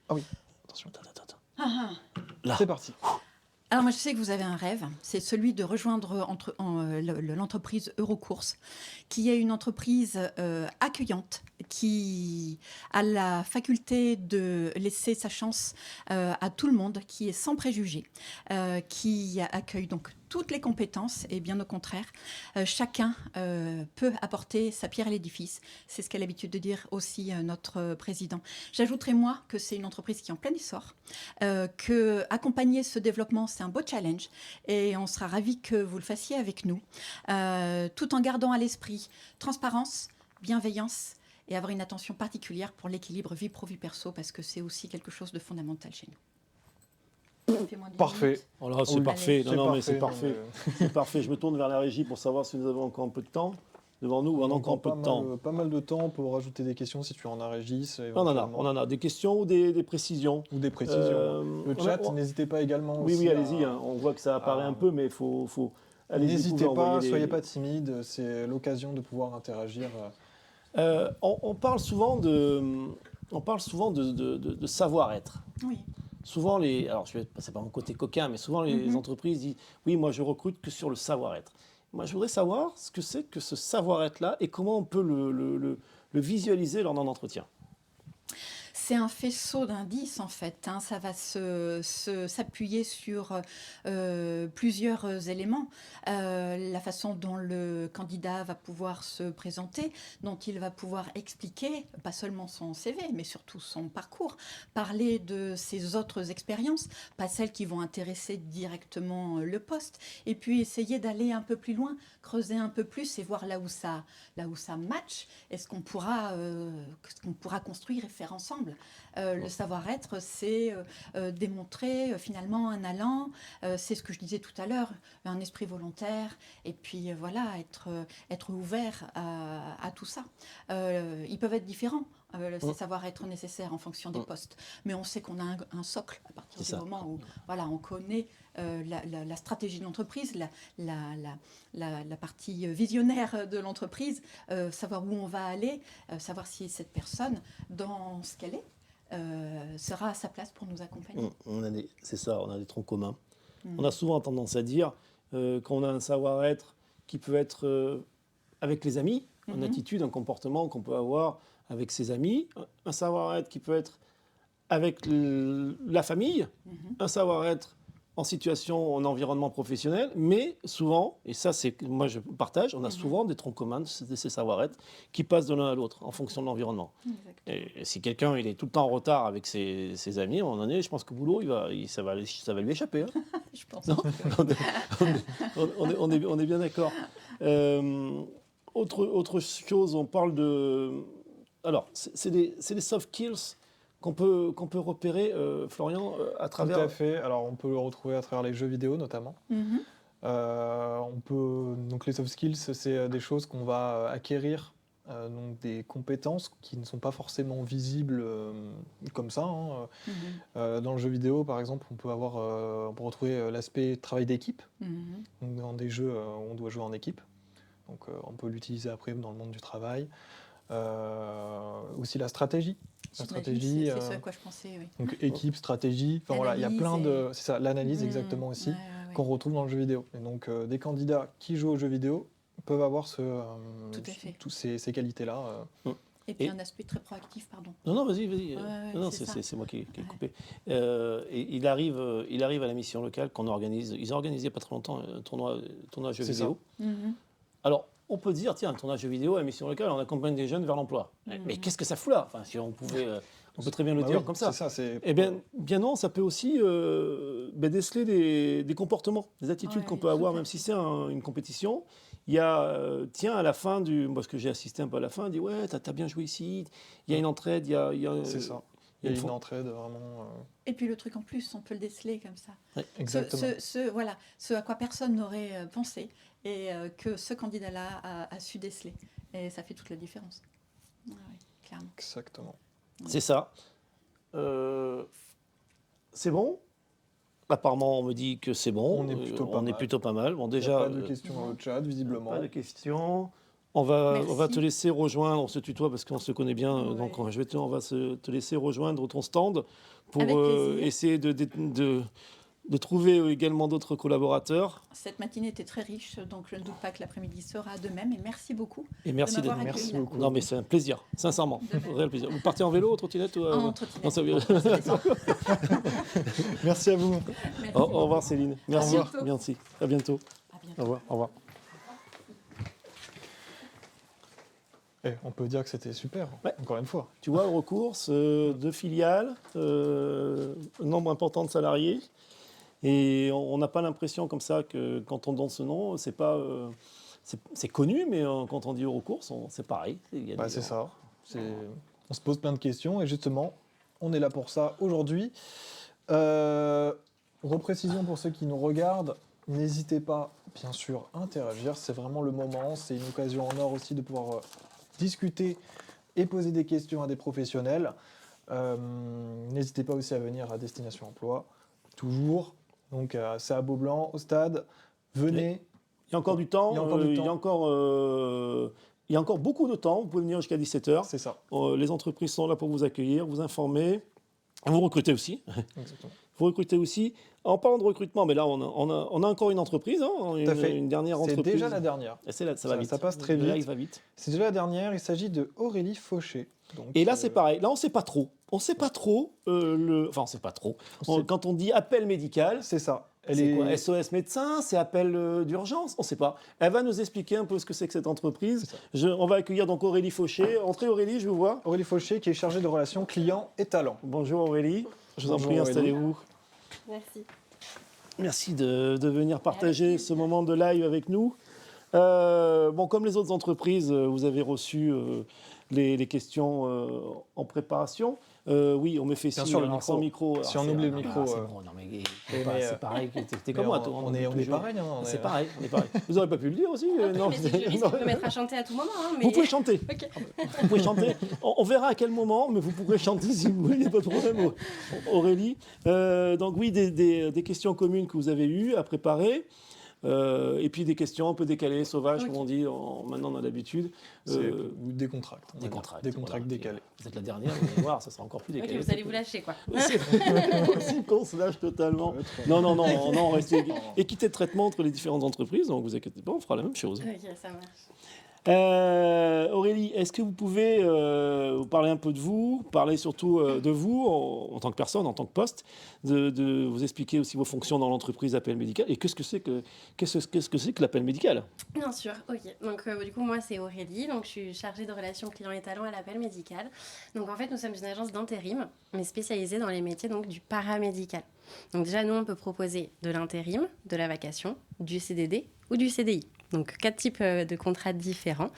Ah oui, attention. Là. C'est parti. Alors moi je sais que vous avez un rêve, c'est celui de rejoindre l'entreprise Eurocourse, qui est une entreprise accueillante, qui a la faculté de laisser sa chance à tout le monde, qui est sans préjugés, qui accueille donc toutes les compétences et bien au contraire, chacun peut apporter sa pierre à l'édifice. C'est ce qu'a l'habitude de dire aussi notre président. J'ajouterai moi que c'est une entreprise qui est en plein essor, que accompagner ce développement c'est un beau challenge et on sera ravis que vous le fassiez avec nous, tout en gardant à l'esprit transparence, bienveillance et avoir une attention particulière pour l'équilibre vie pro-vie perso parce que c'est aussi quelque chose de fondamental chez nous. Parfait. Alors, c'est parfait. Allez, C'est parfait. C'est parfait. Je me tourne vers la régie pour savoir si nous avons encore un peu de temps devant nous ou on a encore un peu de temps. Pas mal de temps pour rajouter des questions si tu en as, Régis. On en a. Des questions ou des précisions. Ou des précisions. Le chat, n'hésitez pas également. Oui, allez-y. On voit que ça apparaît un peu, mais il faut... N'hésitez pas, soyez pas timide. C'est l'occasion de pouvoir interagir. On parle souvent de savoir-être. Oui. Souvent, alors c'est pas mon côté coquin, mais souvent les entreprises disent « Oui, moi je recrute que sur le savoir-être ». Moi, je voudrais savoir ce que c'est que ce savoir-être-là et comment on peut le visualiser lors d'un entretien. C'est un faisceau d'indices en fait, hein. Ça va s'appuyer sur plusieurs éléments. La façon dont le candidat va pouvoir se présenter, dont il va pouvoir expliquer, pas seulement son CV, mais surtout son parcours, parler de ses autres expériences, pas celles qui vont intéresser directement le poste, et puis essayer d'aller un peu plus loin, creuser un peu plus et voir là où ça match, et ce qu'on pourra construire et faire ensemble. Le savoir-être, c'est démontrer finalement un allant, c'est ce que je disais tout à l'heure, un esprit volontaire, et puis être ouvert à tout ça. Ils peuvent être différents. Ces savoir-être nécessaires en fonction des postes. Mais on sait qu'on a un socle à partir du moment où on connaît la stratégie de l'entreprise, la partie visionnaire de l'entreprise, savoir où on va aller, savoir si cette personne, dans ce qu'elle est, sera à sa place pour nous accompagner. C'est ça, on a des troncs communs. On a souvent tendance à dire qu'on a un savoir-être qui peut être avec les amis, une attitude, un comportement qu'on peut avoir avec ses amis, un savoir-être qui peut être avec la famille, un savoir-être en situation, en environnement professionnel, mais souvent, et ça c'est moi je partage, on a souvent des troncs communs de ces savoir-être qui passent de l'un à l'autre en fonction de l'environnement. Et si quelqu'un il est tout le temps en retard avec ses amis, à un moment donné, je pense qu'au boulot, ça va lui échapper. Hein. Je pense. Non on est bien d'accord. Autre chose, on parle de... Alors, c'est des soft skills qu'on peut repérer, Florian, à travers... Tout à fait. Alors, on peut le retrouver à travers les jeux vidéo, notamment. Donc, les soft skills, c'est des choses qu'on va acquérir, donc des compétences qui ne sont pas forcément visibles comme ça. Hein. Dans le jeu vidéo, par exemple, on peut retrouver l'aspect travail d'équipe. Donc, dans des jeux où on doit jouer en équipe. Donc, on peut l'utiliser après dans le monde du travail. Aussi la stratégie. C'est ce à quoi je pensais, oui. Donc équipe, stratégie, il y a plein de... C'est ça, l'analyse exactement aussi. qu'on retrouve dans le jeu vidéo. Et donc, des candidats qui jouent aux jeux vidéo peuvent avoir Tout à fait. tous ces qualités-là. Et puis Et- un aspect très proactif, pardon. Non, vas-y. Ouais, Non, c'est ça. c'est moi qui ai Ouais. coupé. Et il arrive à la mission locale qu'on organise. Ils ont organisé il n'y a pas très longtemps un tournoi jeux C'est vidéo. Mhm. Alors, on peut dire, tiens, un tournoi jeux vidéo à la mission locale, on accompagne des jeunes vers l'emploi. Mais qu'est-ce que ça fout là? Enfin, si on pouvait, on peut très bien le Bah dire oui, comme ça. C'est ça, c'est... Eh bien non, ça peut aussi déceler des comportements, des attitudes Ouais, qu'on peut avoir, tout à même fait. si c'est une compétition. Il y a, tiens, à la fin moi, ce que j'ai assisté un peu à la fin, on dit ouais, t'as bien joué ici. Il y a une entraide, il y a C'est ça. il y Il a y a une une fo- entraide vraiment... Et puis le truc en plus, on peut le déceler comme ça. Exactement. Voilà, ce à quoi personne n'aurait pensé et que ce candidat-là a su déceler. Et ça fait toute la différence. Ah oui, clairement. Exactement. C'est ça. C'est bon. Apparemment, on me dit que c'est bon. On est plutôt pas mal. plutôt pas mal. Bon, Il n'y déjà, a pas de questions dans le chat, visiblement. pas de questions. On va Merci. te laisser rejoindre, on se tutoie parce qu'on se connaît bien, Ouais. donc on va te laisser rejoindre ton stand pour Avec plaisir. essayer de trouver également d'autres collaborateurs. Cette matinée était très riche, donc je ne doute pas que l'après-midi sera de même. Et merci beaucoup. Et merci de d'être m'avoir Merci accueilli là. beaucoup. Non, mais c'est un plaisir, sincèrement, De même. réel plaisir. Vous partez en vélo, en trottinette ou, En Non, trottinette. ça- Ça descend. Merci à vous. Merci Au beaucoup. revoir Céline. Merci. bientôt. Merci. À bientôt. À bientôt. Au revoir. Au revoir. On peut dire que c'était super, Ouais. encore une fois. Tu vois, Eurocourse, 2 filiales, un nombre important de salariés. Et on n'a pas l'impression comme ça que quand on donne ce nom, c'est pas, c'est connu, mais quand on dit Eurocourse, c'est pareil. Il y a Bah, des- c'est ça. On se pose plein de questions et justement, on est là pour ça aujourd'hui. Reprécision pour ceux qui nous regardent, n'hésitez pas, bien sûr, à interagir. C'est vraiment le moment. C'est une occasion en or aussi de pouvoir discuter et poser des questions à des professionnels. N'hésitez pas aussi à venir à Destination Emploi, toujours. Donc, c'est à Beaublanc, au stade. Venez. Il y a encore du temps. Il y a encore du temps. Il y a encore beaucoup de temps. Vous pouvez venir jusqu'à 17h. C'est ça. Les entreprises sont là pour vous accueillir, vous informer. Vous recrutez aussi. Exactement. Vous recrutez aussi. En parlant de recrutement, mais là, on a encore une entreprise, hein, Tout à fait. une dernière C'est entreprise. déjà la dernière. Et ça va vite. Ça passe très Le vite. live va vite. C'est déjà la dernière. Il s'agit de Aurélie Fauché. Donc, Et là, c'est pareil. Là, on ne sait pas trop. On ne sait pas trop. Enfin, on ne sait pas trop. On sait- Quand on dit appel médical, C'est ça. Elle c'est est quoi? SOS médecin? C'est appel d'urgence? On ne sait pas. Elle va nous expliquer un peu ce que c'est que cette entreprise. C'est ça. On va accueillir donc Aurélie Fauché. Entrez Aurélie, je vous vois. Aurélie Fauché qui est chargée de relations clients et talents. Bonjour Aurélie. Je vous en Bonjour prie, Aurélie. installez-vous. Merci. Merci de venir partager ce moment de live avec nous. Bon, comme les autres entreprises, vous avez reçu les questions en préparation. Oui, on me fait Bien signe sûr, le alors, micro. sans micro. Si Alors, on c'est- oublie le non, mais micro, c'est euh, bon, non, mais mais, c'est pareil, t'es Mais comme moi, toi. on est pareil. Hein, C'est pareil, on est pareil. Vous auriez pas pu le dire aussi? Non, Mais si je risque de me mettre à chanter à tout moment. Hein, mais... Vous pouvez chanter. Ok. Vous pouvez chanter. On verra à quel moment, mais vous pourrez chanter si vous voulez, il n'y a pas de problème, Aurélie. Donc oui, des questions communes que vous avez eues à préparer. Et puis des questions un peu décalées, sauvages, Ok. comme on dit maintenant on a l'habitude. ou des contracts. on va Des dire. contracts. Des contracts voilà. décalés. Vous êtes la dernière, vous allez voir, ça sera encore plus Ok, décalé. vous allez vous lâcher quoi. C'est possible qu'on se lâche totalement. Non, on reste équité de traitement entre les différentes entreprises, donc vous inquiétez pas, on fera la même chose. Ok, ça marche. Aurélie, est-ce que vous pouvez vous parler un peu de vous, parler surtout de vous en tant que personne, en tant que poste, de vous expliquer aussi vos fonctions dans l'entreprise appel médical et qu'est-ce que c'est que l'appel médical? Bien sûr, ok. Donc du coup, moi, c'est Aurélie. Donc je suis chargée de relations clients et talents à l'appel médical. Donc en fait, nous sommes une agence d'intérim, mais spécialisée dans les métiers donc, du paramédical. Donc déjà, nous, on peut proposer de l'intérim, de la vacation, du CDD ou du CDI. Donc 4 types de contrats différents,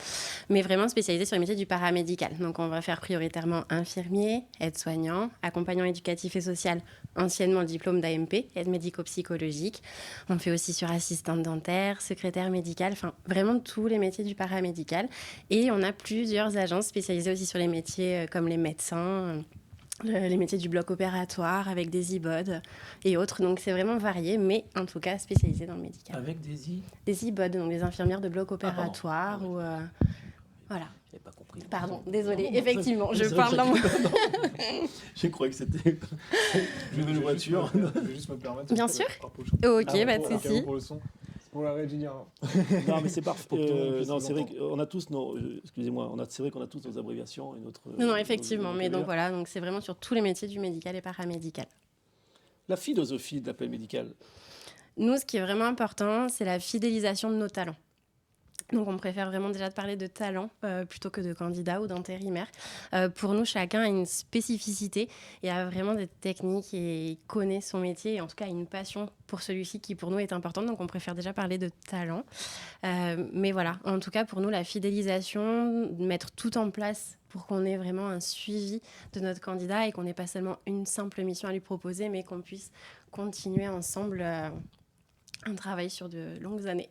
mais vraiment spécialisés sur les métiers du paramédical. Donc on va faire prioritairement infirmier, aide-soignant, accompagnant éducatif et social, anciennement le diplôme d'AMP, aide médico-psychologique. On fait aussi sur assistante dentaire, secrétaire médicale, enfin vraiment tous les métiers du paramédical. Et on a plusieurs agences spécialisées aussi sur les métiers comme les médecins, les métiers du bloc opératoire avec des IBOD et autres. Donc c'est vraiment varié, mais en tout cas spécialisé dans le médical. Avec des Des IBOD, donc des infirmières de bloc pardon. opératoire ou Voilà. J'avais pas compris. Pardon, désolée. Non, Effectivement, je c'est vrai parle que dans mon... J'ai cru que c'était une nouvelle voiture. Je vais juste me permettre. Bien sûr. Rapproche. Ok, Ah, pas de pour- souci. Pour le son. C'est pour la régie. Hein. Non, mais c'est parfait. Pour que tout le monde puisse Non, nous c'est vrai entendre. qu'on a tous nos. Excusez-moi, c'est vrai qu'on a tous nos abréviations et notre. Non, effectivement. Mais donc vocabulaire. voilà, donc c'est vraiment sur tous les métiers du médical et paramédical. La philosophie de l'appel médical. Nous, ce qui est vraiment important, c'est la fidélisation de nos talents. Donc, on préfère vraiment déjà de parler de talent plutôt que de candidat ou d'intérimaire. Pour nous, chacun a une spécificité et a vraiment des techniques et connaît son métier et en tout cas a une passion pour celui-ci qui pour nous est importante. Donc, on préfère déjà parler de talent. Mais voilà, en tout cas, pour nous, la fidélisation, mettre tout en place pour qu'on ait vraiment un suivi de notre candidat et qu'on n'ait pas seulement une simple mission à lui proposer, mais qu'on puisse continuer ensemble un travail sur de longues années.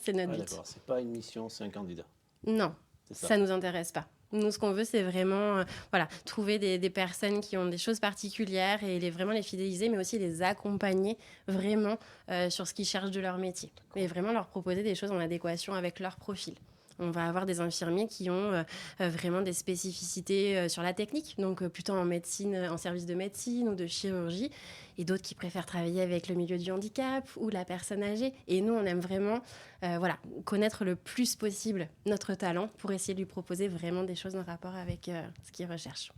C'est notre Ah, but. d'accord, c'est pas une mission, c'est un candidat. Non, C'est ça ça. nous intéresse pas. Nous, ce qu'on veut, c'est vraiment voilà, trouver des personnes qui ont des choses particulières et vraiment les fidéliser, mais aussi les accompagner vraiment sur ce qu'ils cherchent de leur métier. Et vraiment leur proposer des choses en adéquation avec leur profil. On va avoir des infirmiers qui ont vraiment des spécificités sur la technique, donc plutôt en médecine, en service de médecine ou de chirurgie, et d'autres qui préfèrent travailler avec le milieu du handicap ou la personne âgée. Et nous, on aime vraiment voilà, connaître le plus possible notre talent pour essayer de lui proposer vraiment des choses en rapport avec ce qu'il recherche.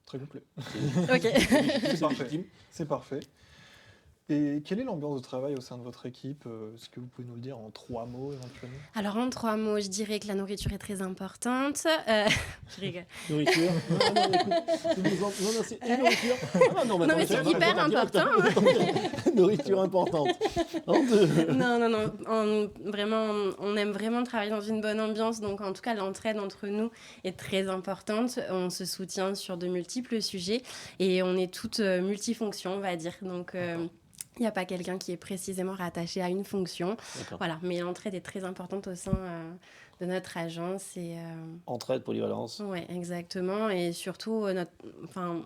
Très complet. Ok. C'est parfait. légitime. C'est parfait. Et quelle est l'ambiance de travail au sein de votre équipe? Est-ce que vous pouvez nous le dire en 3 mots éventuellement? Alors en 3 mots, je dirais que la nourriture est très importante. Je rigole. Nourriture. Non, c'est une nourriture. Ah, non, Non, mais c'est hyper important. Nourriture importante. En deux. Non. Vraiment, on aime vraiment travailler dans une bonne ambiance. Donc, en tout cas, l'entraide entre nous est très importante. On se soutient sur de multiples sujets et on est toutes multifonctions, on va dire. Donc, il n'y a pas quelqu'un qui est précisément rattaché à une fonction. D'accord. Voilà, mais l'entraide est très importante au sein de notre agence. Entraide, polyvalence. Oui, exactement. Et surtout, je ne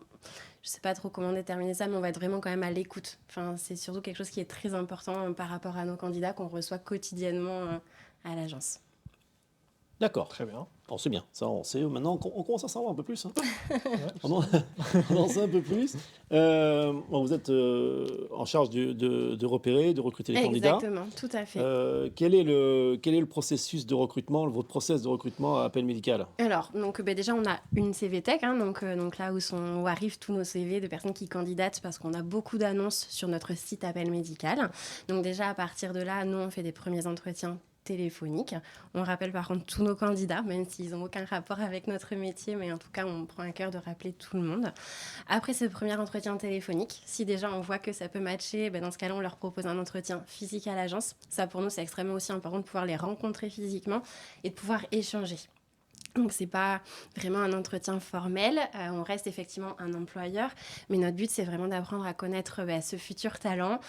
sais pas trop comment déterminer ça, mais on va être vraiment quand même à l'écoute. Enfin, c'est surtout quelque chose qui est très important par rapport à nos candidats qu'on reçoit quotidiennement à l'agence. D'accord. Très bien. Bon, c'est bien. Ça, on sait. Maintenant, on commence à savoir un peu plus. Hein. On en sait un peu plus. Bon, vous êtes en charge de repérer, de recruter les candidats. Exactement, tout à fait. Quel est le processus de recrutement, votre process de recrutement à appel médical? Alors, donc, déjà, on a une CV Tech, hein, donc là où arrivent tous nos CV de personnes qui candidatent parce qu'on a beaucoup d'annonces sur notre site appel médical. Donc déjà, à partir de là, nous, on fait des premiers entretiens téléphonique. On rappelle par contre tous nos candidats, même s'ils n'ont aucun rapport avec notre métier, mais en tout cas, on prend à cœur de rappeler tout le monde. Après ce premier entretien téléphonique, si déjà on voit que ça peut matcher, dans ce cas-là, on leur propose un entretien physique à l'agence. Ça, pour nous, c'est extrêmement aussi important de pouvoir les rencontrer physiquement et de pouvoir échanger. Donc, ce n'est pas vraiment un entretien formel. On reste effectivement un employeur. Mais notre but, c'est vraiment d'apprendre à connaître ce futur talent,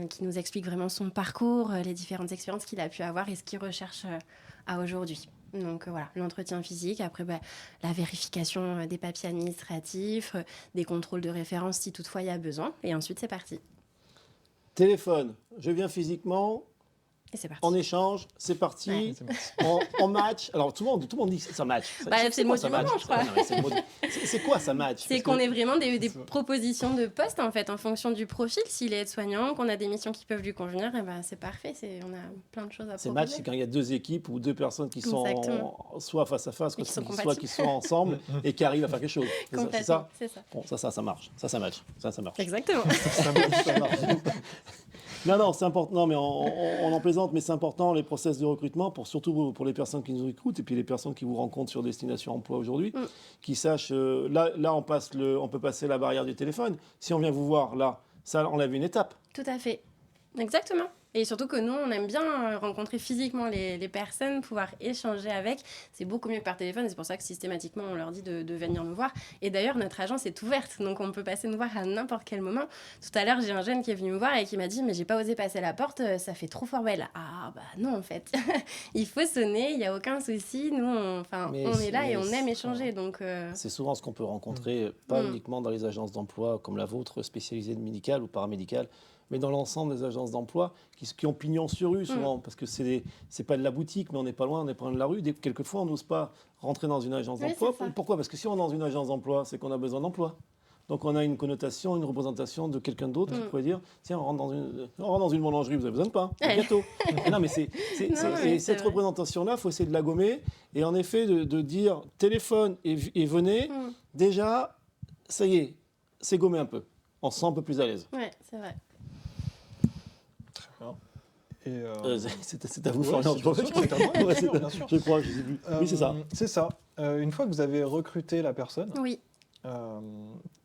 qui nous explique vraiment son parcours, les différentes expériences qu'il a pu avoir et ce qu'il recherche à aujourd'hui. Donc, voilà, l'entretien physique. Après, la vérification des papiers administratifs, des contrôles de référence si toutefois il y a besoin. Et ensuite, c'est parti. Téléphone. Je viens physiquement. Et c'est parti. En échange, c'est parti. Ouais. En match. Alors tout le monde dit que ça match. C'est le mot du moment, je crois. C'est quoi ça match? C'est qu'on ait vraiment des propositions de poste en fait en fonction du profil. S'il est aide-soignant, qu'on a des missions qui peuvent lui convenir, c'est parfait. On a plein de choses à proposer. C'est match, c'est quand il y a deux équipes ou deux personnes qui sont soit face à face, soit qui sont ensemble et qui arrivent à faire quelque chose. C'est ça. Bon, ça marche. Ça marche. Exactement. Ça marche. Non, c'est important. Non, mais on en plaisante, mais c'est important les process de recrutement, surtout pour les personnes qui nous écoutent et puis les personnes qui vous rencontrent sur Destination Emploi aujourd'hui, qui sachent. Là, on peut passer la barrière du téléphone. Si on vient vous voir là, ça enlève une étape. Tout à fait. Exactement. Et surtout que nous, on aime bien rencontrer physiquement les personnes, pouvoir échanger avec. C'est beaucoup mieux que par téléphone. C'est pour ça que systématiquement, on leur dit de venir nous voir. Et d'ailleurs, notre agence est ouverte. Donc, on peut passer nous voir à n'importe quel moment. Tout à l'heure, j'ai un jeune qui est venu me voir et qui m'a dit « Mais j'ai pas osé passer la porte, ça fait trop formel. » Ah, non, en fait. Il faut sonner, il n'y a aucun souci. Nous, on est là et on aime échanger. Donc, c'est souvent ce qu'on peut rencontrer, pas uniquement dans les agences d'emploi comme la vôtre, spécialisée de médical ou paramédical, mais dans l'ensemble des agences d'emploi qui ont pignon sur rue souvent, parce que c'est pas de la boutique, mais on n'est pas loin, on est pas loin de la rue. Quelquefois, on n'ose pas rentrer dans une agence Oui, d'emploi. c'est ça. Pourquoi? Parce que si on est dans une agence d'emploi, c'est qu'on a besoin d'emploi. Donc on a une connotation, une représentation de quelqu'un d'autre qui pourrait dire tiens, on rentre dans une boulangerie, vous avez besoin de pain, Ouais. bientôt. Non, mais mais c'est cette vrai. représentation-là, il faut essayer de la gommer. Et en effet, de dire téléphone et venez, déjà, ça y est, c'est gommé un peu. On se sent un peu plus à l'aise. Ouais, c'est vrai. Très bien. Et, C'est à vous, ouais, Florian. c'est bien sûr, c'est à moi, bien Ouais, sûr, bien sûr. Je crois, je sais plus. Oui, c'est ça. C'est ça. Une fois que vous avez recruté la personne, Oui.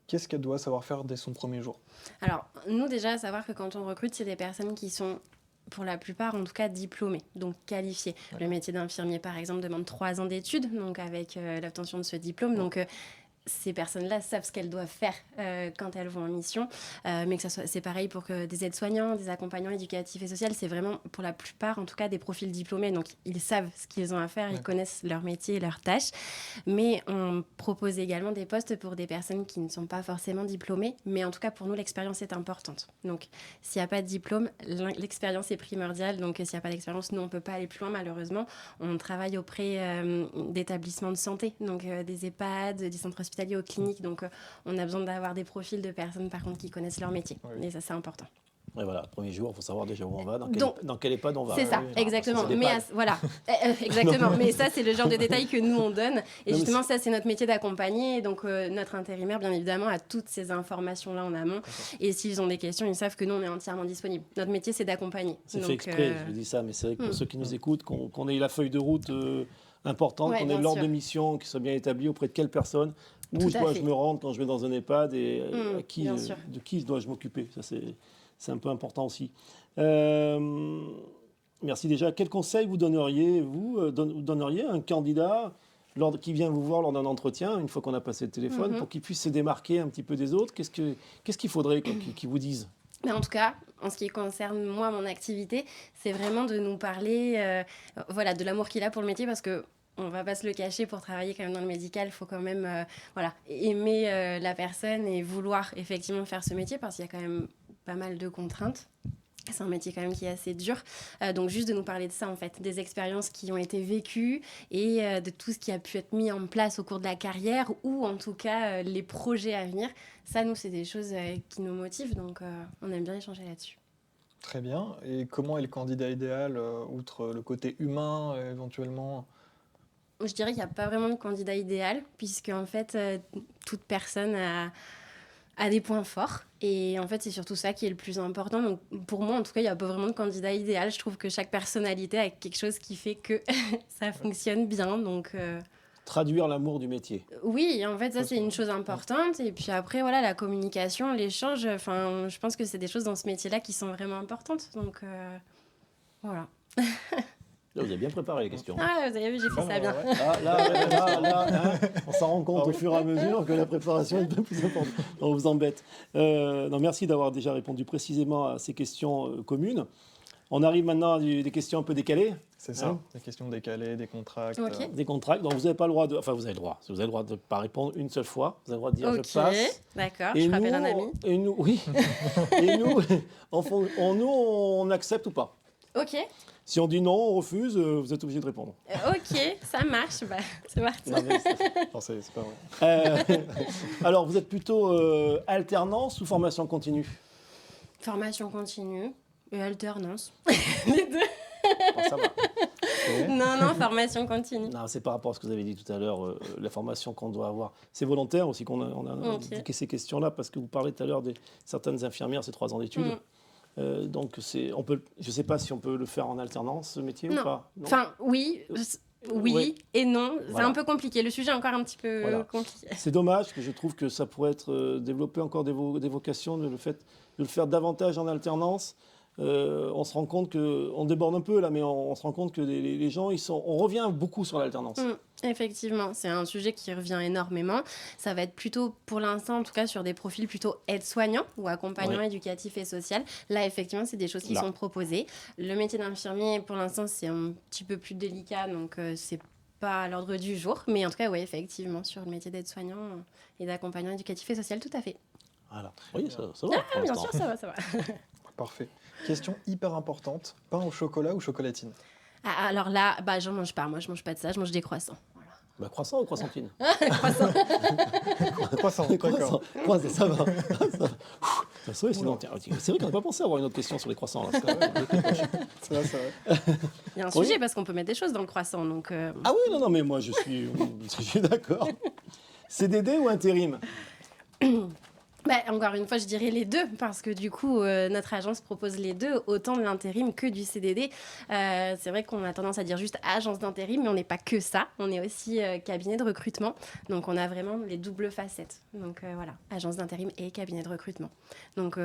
qu'est-ce qu'elle doit savoir faire dès son premier jour? Alors, nous, déjà, à savoir que quand on recrute, c'est des personnes qui sont, pour la plupart, en tout cas, diplômées, donc qualifiées. Le métier d'infirmier, par exemple, demande 3 ans d'études, donc avec l'obtention de ce diplôme. Donc, ces personnes-là savent ce qu'elles doivent faire quand elles vont en mission. Mais que ça soit, c'est pareil pour que des aides-soignants, des accompagnants éducatifs et sociaux. C'est vraiment, pour la plupart, en tout cas, des profils diplômés. Donc, ils savent ce qu'ils ont à faire, ils connaissent leur métier et leurs tâches. Mais on propose également des postes pour des personnes qui ne sont pas forcément diplômées. Mais en tout cas, pour nous, l'expérience est importante. Donc, s'il n'y a pas de diplôme, l'expérience est primordiale. Donc, s'il n'y a pas d'expérience, nous, on ne peut pas aller plus loin, malheureusement. On travaille auprès d'établissements de santé, donc des EHPAD, des centres hospitaliers, aux cliniques. Donc, on a besoin d'avoir des profils de personnes, par contre, qui connaissent leur métier. Oui. Et ça, c'est important. Et voilà, premier jour, il faut savoir déjà où on va, Donc, dans quel EHPAD on va. C'est ça, oui. exactement. Ça, c'est des Mais pads. voilà, exactement. Mais ça, c'est le genre de détails que nous, on donne. Et Non, mais justement, ça, c'est notre métier d'accompagner. Donc, notre intérimaire, bien évidemment, a toutes ces informations-là en amont. Et s'ils ont des questions, ils savent que nous, on est entièrement disponible. Notre métier, c'est d'accompagner. C'est Donc, fait exprès, je vous dis ça, mais c'est vrai que pour ceux qui nous écoutent, qu'on ait la feuille de route importante, Ouais, qu'on ait bien l'ordre sûr. de mission qui soit bien établi auprès de quelle personne, où Tout à dois-je fait. me rendre quand je vais dans un EHPAD et à qui, bien sûr. de qui dois-je m'occuper. Ça, c'est un peu important aussi. Merci déjà. Quel conseil vous donneriez, vous donneriez à un candidat qui vient vous voir lors d'un entretien, une fois qu'on a passé le téléphone, pour qu'il puisse se démarquer un petit peu des autres? Qu'est-ce qu'il faudrait qu'ils vous disent? Mais en tout cas, en ce qui concerne moi, mon activité, c'est vraiment de nous parler voilà, de l'amour qu'il a pour le métier, parce que on va pas se le cacher, pour travailler quand même dans le médical, il faut quand même voilà, aimer la personne et vouloir effectivement faire ce métier, parce qu'il y a quand même pas mal de contraintes. C'est un métier quand même qui est assez dur. Donc juste de nous parler de ça, en fait, des expériences qui ont été vécues et de tout ce qui a pu être mis en place au cours de la carrière, ou en tout cas les projets à venir. Ça, nous, c'est des choses qui nous motivent, donc on aime bien échanger là-dessus. Très bien. Et comment est le candidat idéal, outre le côté humain, éventuellement? Je dirais qu'il n'y a pas vraiment de candidat idéal, puisque en fait, toute personne a des points forts. Et en fait, c'est surtout ça qui est le plus important. Donc, pour moi, en tout cas, il n'y a pas vraiment de candidat idéal. Je trouve que chaque personnalité a quelque chose qui fait que ça fonctionne bien. Donc, Traduire l'amour du métier. oui, en fait, ça, c'est une chose importante. Et puis après, voilà, la communication, l'échange, enfin, je pense que c'est des choses dans ce métier-là qui sont vraiment importantes. Donc, voilà. Là, vous avez bien préparé les questions. Ah, vous avez vu, j'ai fait ça bien. Ah, là, hein, on s'en rend compte au fur et à mesure que la préparation est un peu plus importante. On vous embête. Non, merci d'avoir déjà répondu précisément à ces questions communes. On arrive maintenant à des questions un peu décalées. C'est ça, Hein? des questions décalées, des contracts. Ok. Des contrats. Donc vous n'avez pas le droit de... Enfin, vous avez le droit. Vous avez le droit de ne pas répondre une seule fois. Vous avez le droit de dire Ok, je passe. d'accord, Et je rappelle un ami. Et nous, oui. Et nous, on accepte ou pas. Ok, Si on dit non, on refuse, vous êtes obligé de répondre. ok, ça marche, bah, c'est parti. Non, mais Non, c'est pas vrai. alors, vous êtes plutôt alternance ou formation continue? Formation continue et alternance. Bon, ça va. Non, formation continue. Non, c'est par rapport à ce que vous avez dit tout à l'heure, la formation qu'on doit avoir. C'est volontaire aussi qu'on a Ok. indiqué ces questions-là, parce que vous parlez tout à l'heure de certaines infirmières, c'est 3 ans d'études. Donc, je ne sais pas si on peut le faire en alternance, ce métier, Non. ou pas. Non. Enfin, oui, oui Ouais. et non. C'est Voilà. un peu compliqué. Le sujet est encore un petit peu Voilà. compliqué. C'est dommage, que je trouve que ça pourrait être développer encore des vocations, de le faire davantage en alternance. On se rend compte on déborde un peu là, mais on se rend compte que les gens, on revient beaucoup sur l'alternance. Effectivement, c'est un sujet qui revient énormément. Ça va être plutôt, pour l'instant, en tout cas, sur des profils plutôt aides-soignants ou accompagnants Ouais. éducatifs et social. Là, effectivement, c'est des choses qui Là. sont proposées. Le métier d'infirmier, pour l'instant, c'est un petit peu plus délicat, donc c'est pas à l'ordre du jour. Mais en tout cas, oui, effectivement, sur le métier d'aide-soignant et d'accompagnant éducatif et social, tout à fait. Voilà. Oui, ça va. pour Ah, bien l'instant. sûr, ça va, ça va. Parfait. Question hyper importante. Pain au chocolat ou chocolatine? Ah, alors là, bah, j'en mange pas. Moi, je mange pas de ça. Je mange des croissants. Voilà. Bah, croissant ou croissantine? Croissants. Croissant, d'accord. Croissant, ça va. Ça va. Ça sauve, sinon, tiens, c'est vrai qu'on n'a pas pensé à avoir une autre question sur les croissants. Là. C'est vrai, c'est vrai. Il y a un Oui. sujet parce qu'on peut mettre des choses dans le croissant. Donc, Ah oui, non, mais moi, je suis d'accord. CDD ou intérim? bah, encore une fois, je dirais les deux parce que du coup, notre agence propose les deux, autant de l'intérim que du CDD. C'est vrai qu'on a tendance à dire juste agence d'intérim, mais on n'est pas que ça. On est aussi cabinet de recrutement. Donc, on a vraiment les doubles facettes. Donc, voilà, agence d'intérim et cabinet de recrutement. Donc,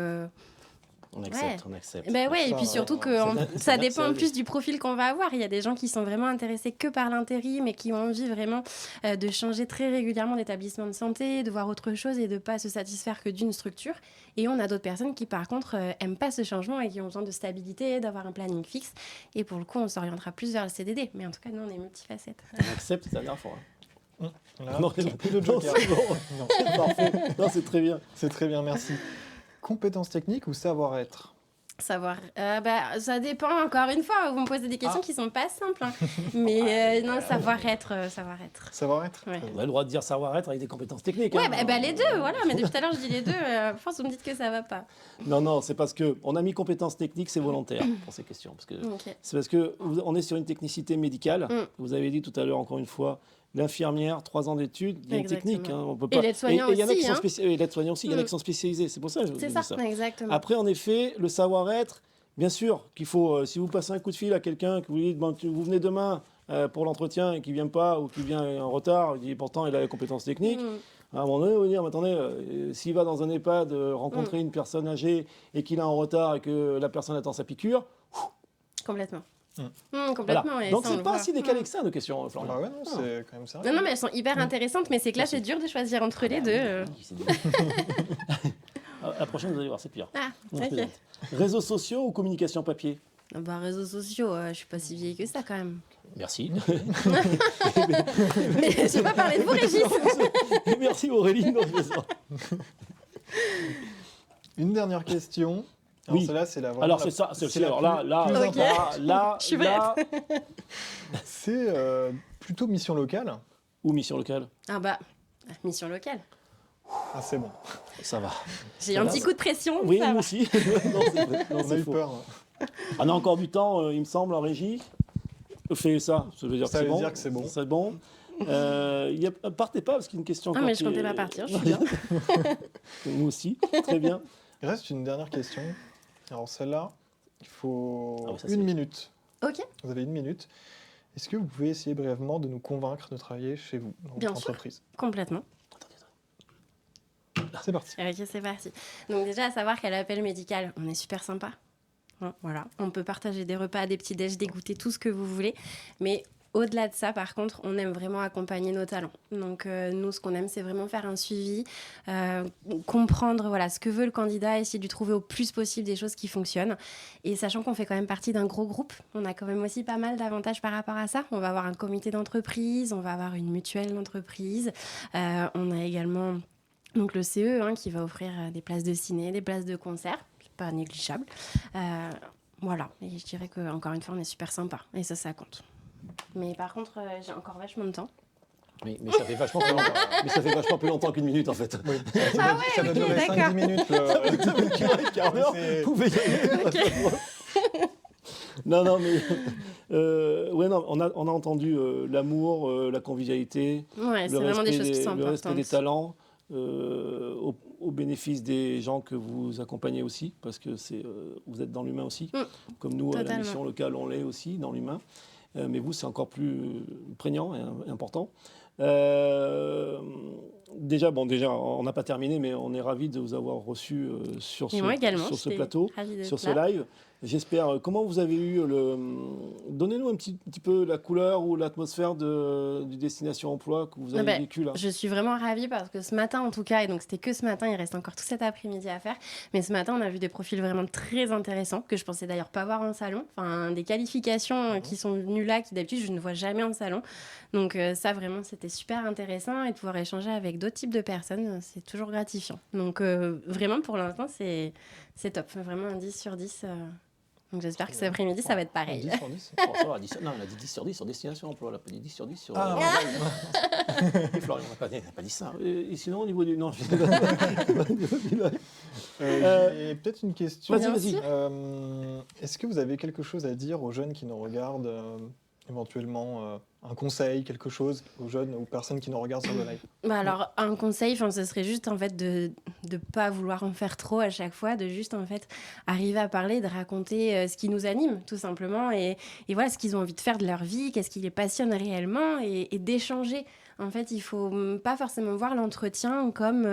On accepte, on accepte. ben ouais, et Ça, puis surtout que ça dépend en plus du profil qu'on va avoir. Il y a des gens qui sont vraiment intéressés que par l'intérim et qui ont envie vraiment de changer très régulièrement d'établissement de santé, de voir autre chose et de pas se satisfaire que d'une structure. Et on a d'autres personnes qui par contre aiment pas ce changement et qui ont besoin de stabilité, d'avoir un planning fixe. Et pour le coup, on s'orientera plus vers le CDD. Mais en tout cas, nous, on est multifacettes. On accepte, c'est la dernière fois. Hein. Là, Non, plus de non, joker. c'est bon. Non, C'est parfait. Non, c'est très bien. c'est très bien, merci. Compétences techniques ou savoir-être? Savoir, bah, ça dépend encore une fois. Vous me posez des questions qui sont pas simples. Hein. Mais non, savoir-être. Savoir-être? Ouais. Très On bien. a le droit de dire savoir-être avec des compétences techniques. Ouais, hein. bah, les deux, voilà. Mais depuis tout à l'heure, je dis les deux. À force, vous me dites que ça va pas. Non, c'est parce qu'on a mis compétences techniques, c'est volontaire pour ces questions. Parce que Ok. c'est parce qu'on est sur une technicité médicale. Vous avez dit tout à l'heure, encore une fois, l'infirmière, 3 ans d'études, il y a une Exactement. technique. Hein, on peut Et l'aide-soignant il y en a qui aussi, sont hein. et l'aide-soignant aussi, il y en a qui sont spécialisés. C'est pour ça que je vous C'est dis ça, ça. exactement. Après, en effet, le savoir-être, bien sûr qu'il faut, si vous passez un coup de fil à quelqu'un, que vous dites, bon, vous venez demain pour l'entretien et qu'il ne vient pas ou qu'il vient en retard, et pourtant il a les compétences techniques, à un moment donné, vous dire, mais attendez, s'il va dans un EHPAD rencontrer une personne âgée et qu'il est en retard et que la personne attend sa piqûre, Complètement. voilà. Complètement. Et Donc ça, on c'est le pas voit. si décalé que ça, nos questions, Florian. Bah ouais, non, c'est quand même ça. Non, mais elles sont hyper intéressantes, mais c'est que là, c'est dur de choisir entre les deux. Oui, c'est dur. La prochaine, vous allez voir, c'est pire. Ah, Non, je ok. plaisante. Réseaux sociaux ou communication papier? Bah, réseaux sociaux, je suis pas si vieille que ça quand même. Merci. Mais je vais pas parler de vous, Régis. Merci Aurélie. Non, je plaisante. Une dernière question. Alors Oui. celle-là, c'est la Alors c'est ça, c'est la alors plus- là, plus Ok. là, Je suis là, C'est plutôt mission locale. ou mission locale, Ah bah, mission locale. Ah, c'est bon. ça va. J'ai un petit coup de pression. Oui, ça nous va. aussi. Non, c'est vrai. Non, On a c'est eu faux. peur. On a encore du temps, il me semble, en régie. Fais ça, ça veut dire Ça que c'est veut bon. dire que c'est bon. C'est bon. Partez pas parce qu'il y a une question. Ah, encore mais je qui comptais est- pas partir, je suis bien. Nous aussi, très bien. Il reste une dernière question. Alors celle-là, il faut Ah ouais, ça, c'est- une minute. Ok, Vous avez une minute. Est-ce que vous pouvez essayer brièvement de nous convaincre de travailler chez vous, dans Bien votre sûr. entreprise? complètement. C'est parti. Ok, c'est parti. Donc déjà, à savoir qu'à l'appel médical, on est super sympa. Hein, voilà, on peut partager des repas, des petits déj, des goûters, tout ce que vous voulez. Mais au-delà de ça, par contre, on aime vraiment accompagner nos talents. Donc nous, ce qu'on aime, c'est vraiment faire un suivi, comprendre voilà, ce que veut le candidat, essayer de lui trouver au plus possible des choses qui fonctionnent. Et sachant qu'on fait quand même partie d'un gros groupe, on a quand même aussi pas mal d'avantages par rapport à ça. On va avoir un comité d'entreprise, on va avoir une mutuelle d'entreprise, on a également... Donc le CE qui va offrir des places de ciné, des places de concert, c'est pas négligeable. Voilà, et je dirais qu'encore une fois, on est super sympa, et ça compte. Mais par contre, j'ai encore vachement de temps. Mais ça fait vachement plus longtemps. Mais ça fait vachement plus longtemps qu'une minute en fait. Oui, ça doit durer d'accord. 5-10 minutes. Un quart d'heure, C'est- vous pouvez y aller. Non, mais ouais, non, on a entendu l'amour, la convivialité, Ouais, c'est le vraiment des respect choses qui sont le respect importantes. des talents, au bénéfice des gens que vous accompagnez aussi, parce que vous êtes dans l'humain aussi, comme nous à la Totalement. mission locale, on l'est aussi dans l'humain. Mais vous, c'est encore plus prégnant et important. Déjà, on n'a pas terminé, mais on est ravis de vous avoir reçu sur Et moi également, sur ce j'étais plateau, ravie d'être sur ce là. live. J'espère. Comment vous avez eu Donnez-nous un petit peu la couleur ou l'atmosphère du Destination Emploi que vous avez vécu là. Je suis vraiment ravie parce que ce matin, en tout cas, et donc c'était que ce matin, il reste encore tout cet après-midi à faire, mais ce matin, on a vu des profils vraiment très intéressants que je pensais d'ailleurs pas voir en salon, enfin des qualifications qui sont venues là, qui d'habitude je ne vois jamais en salon. Donc ça, vraiment, c'était super intéressant et de pouvoir échanger avec d'autres types de personnes, c'est toujours gratifiant. Donc vraiment, pour l'instant, c'est top. Vraiment un 10 sur 10. Donc j'espère que cet après-midi, ça va être pareil. 10 sur 10. Oh, ça va, non, elle a dit 10 sur 10 sur destination emploi. Elle a pas dit 10 sur 10 sur... Ah, Et Florian n'a pas dit ça. Et sinon, au niveau du... Non, je J'ai peut-être une question. Vas-y. Est-ce que vous avez quelque chose à dire aux jeunes qui nous regardent, éventuellement un conseil, quelque chose aux jeunes ou personnes qui nous regardent sur le live? Bah alors, un conseil, ce serait juste en fait de ne pas vouloir en faire trop à chaque fois, de juste en fait arriver à parler, de raconter ce qui nous anime tout simplement et voilà ce qu'ils ont envie de faire de leur vie, qu'est-ce qui les passionne réellement et d'échanger. En fait, il faut pas forcément voir l'entretien comme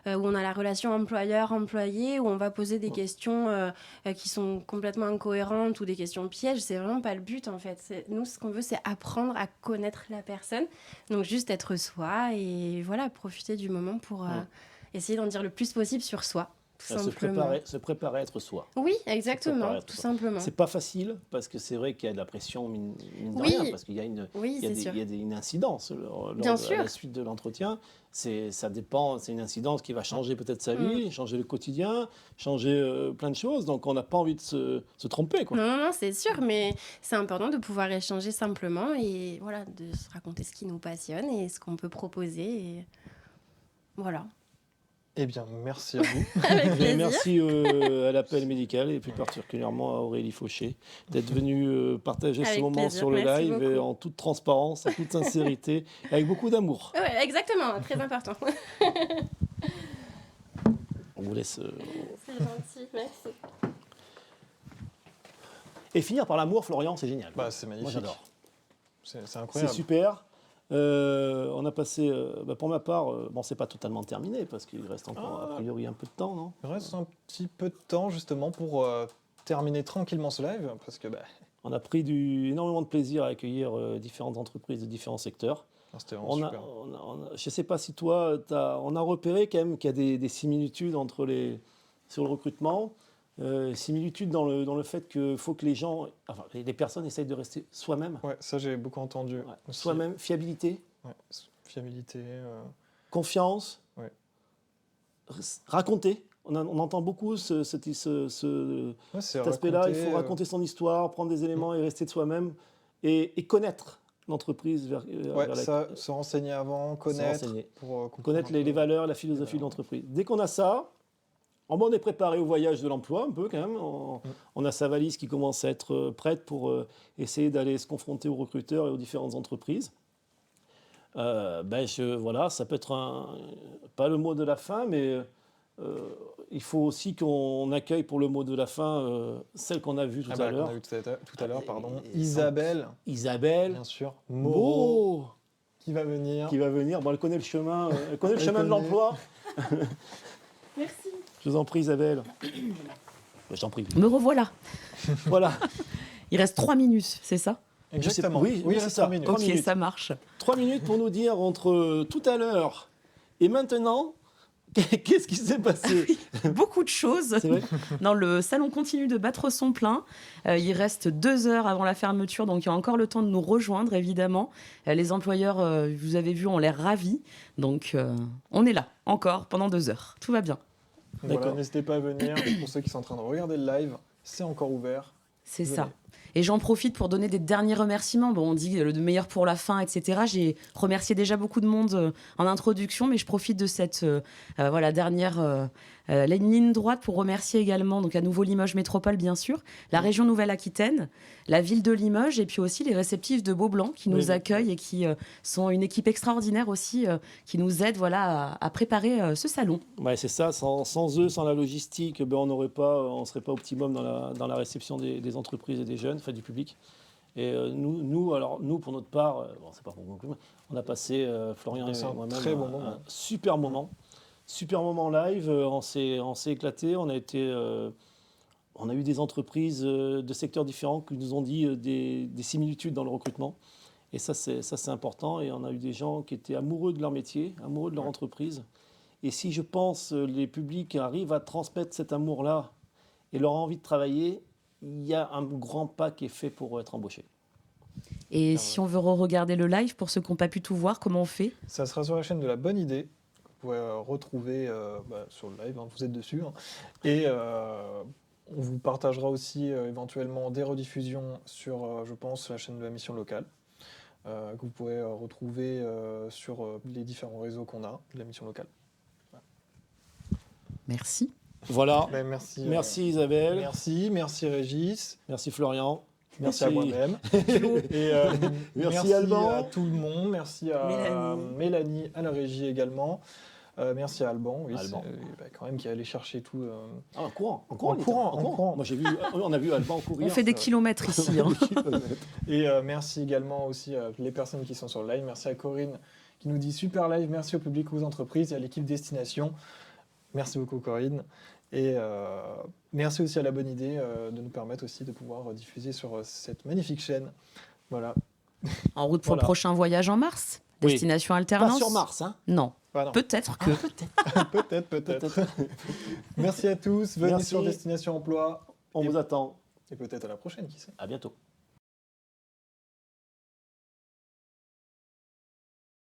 où on a la relation employeur-employé, où on va poser des questions qui sont complètement incohérentes ou des questions pièges. C'est vraiment pas le but en fait. Nous, ce qu'on veut, c'est apprendre à connaître la personne. Donc juste être soi et voilà, profiter du moment pour essayer d'en dire le plus possible sur soi. Tout simplement. Se préparer à être soi. Oui, exactement, tout simplement. C'est pas facile parce que c'est vrai qu'il y a de la pression mine de Oui. rien, parce qu'il y a une, Oui, il y a c'est sûr. une incidence lors Bien à sûr. la suite de l'entretien. Ça dépend, c'est une incidence qui va changer peut-être sa vie, changer le quotidien, changer plein de choses. Donc on n'a pas envie de se tromper, quoi. Non, c'est sûr, mais c'est important de pouvoir échanger simplement et voilà, de se raconter ce qui nous passionne et ce qu'on peut proposer. Et voilà. Eh bien, merci à vous. Avec Et plaisir. merci à l'appel médical et plus particulièrement à Aurélie Fauché d'être venue partager ce Avec moment plaisir, sur le merci live beaucoup. en toute transparence, en toute sincérité, et avec beaucoup d'amour. Ouais, exactement, très important. On vous laisse... C'est gentil, merci. Et finir par l'amour, Florian, c'est génial. Bah, c'est magnifique. Moi j'adore. C'est C'est incroyable. super. On a passé, pour ma part, bon, c'est pas totalement terminé parce qu'il reste encore a priori un peu de temps, non? Il reste un petit peu de temps justement pour terminer tranquillement ce live parce que On a pris énormément de plaisir à accueillir différentes entreprises de différents secteurs. c'était vraiment super. Je ne sais pas si toi, on a repéré quand même qu'il y a des similitudes sur le recrutement, similitudes dans le fait qu'il faut que les personnes essayent de rester soi-même. Ouais, ça j'ai beaucoup entendu. Ouais. aussi. Soi-même, fiabilité, Ouais, fiabilité. confiance, Ouais. raconter. On entend beaucoup Ouais, cet c'est aspect-là. Il raconter, faut raconter son histoire, prendre des éléments et rester de soi-même et connaître l'entreprise Ouais, vers ça, se renseigner avant, connaître. renseigner. Pour comprendre connaître un peu. les valeurs, la philosophie de l'entreprise. Dès qu'on a ça, on est préparé au voyage de l'emploi un peu quand même. On a sa valise qui commence à être prête pour essayer d'aller se confronter aux recruteurs et aux différentes entreprises. Voilà, ça peut être pas le mot de la fin, mais il faut aussi qu'on accueille pour le mot de la fin celle qu'on a vue tout à l'heure. Qu'on a vu tout à l'heure, pardon. Et Isabelle, Isabelle bien sûr. Moreau, Moreau, qui va venir. qui va venir. Bon, elle connaît le chemin, elle connaît le Elle chemin de connaît. l'emploi. Merci. Je vous en prie, Isabelle. Je t'en prie. Me revoilà. Voilà. Il reste 3 minutes, c'est ça? Exactement. Oui, il c'est reste ça. 3 minutes. Trois Ok, minutes. ça marche. 3 minutes pour nous dire entre tout à l'heure et maintenant, qu'est-ce qui s'est passé? Beaucoup de choses. C'est vrai? Non, le salon continue de battre son plein. Il reste 2 heures avant la fermeture, donc il y a encore le temps de nous rejoindre, évidemment. Les employeurs, vous avez vu, ont l'air ravis. Donc, on est là, encore, pendant 2 heures. Tout va bien. Voilà, D'accord. n'hésitez pas à venir. Pour ceux qui sont en train de regarder le live, c'est encore ouvert. C'est Venez. ça. Et j'en profite pour donner des derniers remerciements. Bon, on dit le meilleur pour la fin, etc. J'ai remercié déjà beaucoup de monde en introduction, mais je profite de cette dernière ligne droite pour remercier également, donc à nouveau Limoges Métropole, bien sûr, la région Nouvelle-Aquitaine, la ville de Limoges, et puis aussi les réceptifs de Beaublanc qui nous Oui. accueillent et qui sont une équipe extraordinaire aussi, qui nous aide à préparer ce salon. Ouais, c'est ça. Sans eux, sans la logistique, on ne serait pas optimum dans la réception des entreprises et des jeunes, enfin du public. Et nous, pour notre part, c'est pas pour conclure, on a passé, Florian C'est et un moi-même, très bon moment. un super moment. Super moment live, on s'est éclaté, on a eu des entreprises de secteurs différents qui nous ont dit des similitudes dans le recrutement. Et ça, c'est important. Et on a eu des gens qui étaient amoureux de leur métier, amoureux de leur entreprise. Et si je pense les publics arrivent à transmettre cet amour-là et leur envie de travailler, il y a un grand pas qui est fait pour être embauché. Et si on veut re-regarder le live, pour ceux qui n'ont pas pu tout voir, comment on fait? Ça sera sur la chaîne de La Bonne Idée. pouvez retrouver sur le live, hein, vous êtes dessus. Hein. Et on vous partagera aussi éventuellement des rediffusions sur, je pense, la chaîne de la mission locale, que vous pouvez retrouver sur les différents réseaux qu'on a de la mission locale. Merci. Voilà. Ben, merci, Merci Isabelle. merci Régis. Merci Florian. Merci à moi-même. Et, Merci Alban. à tout le monde. Merci à Mélanie. Mélanie à la régie également. Merci à Alban, oui, Alban. quand même qui est allé chercher tout. En courant. En courant. Moi, on a vu Alban courir. On fait des kilomètres ici. Hein. Et merci également aussi à les personnes qui sont sur le live. Merci à Corinne qui nous dit super live. Merci au public, aux entreprises et à l'équipe Destination. Merci beaucoup Corinne. Et merci aussi à la bonne idée de nous permettre aussi de pouvoir diffuser sur cette magnifique chaîne. Voilà. En route pour Voilà. le prochain voyage en mars. Oui. Destination Pas alternance. sur Mars, hein. Non. Ah non. Peut-être que. Peut-être. Merci à tous. Venez Merci. sur Destination Emploi. On vous attend. Et peut-être à la prochaine, qui sait. À bientôt.